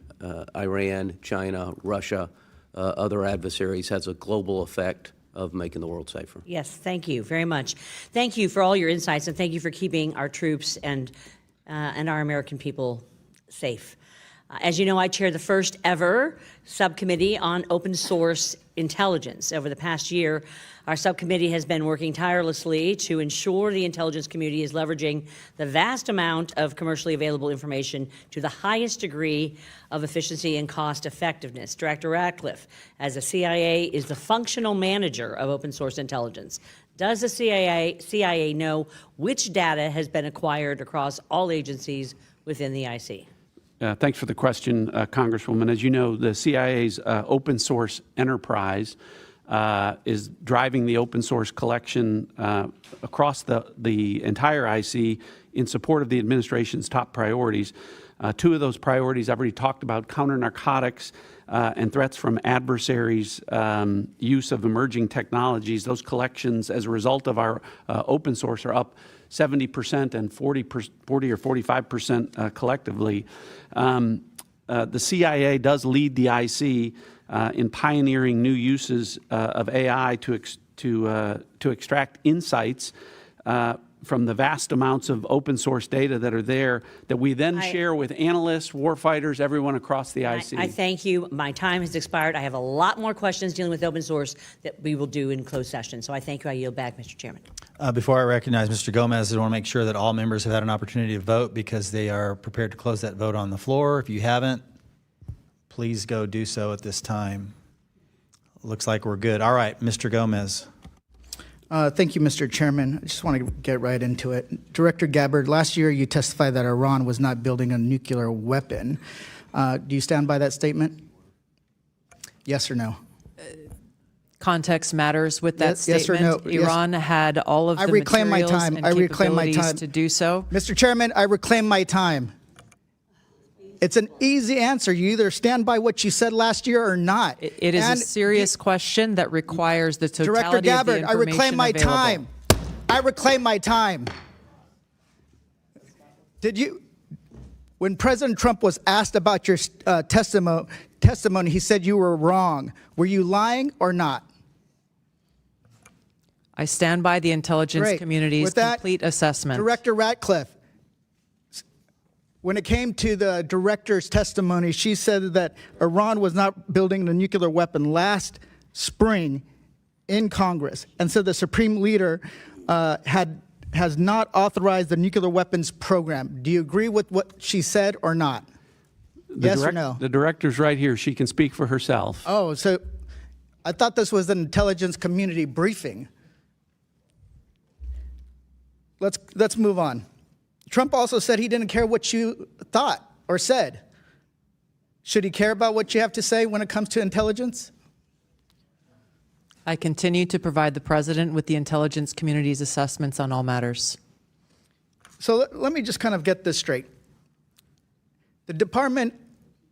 Iran, China, Russia, other adversaries has a global effect of making the world safer. Yes, thank you very much. Thank you for all your insights, and thank you for keeping our troops and our American people safe. As you know, I chair the first ever subcommittee on open source intelligence. Over the past year, our subcommittee has been working tirelessly to ensure the intelligence community is leveraging the vast amount of commercially available information to the highest degree of efficiency and cost effectiveness. Director Ratcliffe, as the CIA, is the functional manager of open source intelligence. Does the CIA know which data has been acquired across all agencies within the IC? Thanks for the question, Congresswoman. As you know, the CIA's open source enterprise is driving the open source collection across the entire IC in support of the administration's top priorities. Two of those priorities I've already talked about: counter-narcotics and threats from adversaries, use of emerging technologies. Those collections, as a result of our open source, are up 70% and 40 or 45% collectively. The CIA does lead the IC in pioneering new uses of AI to extract insights from the vast amounts of open source data that are there that we then share with analysts, warfighters, everyone across the IC. I thank you. My time has expired. I have a lot more questions dealing with open source that we will do in closed session. So I thank you. I yield back, Mr. Chairman. Before I recognize Mr. Gomez, I want to make sure that all members have had an opportunity to vote because they are prepared to close that vote on the floor. If you haven't, please go do so at this time. Looks like we're good. All right, Mr. Gomez. Thank you, Mr. Chairman. I just want to get right into it. Director Gabbard, last year you testified that Iran was not building a nuclear weapon. Do you stand by that statement? Yes or no? Context matters with that Yes or statement. no? Iran had all of the materials and capabilities to do so. Mr. Chairman, I reclaim my time. It's an easy answer. You either stand by what you said last year or not. It is a serious question that requires the totality Director Gabbard, of the information I reclaim my available. time. I reclaim my time. Did you, when President Trump was asked about your testimony, he said you were wrong. Were you lying or not? I stand by the intelligence Great. community's With that, complete assessment. Director Ratcliffe, when it came to the director's testimony, she said that Iran was not building a nuclear weapon last spring in Congress, and so the Supreme Leader has not authorized the nuclear weapons program. Do you agree with what she said or not? Yes or no? The director's right here. She can speak for herself. Oh, so I thought this was an intelligence community briefing. Let's move on. Trump also said he didn't care what you thought or said. Should he care about what you have to say when it comes to intelligence? I continue to provide the president with the intelligence community's assessments on all matters. So let me just kind of get this straight. The department,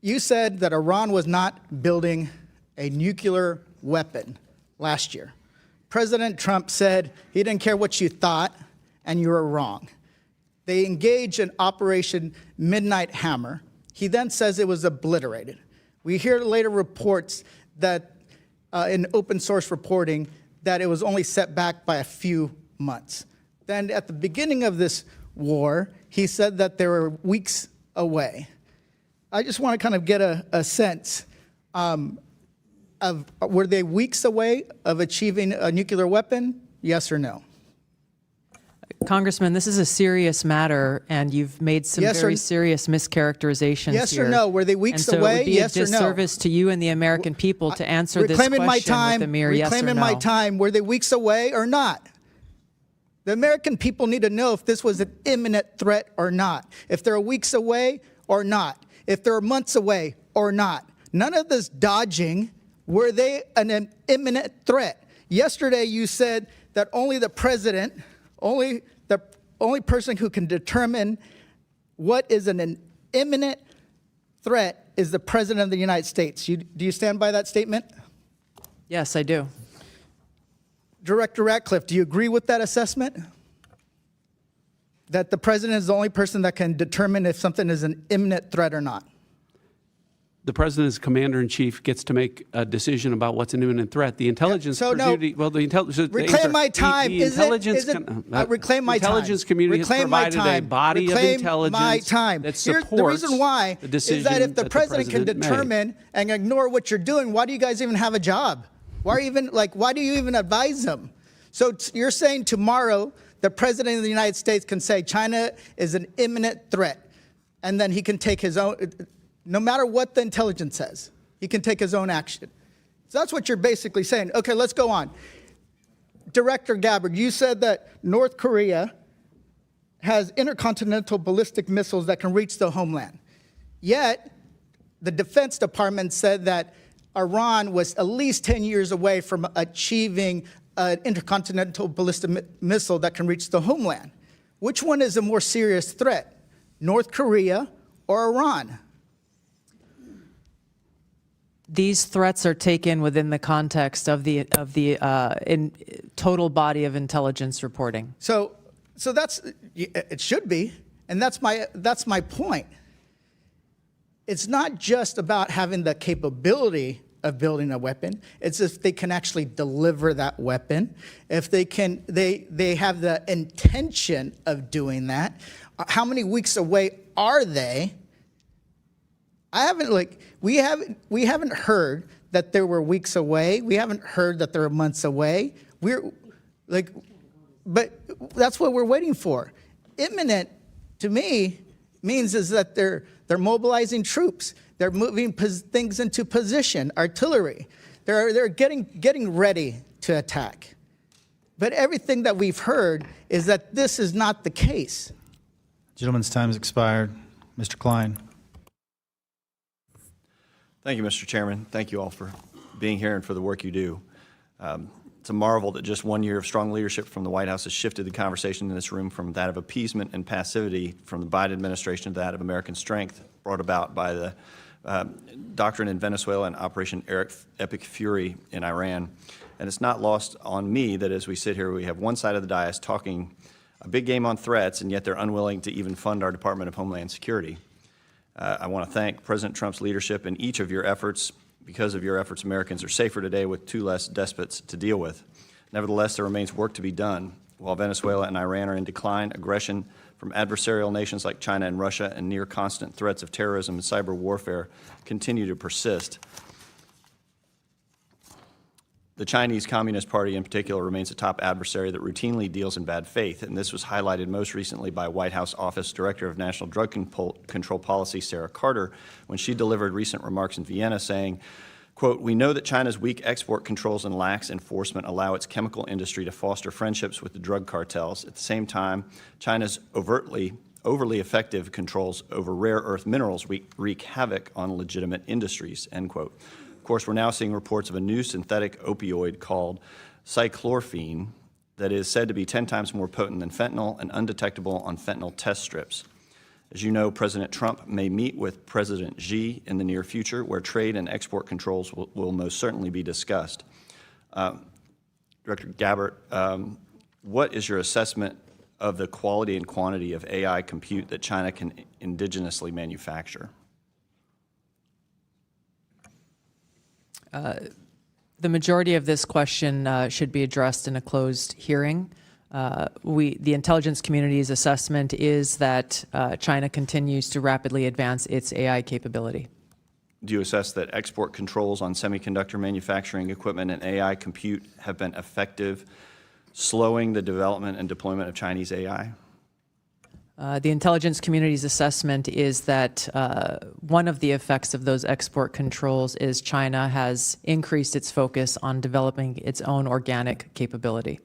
you said that Iran was not building a nuclear weapon last year. President Trump said he didn't care what you thought, and you were wrong. They engaged in Operation Midnight Hammer. He then says it was obliterated. We hear later reports that in open source reporting that it was only set back by a few months. Then at the beginning of this war, he said that they were weeks away. I just want to kind of get a sense of, were they weeks away of achieving a nuclear weapon? Yes or no? Congressman, this is a serious matter, and you've made some very serious mischaracterizations yes here. Yes or no? Were they weeks away? It would be yes a or no? disservice to you and the American people to answer this question my time, with a mere yes or no. Reclaiming my time. Were they weeks away or not? The American people need to know if this was an imminent threat or not. If they're weeks away or not. If they're months away or not. None of this dodging. Were they an imminent threat? Yesterday you said that only the president, the only person who can determine what is an imminent threat is the President of the United States. Do you stand by that statement? Yes, I do. Director Ratcliffe, do you agree with that assessment? That the President is the only person that can determine if something is an imminent threat or not? the president as commander-in-chief gets to make a decision about what's an imminent threat. The intelligence community, well, the intelligence... Reclaim my time. The intelligence... reclaim my time. Intelligence community has provided a body of intelligence that supports the reason why the decision is that if the that president can made. determine and ignore what you're doing, why do you guys even have a job? Why do you even advise them? So you're saying tomorrow the president of the United States can say China is an imminent threat, and then he can take his own... No matter what the intelligence says, he can take his own action. So that's what you're basically saying. Okay, let's go on. Director Gabbard, you said that North Korea has intercontinental ballistic missiles that can reach the homeland. Yet, the Defense Department said that Iran was at least 10 years away from achieving an intercontinental ballistic missile that can reach the homeland. Which one is a more serious threat, North Korea or Iran? These threats are taken within the context of the total body of intelligence reporting. So that's, it should be, and that's my point. It's not just about having the capability of building a weapon. It's if they can actually deliver that weapon, if they can, they have the intention of doing that. How many weeks away are they? We haven't heard that there were weeks away. We haven't heard that there were months away. But that's what we're waiting for. Imminent, to me, means is that they're mobilizing troops. They're moving things into position, artillery. They're getting ready to attack. But everything that we've heard is that this is not the case. Gentleman's time has expired. Mr. Klein. Thank you, Mr. Chairman. Thank you all for being here and for the work you do. It's a marvel that just 1 year of strong leadership from the White House has shifted the conversation in this room from that of appeasement and passivity from the Biden administration to that of American strength brought about by the doctrine in Venezuela and Operation Epic Fury in Iran. And it's not lost on me that as we sit here, we have one side of the dais talking a big game on threats, and yet they're unwilling to even fund our Department of Homeland Security. I want to thank President Trump's leadership in each of your efforts. Because of your efforts, Americans are safer today with two less despots to deal with. Nevertheless, there remains work to be done. While Venezuela and Iran are in decline, aggression from adversarial nations like China and Russia and near constant threats of terrorism and cyber warfare continue to persist. The Chinese Communist Party in particular remains a top adversary that routinely deals in bad faith, and this was highlighted most recently by White House Office Director of National Drug Control Policy Sarah Carter when she delivered recent remarks in Vienna saying, quote, "We know that China's weak export controls and lax enforcement allow its chemical industry to foster friendships with the drug cartels. At the same time, China's overly effective controls over rare earth minerals wreak havoc on legitimate industries," end quote. Of course, we're now seeing reports of a new synthetic opioid called cyclorphine that is said to be 10 times more potent than fentanyl and undetectable on fentanyl test strips. As you know, President Trump may meet with President Xi in the near future, where trade and export controls will most certainly be discussed. Director Gabbard, what is your assessment of the quality and quantity of AI compute that China can indigenously manufacture? The majority of this question should be addressed in a closed hearing. The intelligence community's assessment is that China continues to rapidly advance its AI capability. Do you assess that export controls on semiconductor manufacturing equipment and AI compute have been effective, slowing the development and deployment of Chinese AI? The intelligence community's assessment is that one of the effects of those export controls is China has increased its focus on developing its own organic capability.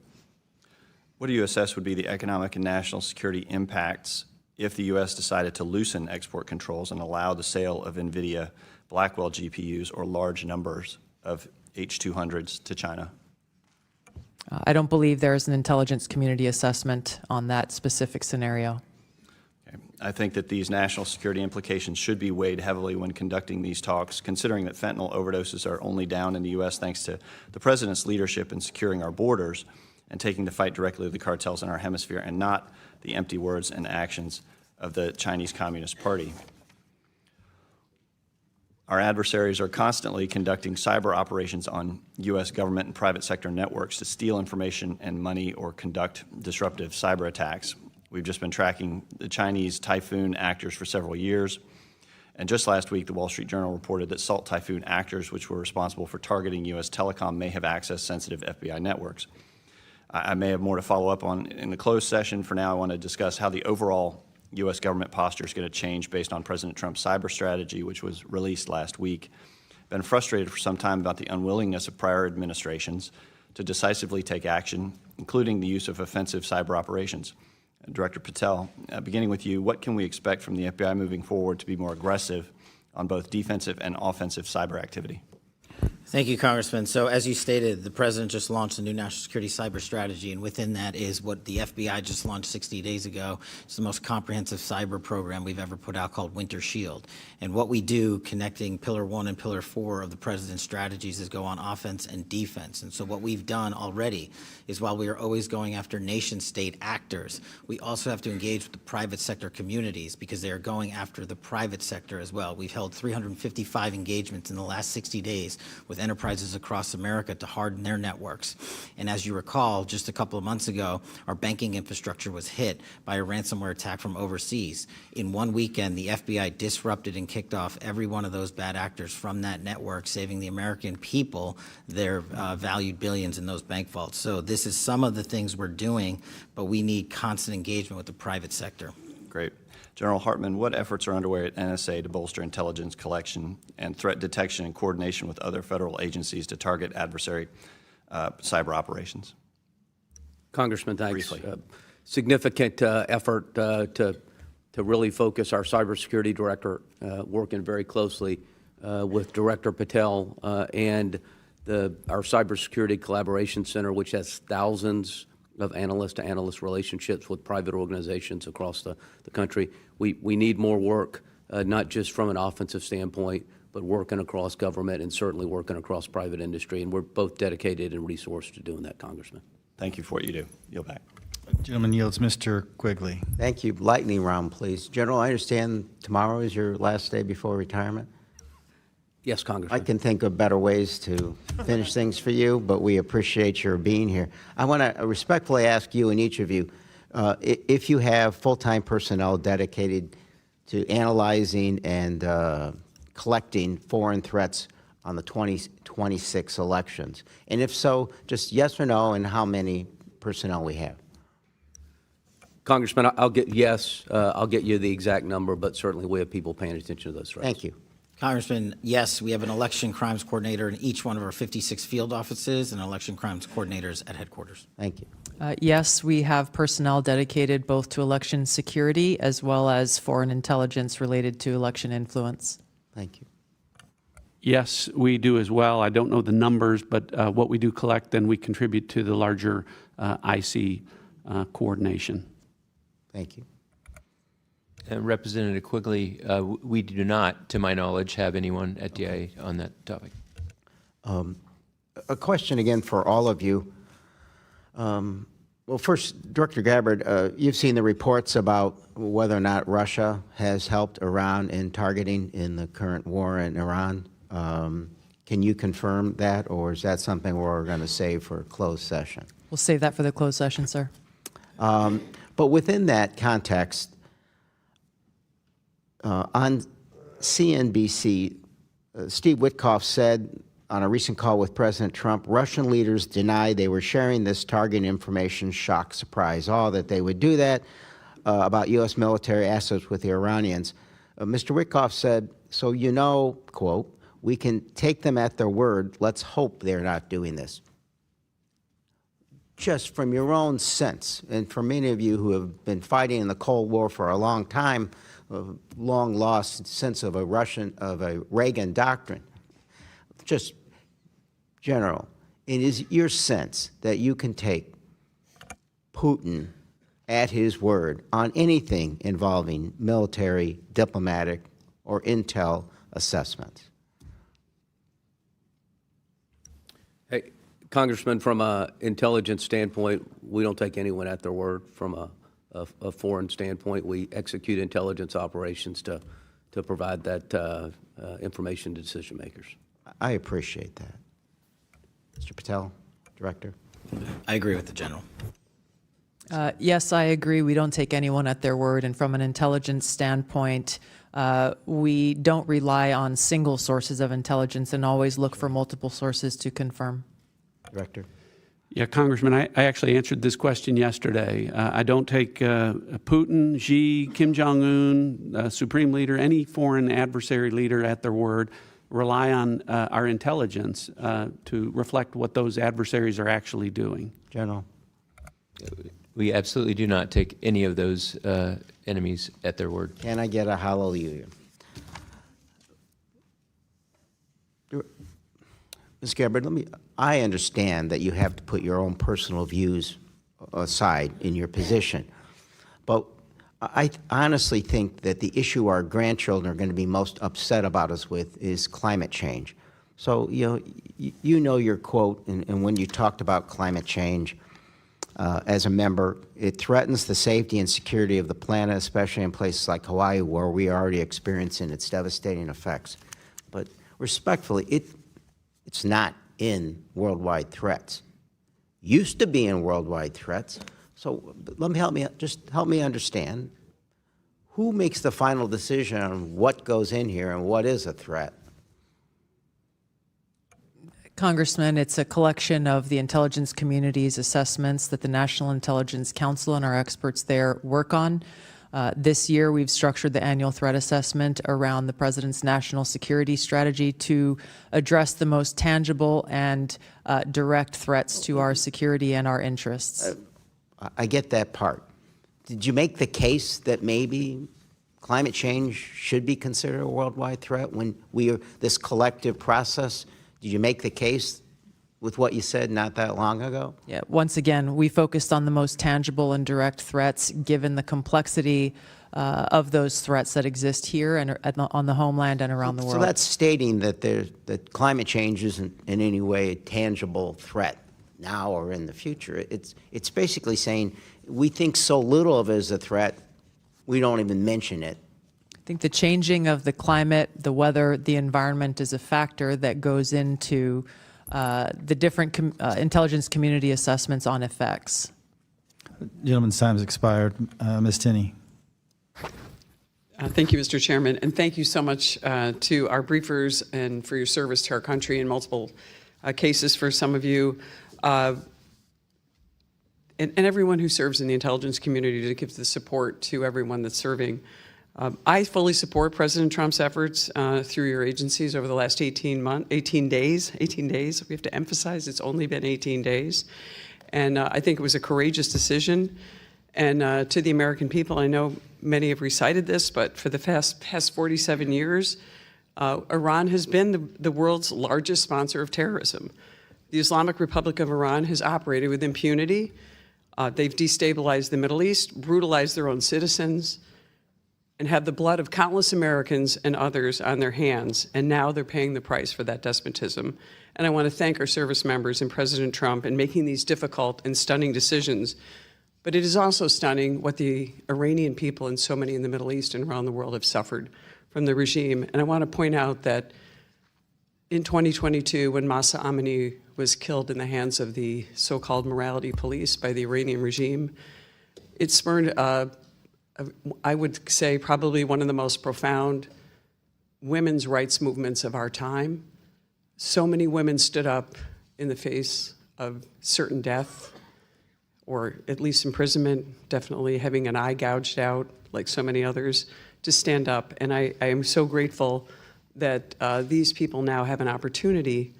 What do you assess would be the economic and national security impacts if the U.S. decided to loosen export controls and allow the sale of NVIDIA Blackwell GPUs or large numbers of H200s to China? I don't believe there is an intelligence community assessment on that specific scenario. I think that these national security implications should be weighed heavily when conducting these talks, considering that fentanyl overdoses are only down in the U.S. thanks to the President's leadership in securing our borders and taking the fight directly with the cartels in our hemisphere and not the empty words and actions of the Chinese Communist Party. Our adversaries are constantly conducting cyber operations on U.S. government and private sector networks to steal information and money or conduct disruptive cyber attacks. We've just been tracking the Chinese Typhoon actors for several years. And just last week, the Wall Street Journal reported that Salt Typhoon actors, which were responsible for targeting U.S. telecom, may have accessed sensitive FBI networks. I may have more to follow up on in the closed session. For now, I want to discuss how the overall U.S. government posture is going to change based on President Trump's cyber strategy, which was released last week. Been frustrated for some time about the unwillingness of prior administrations to decisively take action, including the use of offensive cyber operations. Director Patel, beginning with you, what can we expect from the FBI moving forward to be more aggressive on both defensive and offensive cyber activity? Thank you, Congressman. So as you stated, the President just launched a new national security cyber strategy, and within that is what the FBI just launched 60 days ago. It's the most comprehensive cyber program we've ever put out called Winter Shield. And what we do, connecting Pillar 1 and Pillar 4 of the President's strategies, is go on offense and defense. And so what we've done already is, while we are always going after nation-state actors, we also have to engage with the private sector communities, because they are going after the private sector as well. We've held 355 engagements in the last 60 days with enterprises across America to harden their networks. And as you recall, just a couple of months ago, our banking infrastructure was hit by a ransomware attack from overseas. In one weekend, the FBI disrupted and kicked off every one of those bad actors from that network, saving the American people their valued billions in those bank vaults. So this is some of the things we're doing, but we need constant engagement with the private sector. Great. General Hartman, what efforts are underway at NSA to bolster intelligence collection and threat detection and coordination with other federal agencies to target adversary cyber operations? Congressman, thanks. Briefly. Significant effort to really focus our cybersecurity director, working very closely with Director Patel and our Cybersecurity Collaboration Center, which has thousands of analyst-to-analyst relationships with private organizations across the country. We need more work, not just from an offensive standpoint, but working across government and certainly working across private industry. And we're both dedicated and resourced to doing that, Congressman. Thank you for what you do. Yield back. Gentleman yields. Mr. Quigley. Thank you. Lightning round, please. General, I understand tomorrow is your last day before retirement? Yes, Congressman. I can think of better ways to finish things for you, but we appreciate your being here. I want to respectfully ask you and each of you, if you have full-time personnel dedicated to analyzing and collecting foreign threats on the 2026 elections, and if so, just yes or no, and how many personnel we have? Congressman, I'll get you the exact number, but certainly we have people paying attention to those threats. Thank you. Congressman, yes, we have an election crimes coordinator in each one of our 56 field offices and election crimes coordinators at headquarters. Thank you. Yes, we have personnel dedicated both to election security as well as foreign intelligence related to election influence. Thank you. Yes, we do as well. I don't know the numbers, but what we do collect, then we contribute to the larger IC coordination. Thank you. Representative Quigley, we do not, to my knowledge, have anyone at DIA on that topic. A question again for all of you. Well, first, Director Gabbard, you've seen the reports about whether or not Russia has helped Iran in targeting in the current war in Iran. Can you confirm that, or is that something we're going to save for a closed session? We'll save that for the closed session, sir. But within that context, on CNBC, Steve Witkoff said on a recent call with President Trump, Russian leaders deny they were sharing this target information, shock, surprise, all that they would do that about U.S. military assets with the Iranians. Mr. Witkoff said, so you know, quote, we can take them at their word. Let's hope they're not doing this. Just from your own sense, and for many of you who have been fighting in the Cold War for a long time, a long lost sense of a Reagan doctrine, just general, it is your sense that you can take Putin at his word on anything involving military, diplomatic, or intel assessments? Hey, Congressman, from an intelligence standpoint, we don't take anyone at their word. From a foreign standpoint, we execute intelligence operations to to provide that information to decision makers. I appreciate that. Mr. Patel, Director. I agree with the General. Yes, I agree. We don't take anyone at their word. And from an intelligence standpoint, we don't rely on single sources of intelligence and always look for multiple sources to confirm. Director. Yeah, Congressman, I actually answered this question yesterday. I don't take Putin, Xi, Kim Jong-un, Supreme Leader, any foreign adversary leader at their word. Rely on our intelligence to reflect what those adversaries are actually doing. General. We absolutely do not take any of those enemies at their word. Can I get a hallelujah? Ms. Gabbard, I understand that you have to put your own personal views aside in your position, but I honestly think that the issue our grandchildren are going to be most upset about us with is climate change. So, you know your quote, and when you talked about climate change as a member, it threatens the safety and security of the planet, especially in places like Hawaii, where we are already experiencing its devastating effects. But respectfully, it's not in worldwide threats. Used to be in worldwide threats. So help me understand, who makes the final decision on what goes in here and what is a threat? Congressman, it's a collection of the intelligence community's assessments that the National Intelligence Council and our experts there work on. This year, we've structured the annual threat assessment around the President's national security strategy to address the most tangible and direct threats to our security and our interests. I get that part. Did you make the case that maybe climate change should be considered a worldwide threat when we are this collective process? Did you make the case with what you said not that long ago? Yeah, once again, we focused on the most tangible and direct threats, given the complexity of those threats that exist here and on the homeland and around the world. So that's stating that that climate change isn't in any way a tangible threat now or in the future. It's basically saying we think so little of it as a threat, we don't even mention it. I think the changing of the climate, the weather, the environment is a factor that goes into the different intelligence community assessments on effects. Gentleman's time has expired. Ms. Tinney. Thank you, Mr. Chairman, and thank you so much to our briefers and for your service to our country in multiple cases for some of you, and everyone who serves in the intelligence community to give the support to everyone that's serving. I fully support President Trump's efforts through your agencies over the last 18 days. We have to emphasize it's only been 18 days. And I think it was a courageous decision. And to the American people, I know many have recited this, but for the past 47 years, Iran has been the world's largest sponsor of terrorism. The Islamic Republic of Iran has operated with impunity. They've destabilized the Middle East, brutalized their own citizens, and have the blood of countless Americans and others on their hands, and now they're paying the price for that despotism. And I want to thank our service members and President Trump in making these difficult and stunning decisions. But it is also stunning what the Iranian people and so many in the Middle East and around the world have suffered from the regime. And I want to point out that in 2022, when Mahsa Amini was killed in the hands of the so-called morality police by the Iranian regime, it spurred I would say probably one of the most profound women's rights movements of our time. So many women stood up in the face of certain death, or at least imprisonment, definitely having an eye gouged out, like so many others, to stand up. And I am so grateful that these people now have an opportunity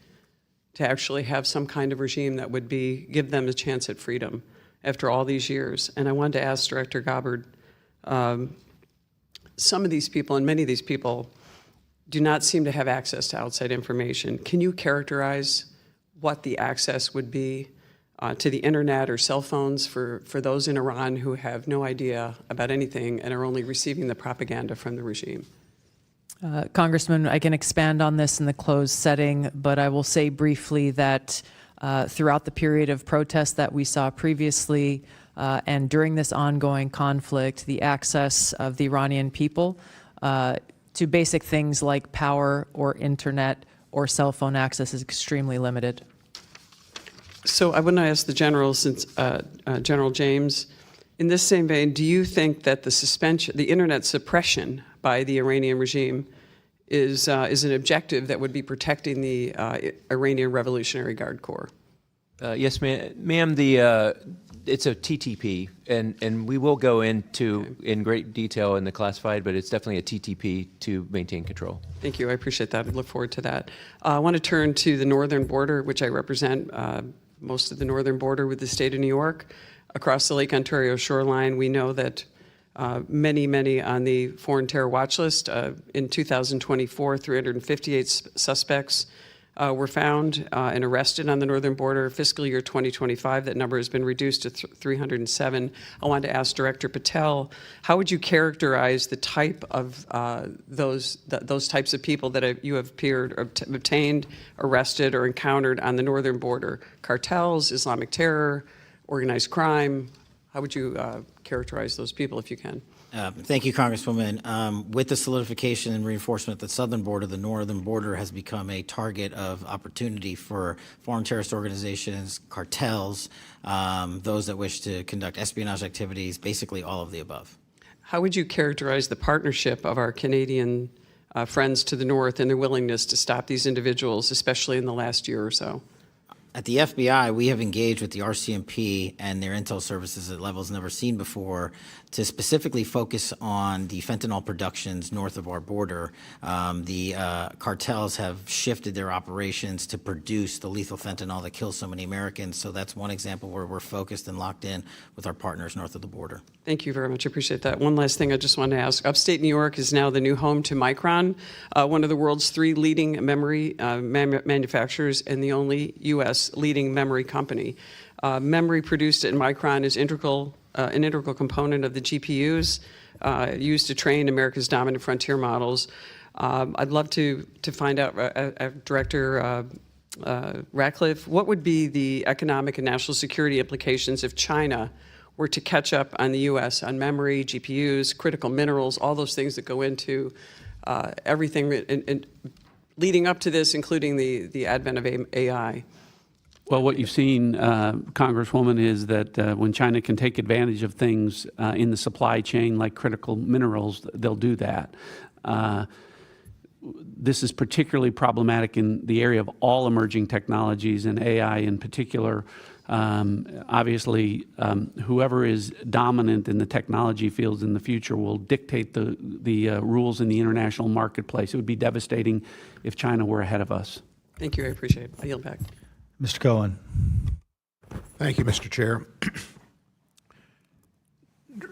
to actually have some kind of regime that would give them a chance at freedom after all these years. And I wanted to ask Director Gabbard, some of these people and many of these people do not seem to have access to outside information. Can you characterize what the access would be to the internet or cell phones for those in Iran who have no idea about anything and are only receiving the propaganda from the regime? Congressman, I can expand on this in the closed setting, but I will say briefly that throughout the period of protest that we saw previously, and during this ongoing conflict, the access of the Iranian people to basic things like power or internet or cell phone access is extremely limited. So I want to ask the general, since General James, in this same vein, do you think that the internet suppression by the Iranian regime is an objective that would be protecting the Iranian Revolutionary Guard Corps? Yes, ma'am. It's a TTP, and we will go into in great detail in the classified, but it's definitely a TTP to maintain control. Thank you. I appreciate that. I look forward to that. I want to turn to the northern border, which I represent, most of the northern border with the state of New York. Across the Lake Ontario shoreline, we know that many on the foreign terror watch list. In 2024, 358 suspects were found and arrested on the northern border. Fiscal year 2025, that number has been reduced to 307. I wanted to ask Director Patel, how would you characterize the type of those types of people that you have obtained, arrested, or encountered on the northern border? Cartels, Islamic terror, organized crime? How would you characterize those people, if you can? Thank you, Congresswoman. With the solidification and reinforcement of the southern border, the northern border has become a target of opportunity for foreign terrorist organizations, cartels, those that wish to conduct espionage activities, basically all of the above. How would you characterize the partnership of our Canadian friends to the north and their willingness to stop these individuals, especially in the last year or so? At the FBI, we have engaged with the RCMP and their intel services at levels never seen before to specifically focus on the fentanyl productions north of our border. The cartels have shifted their operations to produce the lethal fentanyl that kills so many Americans. So that's one example where we're focused and locked in with our partners north of the border. Thank you very much. I appreciate that. One last thing I just wanted to ask. Upstate New York is now the new home to Micron, one of the world's 3 leading memory manufacturers and the only U.S. leading memory company. Memory produced at Micron is an integral component of the GPUs used to train America's dominant frontier models. I'd love to find out, Director Ratcliffe, what would be the economic and national security implications if China were to catch up on the U.S. on memory, GPUs, critical minerals, all those things that go into everything leading up to this, including the advent of AI? Well, what you've seen, Congresswoman, is that when China can take advantage of things in the supply chain like critical minerals, they'll do that. This is particularly problematic in the area of all emerging technologies, and AI in particular. Obviously, whoever is dominant in the technology fields in the future will dictate the rules in the international marketplace. It would be devastating if China were ahead of us. Thank you. I appreciate it. I yield back. Mr. Cohen. Thank you, Mr. Chair.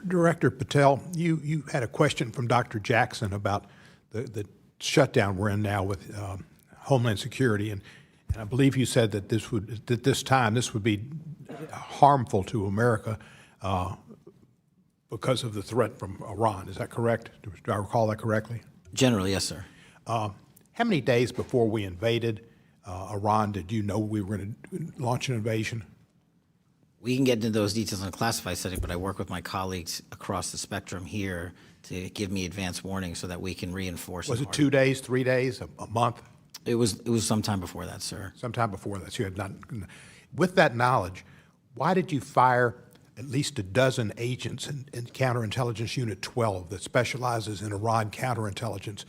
Director Patel, you had a question from Dr. Jackson about the shutdown we're in now with Homeland Security, and I believe you said that this would be harmful to America because of the threat from Iran. Is that correct? Do I recall that correctly? Generally, yes, sir. How many days before we invaded Iran did you know we were going to launch an invasion? We can get into those details in a classified setting, but I work with my colleagues across the spectrum here to give me advance warning so that we can reinforce. Was it 2 days, 3 days, a month? It was sometime before that, sir. Sometime before that. So you had not. With that knowledge, why did you fire at least a dozen agents in Counterintelligence Unit 12 that specializes in Iran counterintelligence,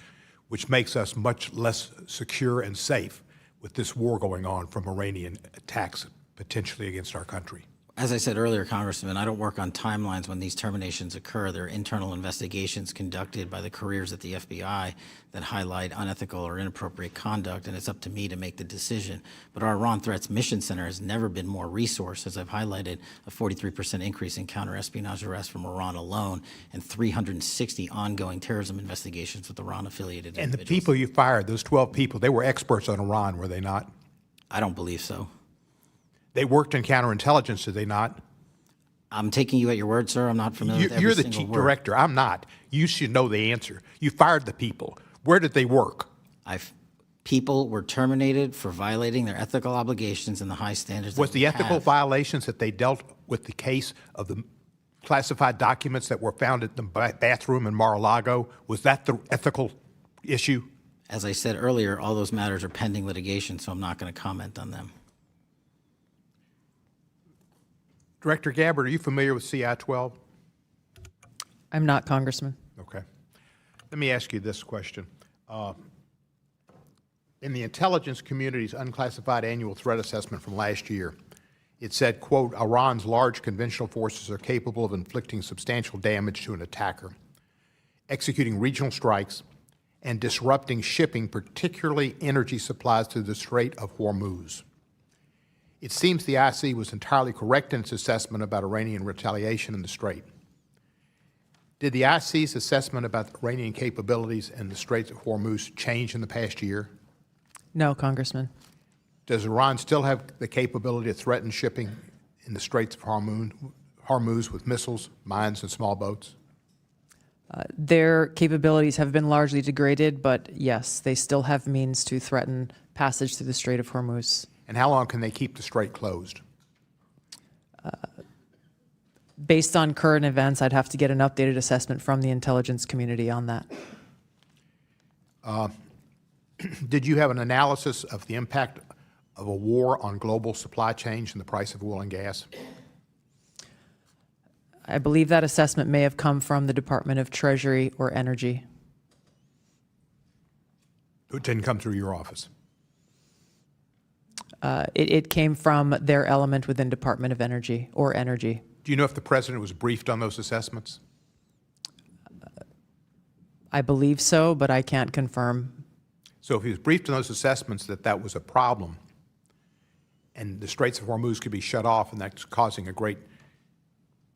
which makes us much less secure and safe with this war going on from Iranian attacks potentially against our country? As I said earlier, Congressman, I don't work on timelines when these terminations occur. There are internal investigations conducted by the careers at the FBI that highlight unethical or inappropriate conduct, and it's up to me to make the decision. But our Iran Threats Mission Center has never been more resourced, as I've highlighted, a 43% increase in counter-espionage arrests from Iran alone, and 360 ongoing terrorism investigations with Iran-affiliated individuals. And the people you fired, those 12 people, they were experts on Iran, were they not? I don't believe so. They worked in counterintelligence, did they not? I'm taking you at your word, sir. I'm not familiar with every You're the single chief word. director. I'm not. You should know the answer. You fired the people. Where did they work? People were terminated for violating their ethical obligations and the high standards that Was the we ethical have. violations that they dealt with the case of the classified documents that were found at the bathroom in Mar-a-Lago, was that the ethical issue? As I said earlier, all those matters are pending litigation, so I'm not going to comment on them. Director Gabbard, are you familiar with CI-12? I'm not, Congressman. Okay. Let me ask you this question. In the intelligence community's unclassified annual threat assessment from last year, it said, quote, Iran's large conventional forces are capable of inflicting substantial damage to an attacker, executing regional strikes, and disrupting shipping, particularly energy supplies through the Strait of Hormuz. It seems the IC was entirely correct in its assessment about Iranian retaliation in the Strait. Did the IC's assessment about the Iranian capabilities in the Straits of Hormuz change in the past year? No, Congressman. Does Iran still have the capability to threaten shipping in the Straits of Hormuz with missiles, mines, and small boats? Their capabilities have been largely degraded, but yes, they still have means to threaten passage through the Strait of Hormuz. And how long can they keep the strait closed? Based on current events, I'd have to get an updated assessment from the intelligence community on that. Did you have an analysis of the impact of a war on global supply chains and the price of oil and gas? I believe that assessment may have come from the Department of Treasury or Energy. It didn't come through your office? It came from their element within Department of Energy or Energy. Do you know if the president was briefed on those assessments? I believe so, but I can't confirm. So if he was briefed on those assessments that that was a problem and the Straits of Hormuz could be shut off and that's causing a great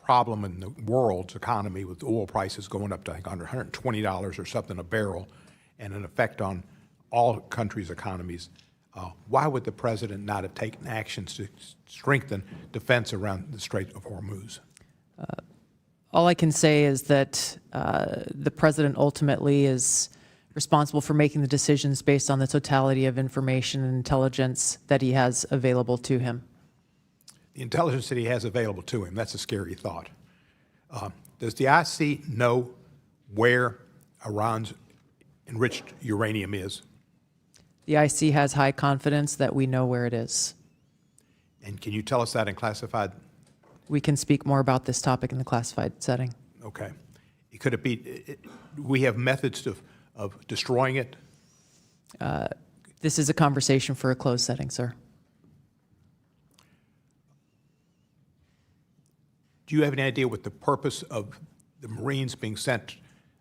problem in the world's economy with oil prices going up to, I think, under $120 or something a barrel and an effect on all countries' economies, why would the president not have taken actions to strengthen defense around the Strait of Hormuz? All I can say is that the president ultimately is responsible for making the decisions based on the totality of information and intelligence that he has available to him. The intelligence that he has available to him, that's a scary thought. Does the IC know where Iran's enriched uranium is? The IC has high confidence that we know where it is. And can you tell us that in classified? We can speak more about this topic in the classified setting. Okay. Could it be, we have methods of destroying it? This is a conversation for a closed setting, sir. Do you have any idea what the purpose of the Marines being sent,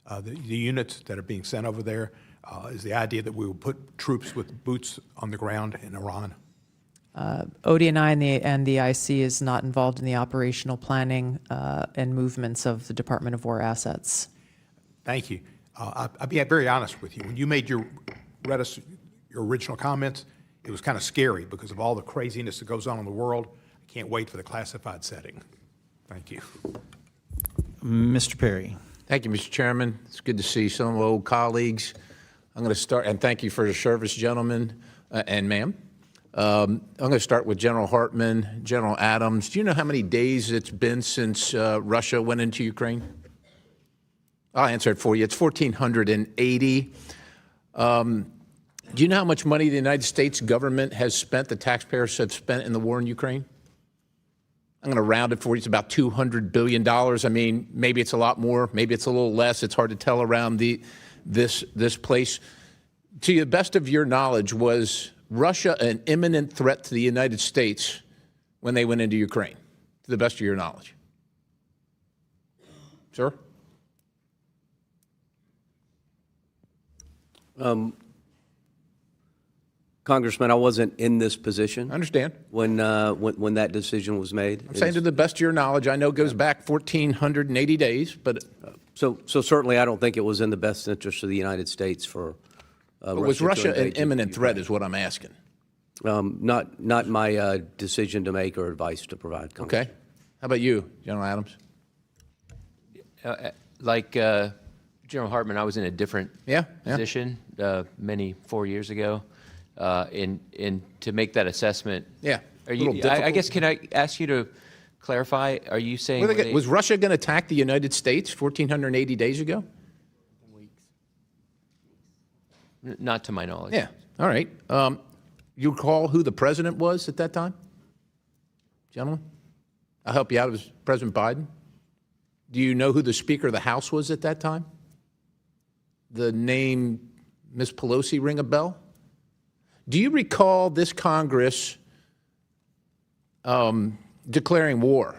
the units that are being sent over there, is the idea that we will put troops with boots on the ground in Iran? ODNI and the IC is not involved in the operational planning and movements of the Department of War assets. Thank you. I'll be very honest with you. When you made your original comments, it was kind of scary because of all the craziness that goes on in the world. I can't wait for the classified setting. Thank you. Mr. Perry. Thank you, Mr. Chairman. It's good to see some old colleagues. I'm going to start, and thank you for your service, gentlemen and ma'am. I'm going to start with General Hartman, General Adams. Do you know how many days it's been since Russia went into Ukraine? I'll answer it for you. It's 1,480. Do you know how much money the United States government has spent, the taxpayers have spent in the war in Ukraine? I'm going to round it for you. It's about $200 billion. I mean, maybe it's a lot more, maybe it's a little less. It's hard to tell around this place. To the best of your knowledge, was Russia an imminent threat to the United States when they went into Ukraine, to the best of your knowledge? Sir? Congressman, I wasn't in this position. I understand. When that decision was made. I'm saying to the best of your knowledge, I know it goes back 1,480 days, but... So certainly I don't think it was in the best interest of the United States for was Russia an imminent threat is what I'm asking. Not my decision to make or advice to provide. Okay. How about you, General Adams? Like General Hartman, I was in a different position 4 years ago. And to make that assessment, are you? I guess can I ask you to clarify? Are you saying was Russia going to attack the United States 1,480 days ago? Not to my knowledge. Yeah, all right. You recall who the president was at that time? Gentlemen? I'll help you out. It was President Biden. Do you know who the Speaker of the House was at that time? The name Ms. Pelosi ring a bell? Do you recall this Congress declaring war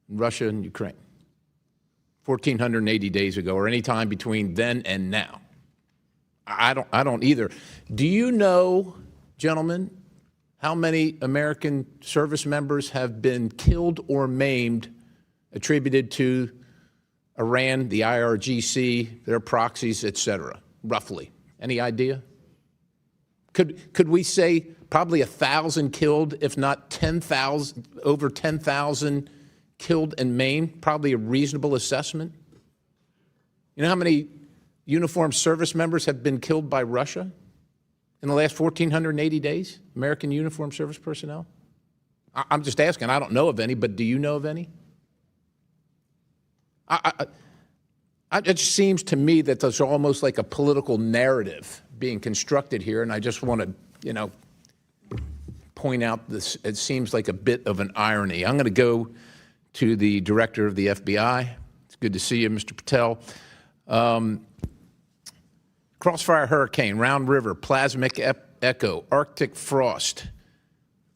in Russia and Ukraine 1,480 days ago, or any time between then and now? I don't either. Do you know, gentlemen, how many American service members have been killed or maimed attributed to Iran, the IRGC, their proxies, et cetera, roughly? Any idea? Could we say probably 1,000 killed, if not 10,000, over 10,000 killed and maimed? Probably a reasonable assessment. You know how many uniformed service members have been killed by Russia in the last 1,480 days? American uniformed service personnel? I'm just asking. I don't know of any, but do you know of any? It just seems to me that there's almost like a political narrative being constructed here, and I just want to, point out this. It seems like a bit of an irony. I'm going to go to the director of the FBI. It's good to see you, Mr. Patel. Crossfire hurricane, Round River, plasmic echo, Arctic frost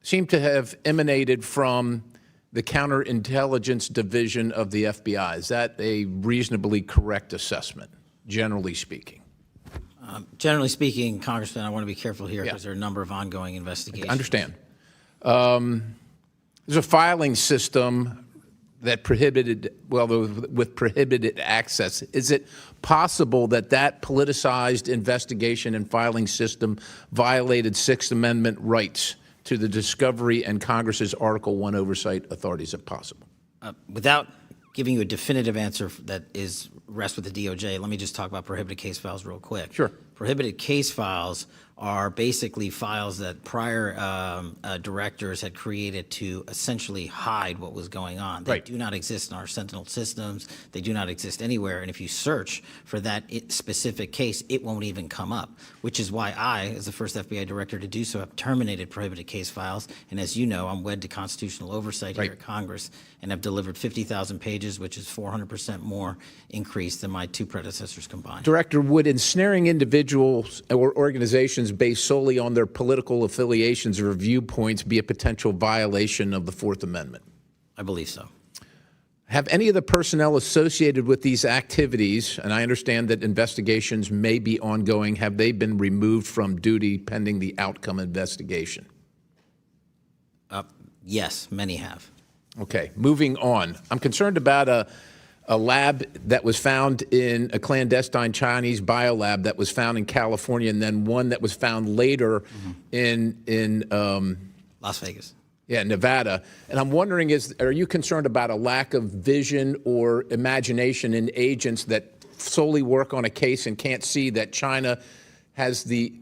seem to have emanated from the counterintelligence division of the FBI. Is that a reasonably correct assessment, generally speaking? Generally speaking, Congressman, I want to be careful here because there are a number of ongoing investigations. I understand. There's a filing system that prohibited, well, with prohibited access. Is it possible that that politicized investigation and filing system violated Sixth Amendment rights to the discovery and Congress's Article I oversight authority? Is it possible? Without giving you a definitive answer that rests with the DOJ, let me just talk about prohibited case files real quick. Sure. Prohibited case files are basically files that prior directors had created to essentially hide what was going on. They do not exist in our Sentinel systems. They do not exist anywhere. And if you search for that specific case, it won't even come up, which is why I, as the first FBI director to do so, have terminated prohibited case files. And as you know, I'm wed to constitutional oversight here at Congress and have delivered 50,000 pages, which is 400% more increase than my two predecessors combined. Director, would ensnaring individuals or organizations based solely on their political affiliations or viewpoints be a potential violation of the Fourth Amendment? I believe so. Have any of the personnel associated with these activities, and I understand that investigations may be ongoing, have they been removed from duty pending the outcome investigation? Yes, many have. Okay, moving on. I'm concerned about a lab that was found in a clandestine Chinese biolab that was found in California, and then one that was found later in Las Vegas. Yeah, Nevada. And I'm wondering, are you concerned about a lack of vision or imagination in agents that solely work on a case and can't see that China has the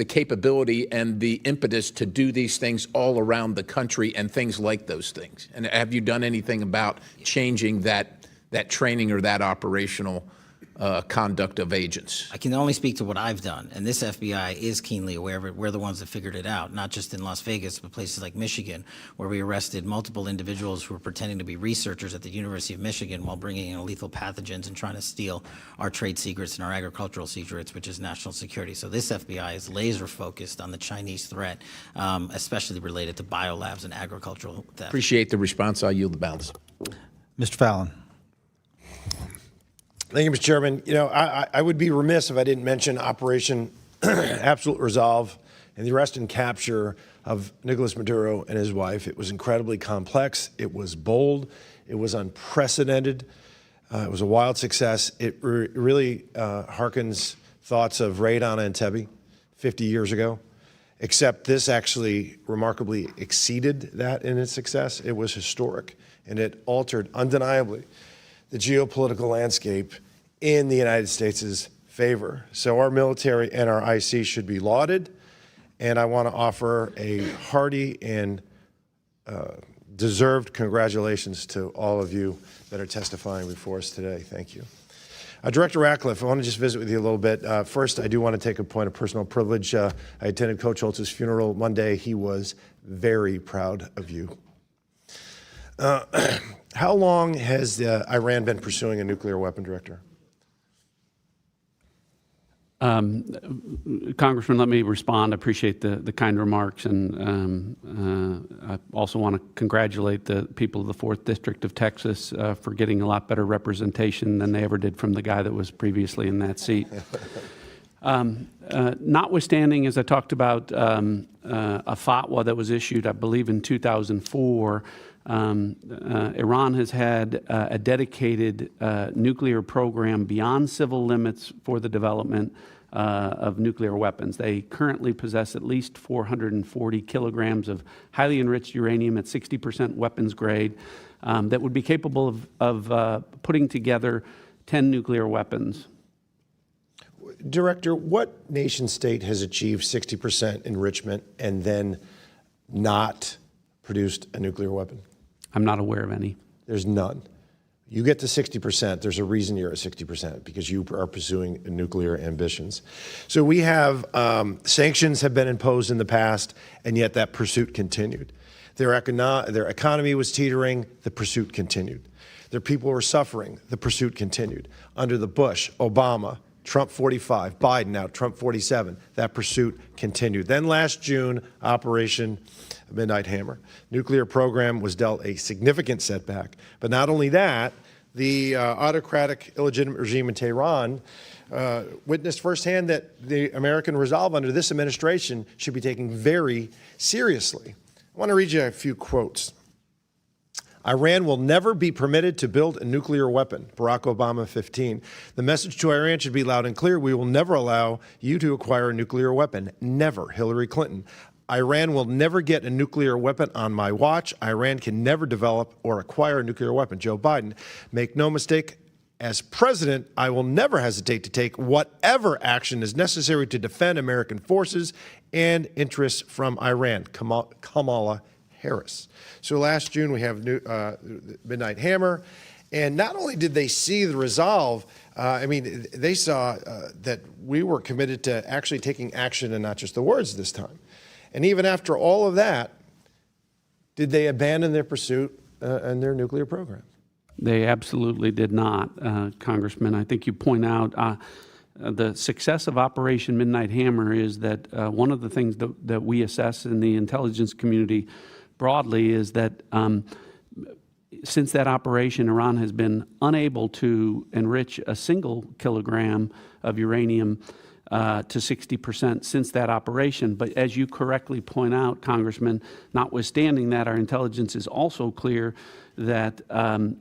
capability and the impetus to do these things all around the country and things like those things? And have you done anything about changing that training or that operational conduct of agents? I can only speak to what I've done, and this FBI is keenly aware of it. We're the ones that figured it out, not just in Las Vegas, but places like Michigan, where we arrested multiple individuals who were pretending to be researchers at the University of Michigan while bringing in lethal pathogens and trying to steal our trade secrets and our agricultural secrets, which is national security. So this FBI is laser focused on the Chinese threat, especially related to biolabs and agricultural theft. Appreciate the response. I'll yield the balance. Mr. Fallon. Thank you, Mr. Chairman. I would be remiss if I didn't mention Operation Absolute Resolve and the arrest and capture of Nicolas Maduro and his wife. It was incredibly complex. It was bold. It was unprecedented. It was a wild success. It really harkens thoughts of Raid on Entebbe 50 years ago, except this actually remarkably exceeded that in its success. It was historic, and it altered undeniably the geopolitical landscape in the United States' favor. So our military and our IC should be lauded, and I want to offer a hearty and deserved congratulations to all of you that are testifying before us today. Thank you. Director Ratcliffe, I want to just visit with you a little bit. First, I do want to take a point of personal privilege. I attended Coach Holtz's funeral Monday. He was very proud of you. How long has Iran been pursuing a nuclear weapon, Director? Congressman, let me respond. I appreciate the kind remarks, and I also want to congratulate the people of the 4th District of Texas for getting a lot better representation than they ever did from the guy that was previously in that seat. Notwithstanding, as I talked about, a fatwa that was issued, I believe, in 2004, Iran has had a dedicated nuclear program beyond civil limits for the development of nuclear weapons. They currently possess at least 440 kilograms of highly enriched uranium at 60% weapons grade that would be capable of putting together 10 nuclear weapons. Director, what nation state has achieved 60% enrichment and then not produced a nuclear weapon? I'm not aware of any. There's none. You get to 60%, there's a reason you're at 60%, because you are pursuing nuclear ambitions. So we have sanctions have been imposed in the past, and yet that pursuit continued. Their economy was teetering, the pursuit continued. Their people were suffering, the pursuit continued. Under the Bush, Obama, Trump 45, Biden now, Trump 47, that pursuit continued. Then last June, Operation Midnight Hammer. Nuclear program was dealt a significant setback. But not only that, the autocratic, illegitimate regime in Tehran witnessed firsthand that the American resolve under this administration should be taken very seriously. I want to read you a few quotes. Iran will never be permitted to build a nuclear weapon. Barack Obama, 15. The message to Iran should be loud and clear. We will never allow you to acquire a nuclear weapon. Never. Hillary Clinton. Iran will never get a nuclear weapon on my watch. Iran can never develop or acquire a nuclear weapon. Joe Biden. Make no mistake, as president, I will never hesitate to take whatever action is necessary to defend American forces and interests from Iran. Kamala Harris. So last June, we have Midnight Hammer. And not only did they see the resolve, they saw that we were committed to actually taking action and not just the words this time. And even after all of that, did they abandon their pursuit and their nuclear program? They absolutely did not, Congressman. I think you point out the success of Operation Midnight Hammer is that one of the things that we assess in the intelligence community broadly is that since that operation, Iran has been unable to enrich a single kilogram of uranium to 60% since that operation. But as you correctly point out, Congressman, notwithstanding that, our intelligence is also clear that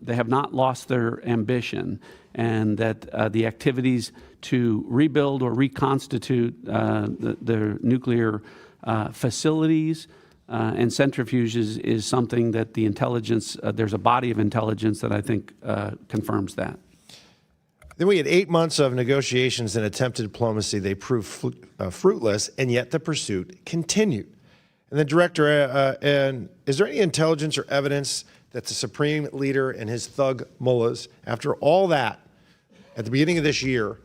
they have not lost their ambition, and that the activities to rebuild or reconstitute their nuclear facilities and centrifuges is something that the intelligence, there's a body of intelligence that I think confirms that. Then we had 8 months of negotiations and attempted diplomacy. They proved fruitless, and yet the pursuit continued. And then, Director, is there any intelligence or evidence that the Supreme Leader and his thug mullahs, after all that, at the beginning of this year,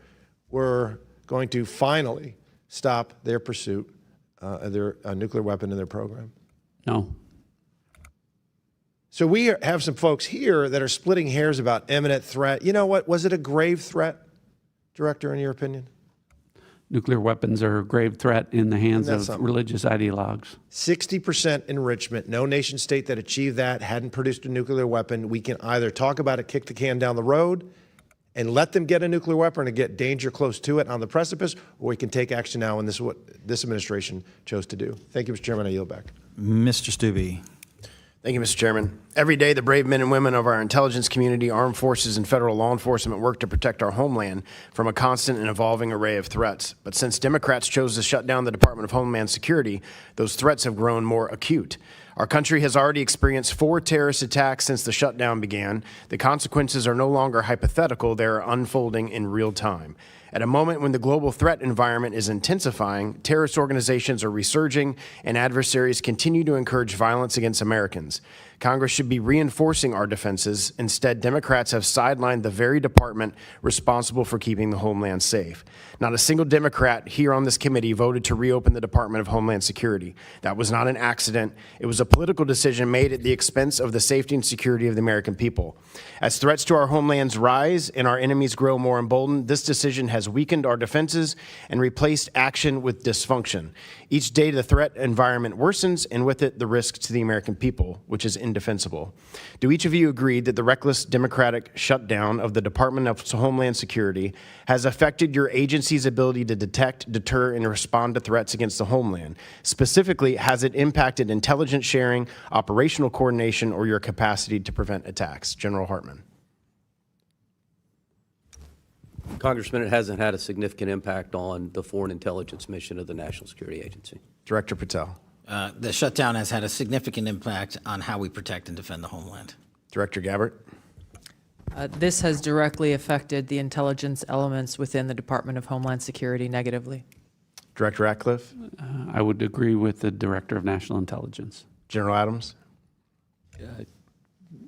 were going to finally stop their pursuit of their nuclear weapon in their program? No. So we have some folks here that are splitting hairs about imminent threat. You know what? Was it a grave threat, Director, in your opinion? Nuclear weapons are a grave threat in the hands of religious ideologues. 60% enrichment. No nation state that achieved that hadn't produced a nuclear weapon. We can either talk about it, kick the can down the road, and let them get a nuclear weapon and get danger close to it on the precipice, or we can take action now, and this is what this administration chose to do. Thank you, Mr. Chairman. I yield back. Mr. Stubbe. Thank you, Mr. Chairman. Every day, the brave men and women of our intelligence community, armed forces, and federal law enforcement work to protect our homeland from a constant and evolving array of threats. But since Democrats chose to shut down the Department of Homeland Security, those threats have grown more acute. Our country has already experienced 4 terrorist attacks since the shutdown began. The consequences are no longer hypothetical, they are unfolding in real time. At a moment when the global threat environment is intensifying, terrorist organizations are resurging, and adversaries continue to encourage violence against Americans. Congress should be reinforcing our defenses. Instead, Democrats have sidelined the very department responsible for keeping the homeland safe. Not a single Democrat here on this committee voted to reopen the Department of Homeland Security. That was not an accident. It was a political decision made at the expense of the safety and security of the American people. As threats to our homelands rise and our enemies grow more emboldened, this decision has weakened our defenses and replaced action with dysfunction. Each day, the threat environment worsens, and with it, the risk to the American people, which is indefensible. Do each of you agree that the reckless Democratic shutdown of the Department of Homeland Security has affected your agency's ability to detect, deter, and respond to threats against the homeland? Specifically, has it impacted intelligence sharing, operational coordination, or your capacity to prevent attacks? General Hartman. Congressman, it hasn't had a significant impact on the foreign intelligence mission of the National Security Agency. Director Patel. The shutdown has had a significant impact on how we protect and defend the homeland. Director Gabbard. This has directly affected the intelligence elements within the Department of Homeland Security negatively. Director Ratcliffe. I would agree with the Director of National Intelligence. General Adams.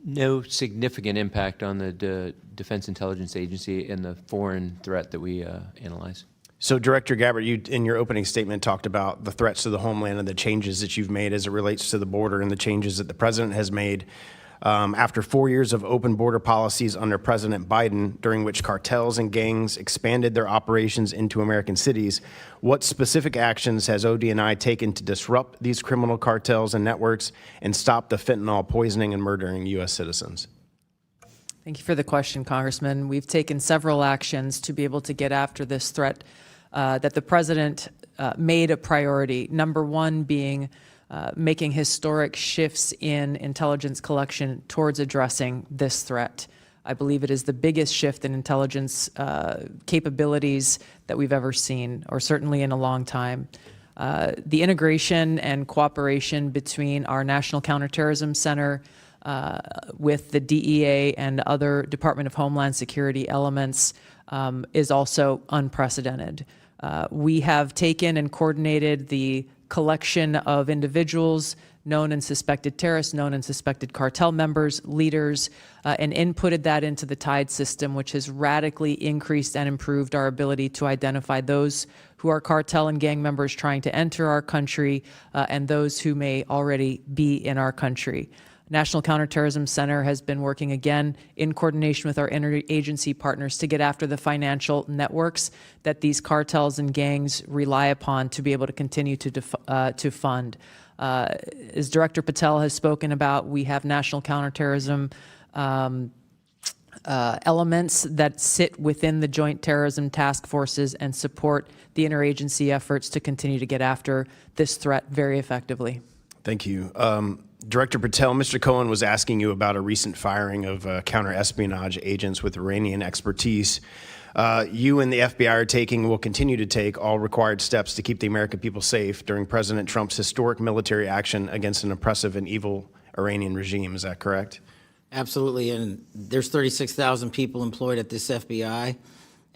No significant impact on the Defense Intelligence Agency and the foreign threat that we analyze. So, Director Gabbard, you, in your opening statement, talked about the threats to the homeland and the changes that you've made as it relates to the border and the changes that the president has made after 4 years of open border policies under President Biden, during which cartels and gangs expanded their operations into American cities. What specific actions has ODNI taken to disrupt these criminal cartels and networks and stop the fentanyl poisoning and murdering U.S. citizens? Thank you for the question, Congressman. We've taken several actions to be able to get after this threat that the president made a priority. Number one being making historic shifts in intelligence collection towards addressing this threat. I believe it is the biggest shift in intelligence capabilities that we've ever seen, or certainly in a long time. The integration and cooperation between our National Counterterrorism Center with the DEA and other Department of Homeland Security elements is also unprecedented. We have taken and coordinated the collection of individuals, known and suspected terrorists, known and suspected cartel members, leaders, and inputted that into the TIDE system, which has radically increased and improved our ability to identify those who are cartel and gang members trying to enter our country and those who may already be in our country. National Counterterrorism Center has been working again in coordination with our interagency partners to get after the financial networks that these cartels and gangs rely upon to be able to continue to fund. As Director Patel has spoken about, we have national counterterrorism elements that sit within the joint terrorism task forces and support the interagency efforts to continue to get after this threat very effectively. Thank you. Director Patel, Mr. Cohen was asking you about a recent firing of counter-espionage agents with Iranian expertise. You and the FBI are taking, will continue to take, all required steps to keep the American people safe during President Trump's historic military action against an oppressive and evil Iranian regime. Is that correct? Absolutely, and there's 36,000 people employed at this FBI,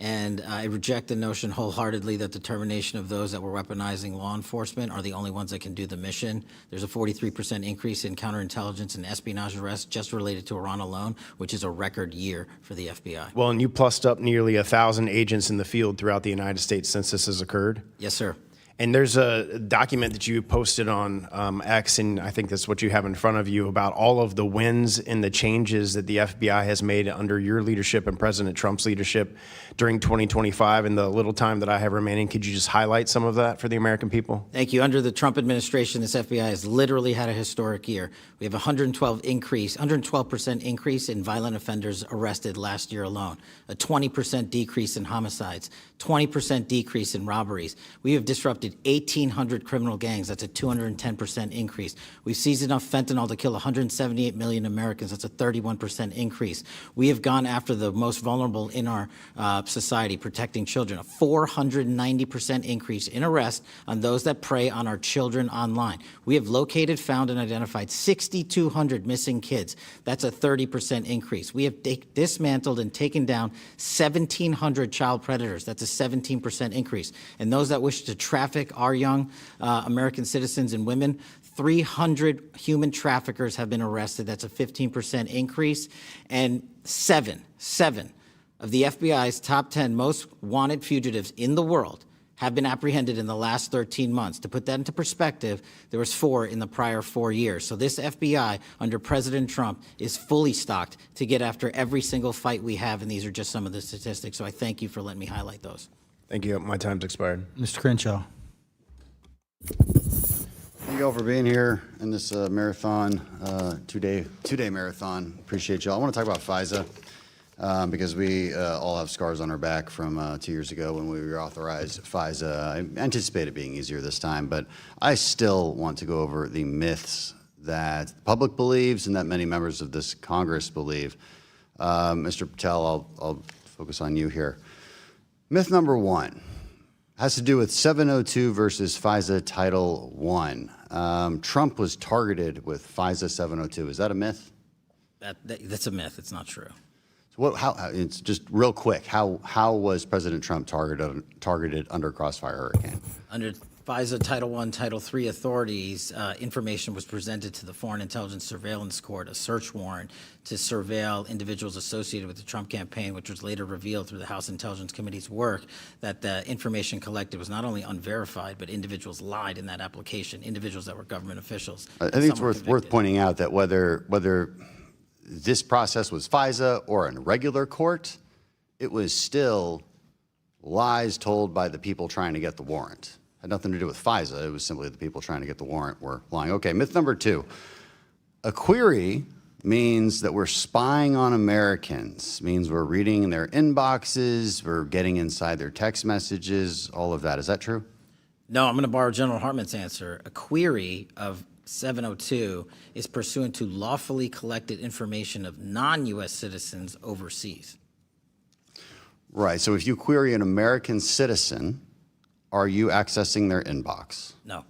and I reject the notion wholeheartedly that the termination of those that were weaponizing law enforcement are the only ones that can do the mission. There's a 43% increase in counterintelligence and espionage arrests just related to Iran alone, which is a record year for the FBI. Well, and you plussed up nearly 1,000 agents in the field throughout the United States since this has occurred? Yes, sir. And there's a document that you posted on X, and I think that's what you have in front of you, about all of the wins and the changes that the FBI has made under your leadership and President Trump's leadership during 2025. In the little time that I have remaining, could you just highlight some of that for the American people? Thank you. Under the Trump administration, this FBI has literally had a historic year. We have a 112% increase in violent offenders arrested last year alone, a 20% decrease in homicides, 20% decrease in robberies. We have disrupted 1,800 criminal gangs. That's a 210% increase. We've seized enough fentanyl to kill 178 million Americans. That's a 31% increase. We have gone after the most vulnerable in our society, protecting children. A 490% increase in arrests on those that prey on our children online. We have located, found, and identified 6,200 missing kids. That's a 30% increase. We have dismantled and taken down 1,700 child predators. That's a 17% increase. And those that wish to traffic traffic our young American citizens and women. 300 human traffickers have been arrested. That's a 15% increase. And seven of the FBI's top 10 most wanted fugitives in the world have been apprehended in the last 13 months. To put that into perspective, there was 4 in the prior 4 years. So this FBI under President Trump is fully stocked to get after every single fight we have, and these are just some of the statistics. So I thank you for letting me highlight those. Thank you. My time's expired. Mr. Crenshaw. Thank you all for being here in this marathon, two-day marathon. Appreciate y'all. I want to talk about FISA because we all have scars on our back from 2 years ago when we reauthorized FISA. I anticipate it being easier this time, but I still want to go over the myths that the public believes and that many members of this Congress believe. Mr. Patel, I'll focus on you here. Myth number 1 has to do with 702 versus FISA Title I. Trump was targeted with FISA 702. Is that a myth? That's a myth. It's not true. So it's just real quick. How was President Trump targeted under Crossfire Hurricane? Under FISA Title I, Title III authorities, information was presented to the Foreign Intelligence Surveillance Court, a search warrant to surveil individuals associated with the Trump campaign, which was later revealed through the House Intelligence Committee's work that the information collected was not only unverified, but individuals lied in that application, individuals that were government officials. I think it's worth pointing out that whether this process was FISA or in regular court, it was still lies told by the people trying to get the warrant. Had nothing to do with FISA. It was simply the people trying to get the warrant were lying. Okay, myth number 2. A query means that we're spying on Americans, means we're reading their inboxes, we're getting inside their text messages, all of that. Is that true? No, I'm going to borrow General Hartman's answer. A query of 702 is pursuant to lawfully collected information of non-U.S. citizens overseas. Right, so if you query an American citizen, are you accessing their inbox? No.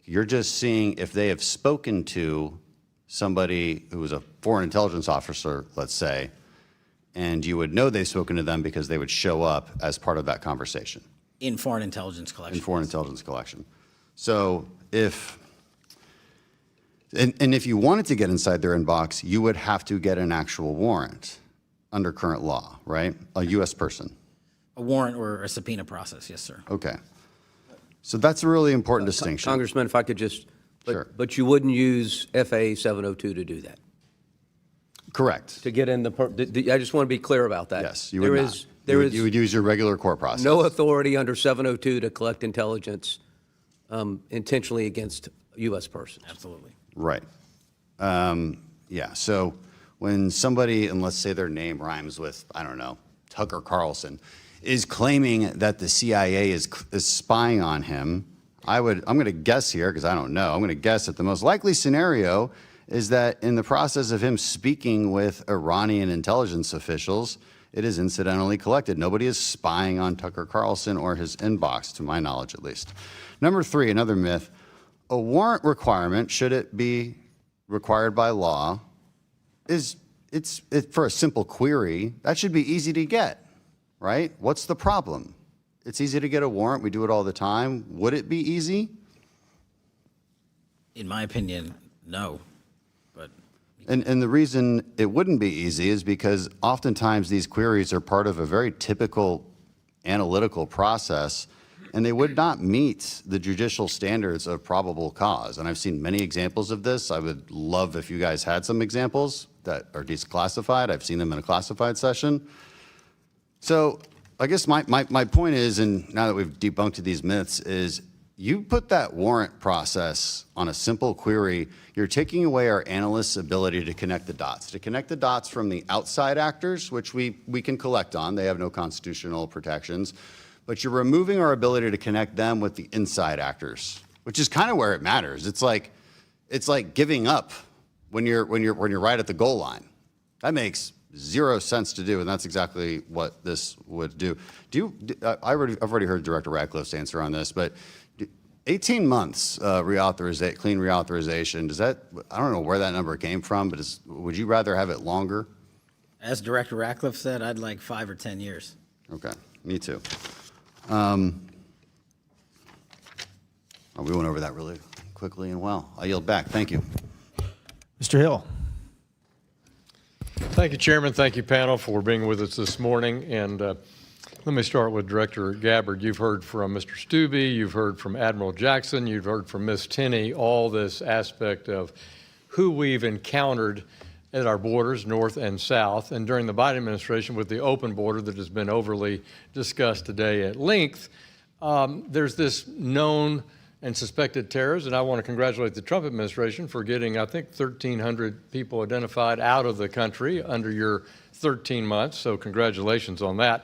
You're just seeing if they have spoken to somebody who was a foreign intelligence officer, let's say, and you would know they've spoken to them because they would show up as part of that conversation. In foreign intelligence collection. In foreign intelligence collection. So if you wanted to get inside their inbox, you would have to get an actual warrant under current law, right? A U.S. person. A warrant or a subpoena process, yes, sir. Okay. So that's a really important distinction. Congressman, if I could just, Sure. but you wouldn't use FA 702 to do that? Correct. To get in I just want to be clear about that. Yes, you would not. You would use your regular court process. No authority under 702 to collect intelligence intentionally against a U.S. person. Absolutely. Right. Yeah, so when somebody, and let's say their name rhymes with, I don't know, Tucker Carlson, is claiming that the CIA is spying on him, I'm going to guess here, because I don't know, I'm going to guess that the most likely scenario is that in the process of him speaking with Iranian intelligence officials, it is incidentally collected. Nobody is spying on Tucker Carlson or his inbox, to my knowledge at least. Number 3, another myth, a warrant requirement, should it be required by law, it's for a simple query, that should be easy to get. Right? What's the problem? It's easy to get a warrant. We do it all the time. Would it be easy? In my opinion, no. But And the reason it wouldn't be easy is because oftentimes these queries are part of a very typical analytical process, and they would not meet the judicial standards of probable cause. And I've seen many examples of this. I would love if you guys had some examples that are declassified. I've seen them in a classified session. So I guess my point is, and now that we've debunked these myths, is you put that warrant process on a simple query, you're taking away our analysts' ability to connect the dots from the outside actors, which we can collect on. They have no constitutional protections. But you're removing our ability to connect them with the inside actors, which is kind of where it matters. It's like giving up when you're right at the goal line. That makes zero sense to do, and that's exactly what this would do. I've already heard Director Ratcliffe's answer on this, but 18 months clean reauthorization, does that, I don't know where that number came from, but would you rather have it longer? as Director Ratcliffe said, I'd like 5 or 10 years. Okay, me too. We went over that really quickly and well. I yield back. Thank you. Mr. Hill. Thank you, Chairman. Thank you, panel, for being with us this morning. And let me start with Director Gabbard. You've heard from Mr. Stubbe, you've heard from Admiral Jackson, you've heard from Ms. Tenney, all this aspect of who we've encountered at our borders, north and south, and during the Biden administration with the open border that has been overly discussed today at length. There's this known and suspected terrorists, and I want to congratulate the Trump administration for getting, I think, 1,300 people identified out of the country under your 13 months, so congratulations on that.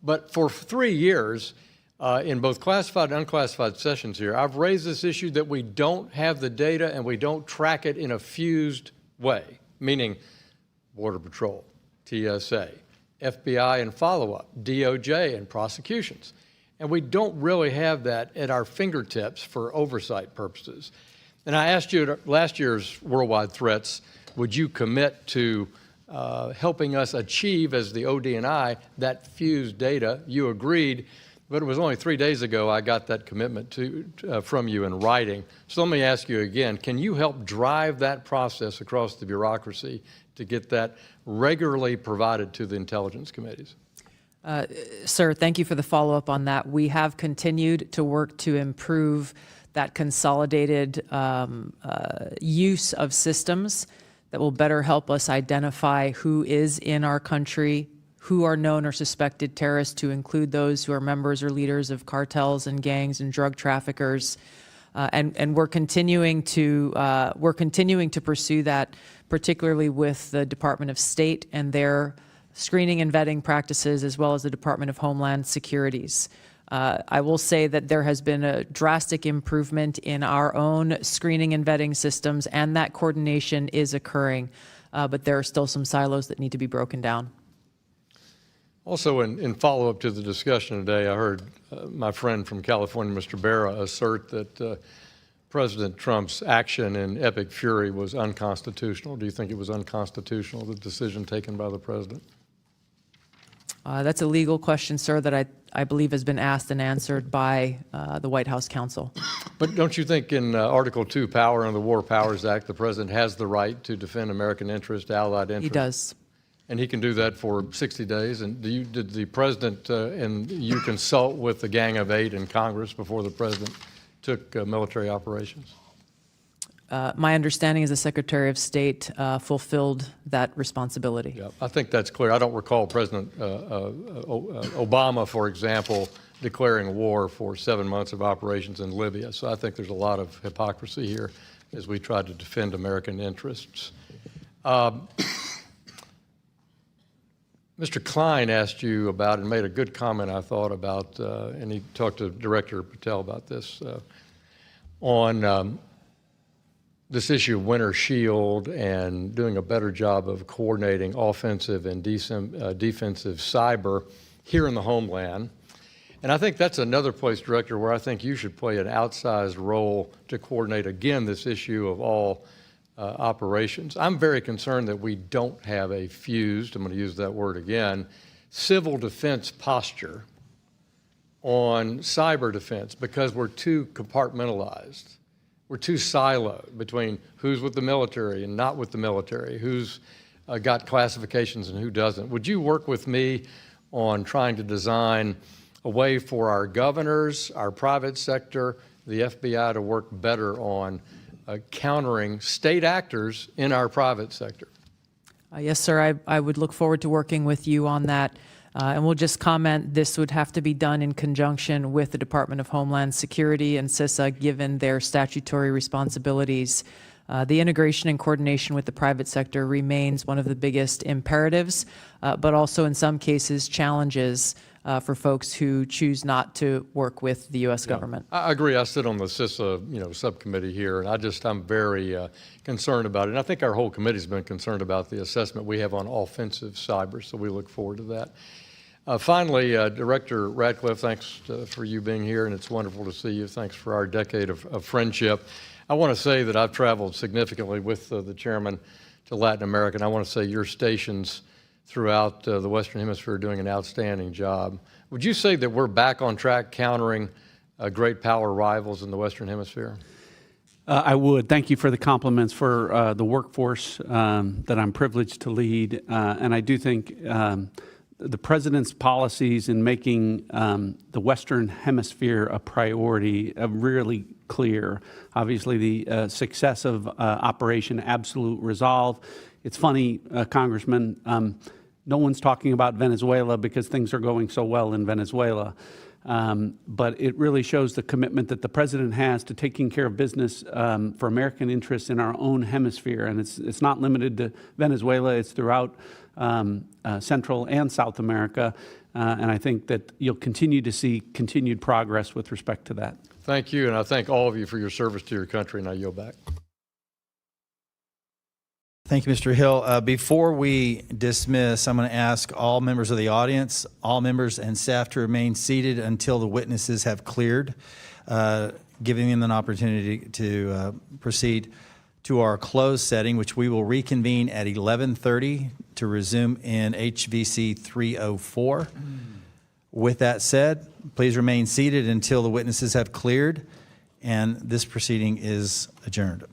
But for 3 years, in both classified and unclassified sessions here, I've raised this issue that we don't have the data and we don't track it in a fused way, meaning Border Patrol, TSA, FBI and follow-up, DOJ and prosecutions. And we don't really have that at our fingertips for oversight purposes. And I asked you at last year's Worldwide Threats, would you commit to helping us achieve, as the ODNI, that fused data? You agreed, but it was only 3 days ago I got that commitment from you in writing. So let me ask you again, can you help drive that process across the bureaucracy to get that regularly provided to the intelligence committees? Sir, thank you for the follow-up on that. We have continued to work to improve that consolidated use of systems that will better help us identify who is in our country, who are known or suspected terrorists, to include those who are members or leaders of cartels and gangs and drug traffickers. And we're continuing to pursue that, particularly with the Department of State and their screening and vetting practices, as well as the Department of Homeland Security's. I will say that there has been a drastic improvement in our own screening and vetting systems, and that coordination is occurring, but there are still some silos that need to be broken down. Also, in follow-up to the discussion today, I heard my friend from California, Mr. Barra, assert that President Trump's action in epic fury was unconstitutional. Do you think it was unconstitutional, the decision taken by the president? That's a legal question, sir, that I believe has been asked and answered by the White House counsel. But don't you think in Article 2, power under the War Powers Act, the president has the right to defend American interest, allied interest? He does. And he can do that for 60 days? And did the president and you consult with the Gang of Eight in Congress before the president took military operations? My understanding is the Secretary of State fulfilled that responsibility. Yeah, I think that's clear. I don't recall President Obama, for example, declaring war for 7 months of operations in Libya. So I think there's a lot of hypocrisy here as we try to defend American interests. Mr. Klein asked you about and made a good comment, I thought, about, and he talked to Director Patel about this, on this issue of Winter Shield and doing a better job of coordinating offensive and defensive cyber here in the homeland. And I think that's another place, Director, where I think you should play an outsized role to coordinate, again, this issue of all operations. I'm very concerned that we don't have a fused, I'm going to use that word again, civil defense posture on cyber defense because we're too compartmentalized. We're too siloed between who's with the military and not with the military, who's got classifications and who doesn't. Would you work with me on trying to design a way for our governors, our private sector, the FBI to work better on countering state actors in our private sector? Yes, sir. I would look forward to working with you on that. And we'll just comment, this would have to be done in conjunction with the Department of Homeland Security and CISA, given their statutory responsibilities. The integration and coordination with the private sector remains one of the biggest imperatives, but also in some cases challenges for folks who choose not to work with the U.S. government. I agree. I sit on the CISA, subcommittee here, and I'm very concerned about it. And I think our whole committee's been concerned about the assessment we have on offensive cyber, so we look forward to that. Finally, Director Ratcliffe, thanks for you being here, and it's wonderful to see you. Thanks for our decade of friendship. I want to say that I've traveled significantly with the chairman to Latin America, and I want to say your stations throughout the Western Hemisphere are doing an outstanding job. Would you say that we're back on track countering great power rivals in the Western Hemisphere? I would. Thank you for the compliments for the workforce that I'm privileged to lead. And I do think the President's policies in making the Western Hemisphere a priority are really clear. Obviously, the success of Operation Absolute Resolve. It's funny, Congressman, no one's talking about Venezuela because things are going so well in Venezuela. But it really shows the commitment that the President has to taking care of business for American interests in our own hemisphere. And it's not limited to Venezuela, it's throughout Central and South America. And I think that you'll continue to see continued progress with respect to that. Thank you, and I thank all of you for your service to your country, and I yield back. Thank you, Mr. Hill. Before we dismiss, I'm going to ask all members of the audience, all members and staff to remain seated until the witnesses have cleared, giving them an opportunity to proceed to our closed setting, which we will reconvene at 11:30 to resume in HVC 304. With that said, please remain seated until the witnesses have cleared, and this proceeding is adjourned.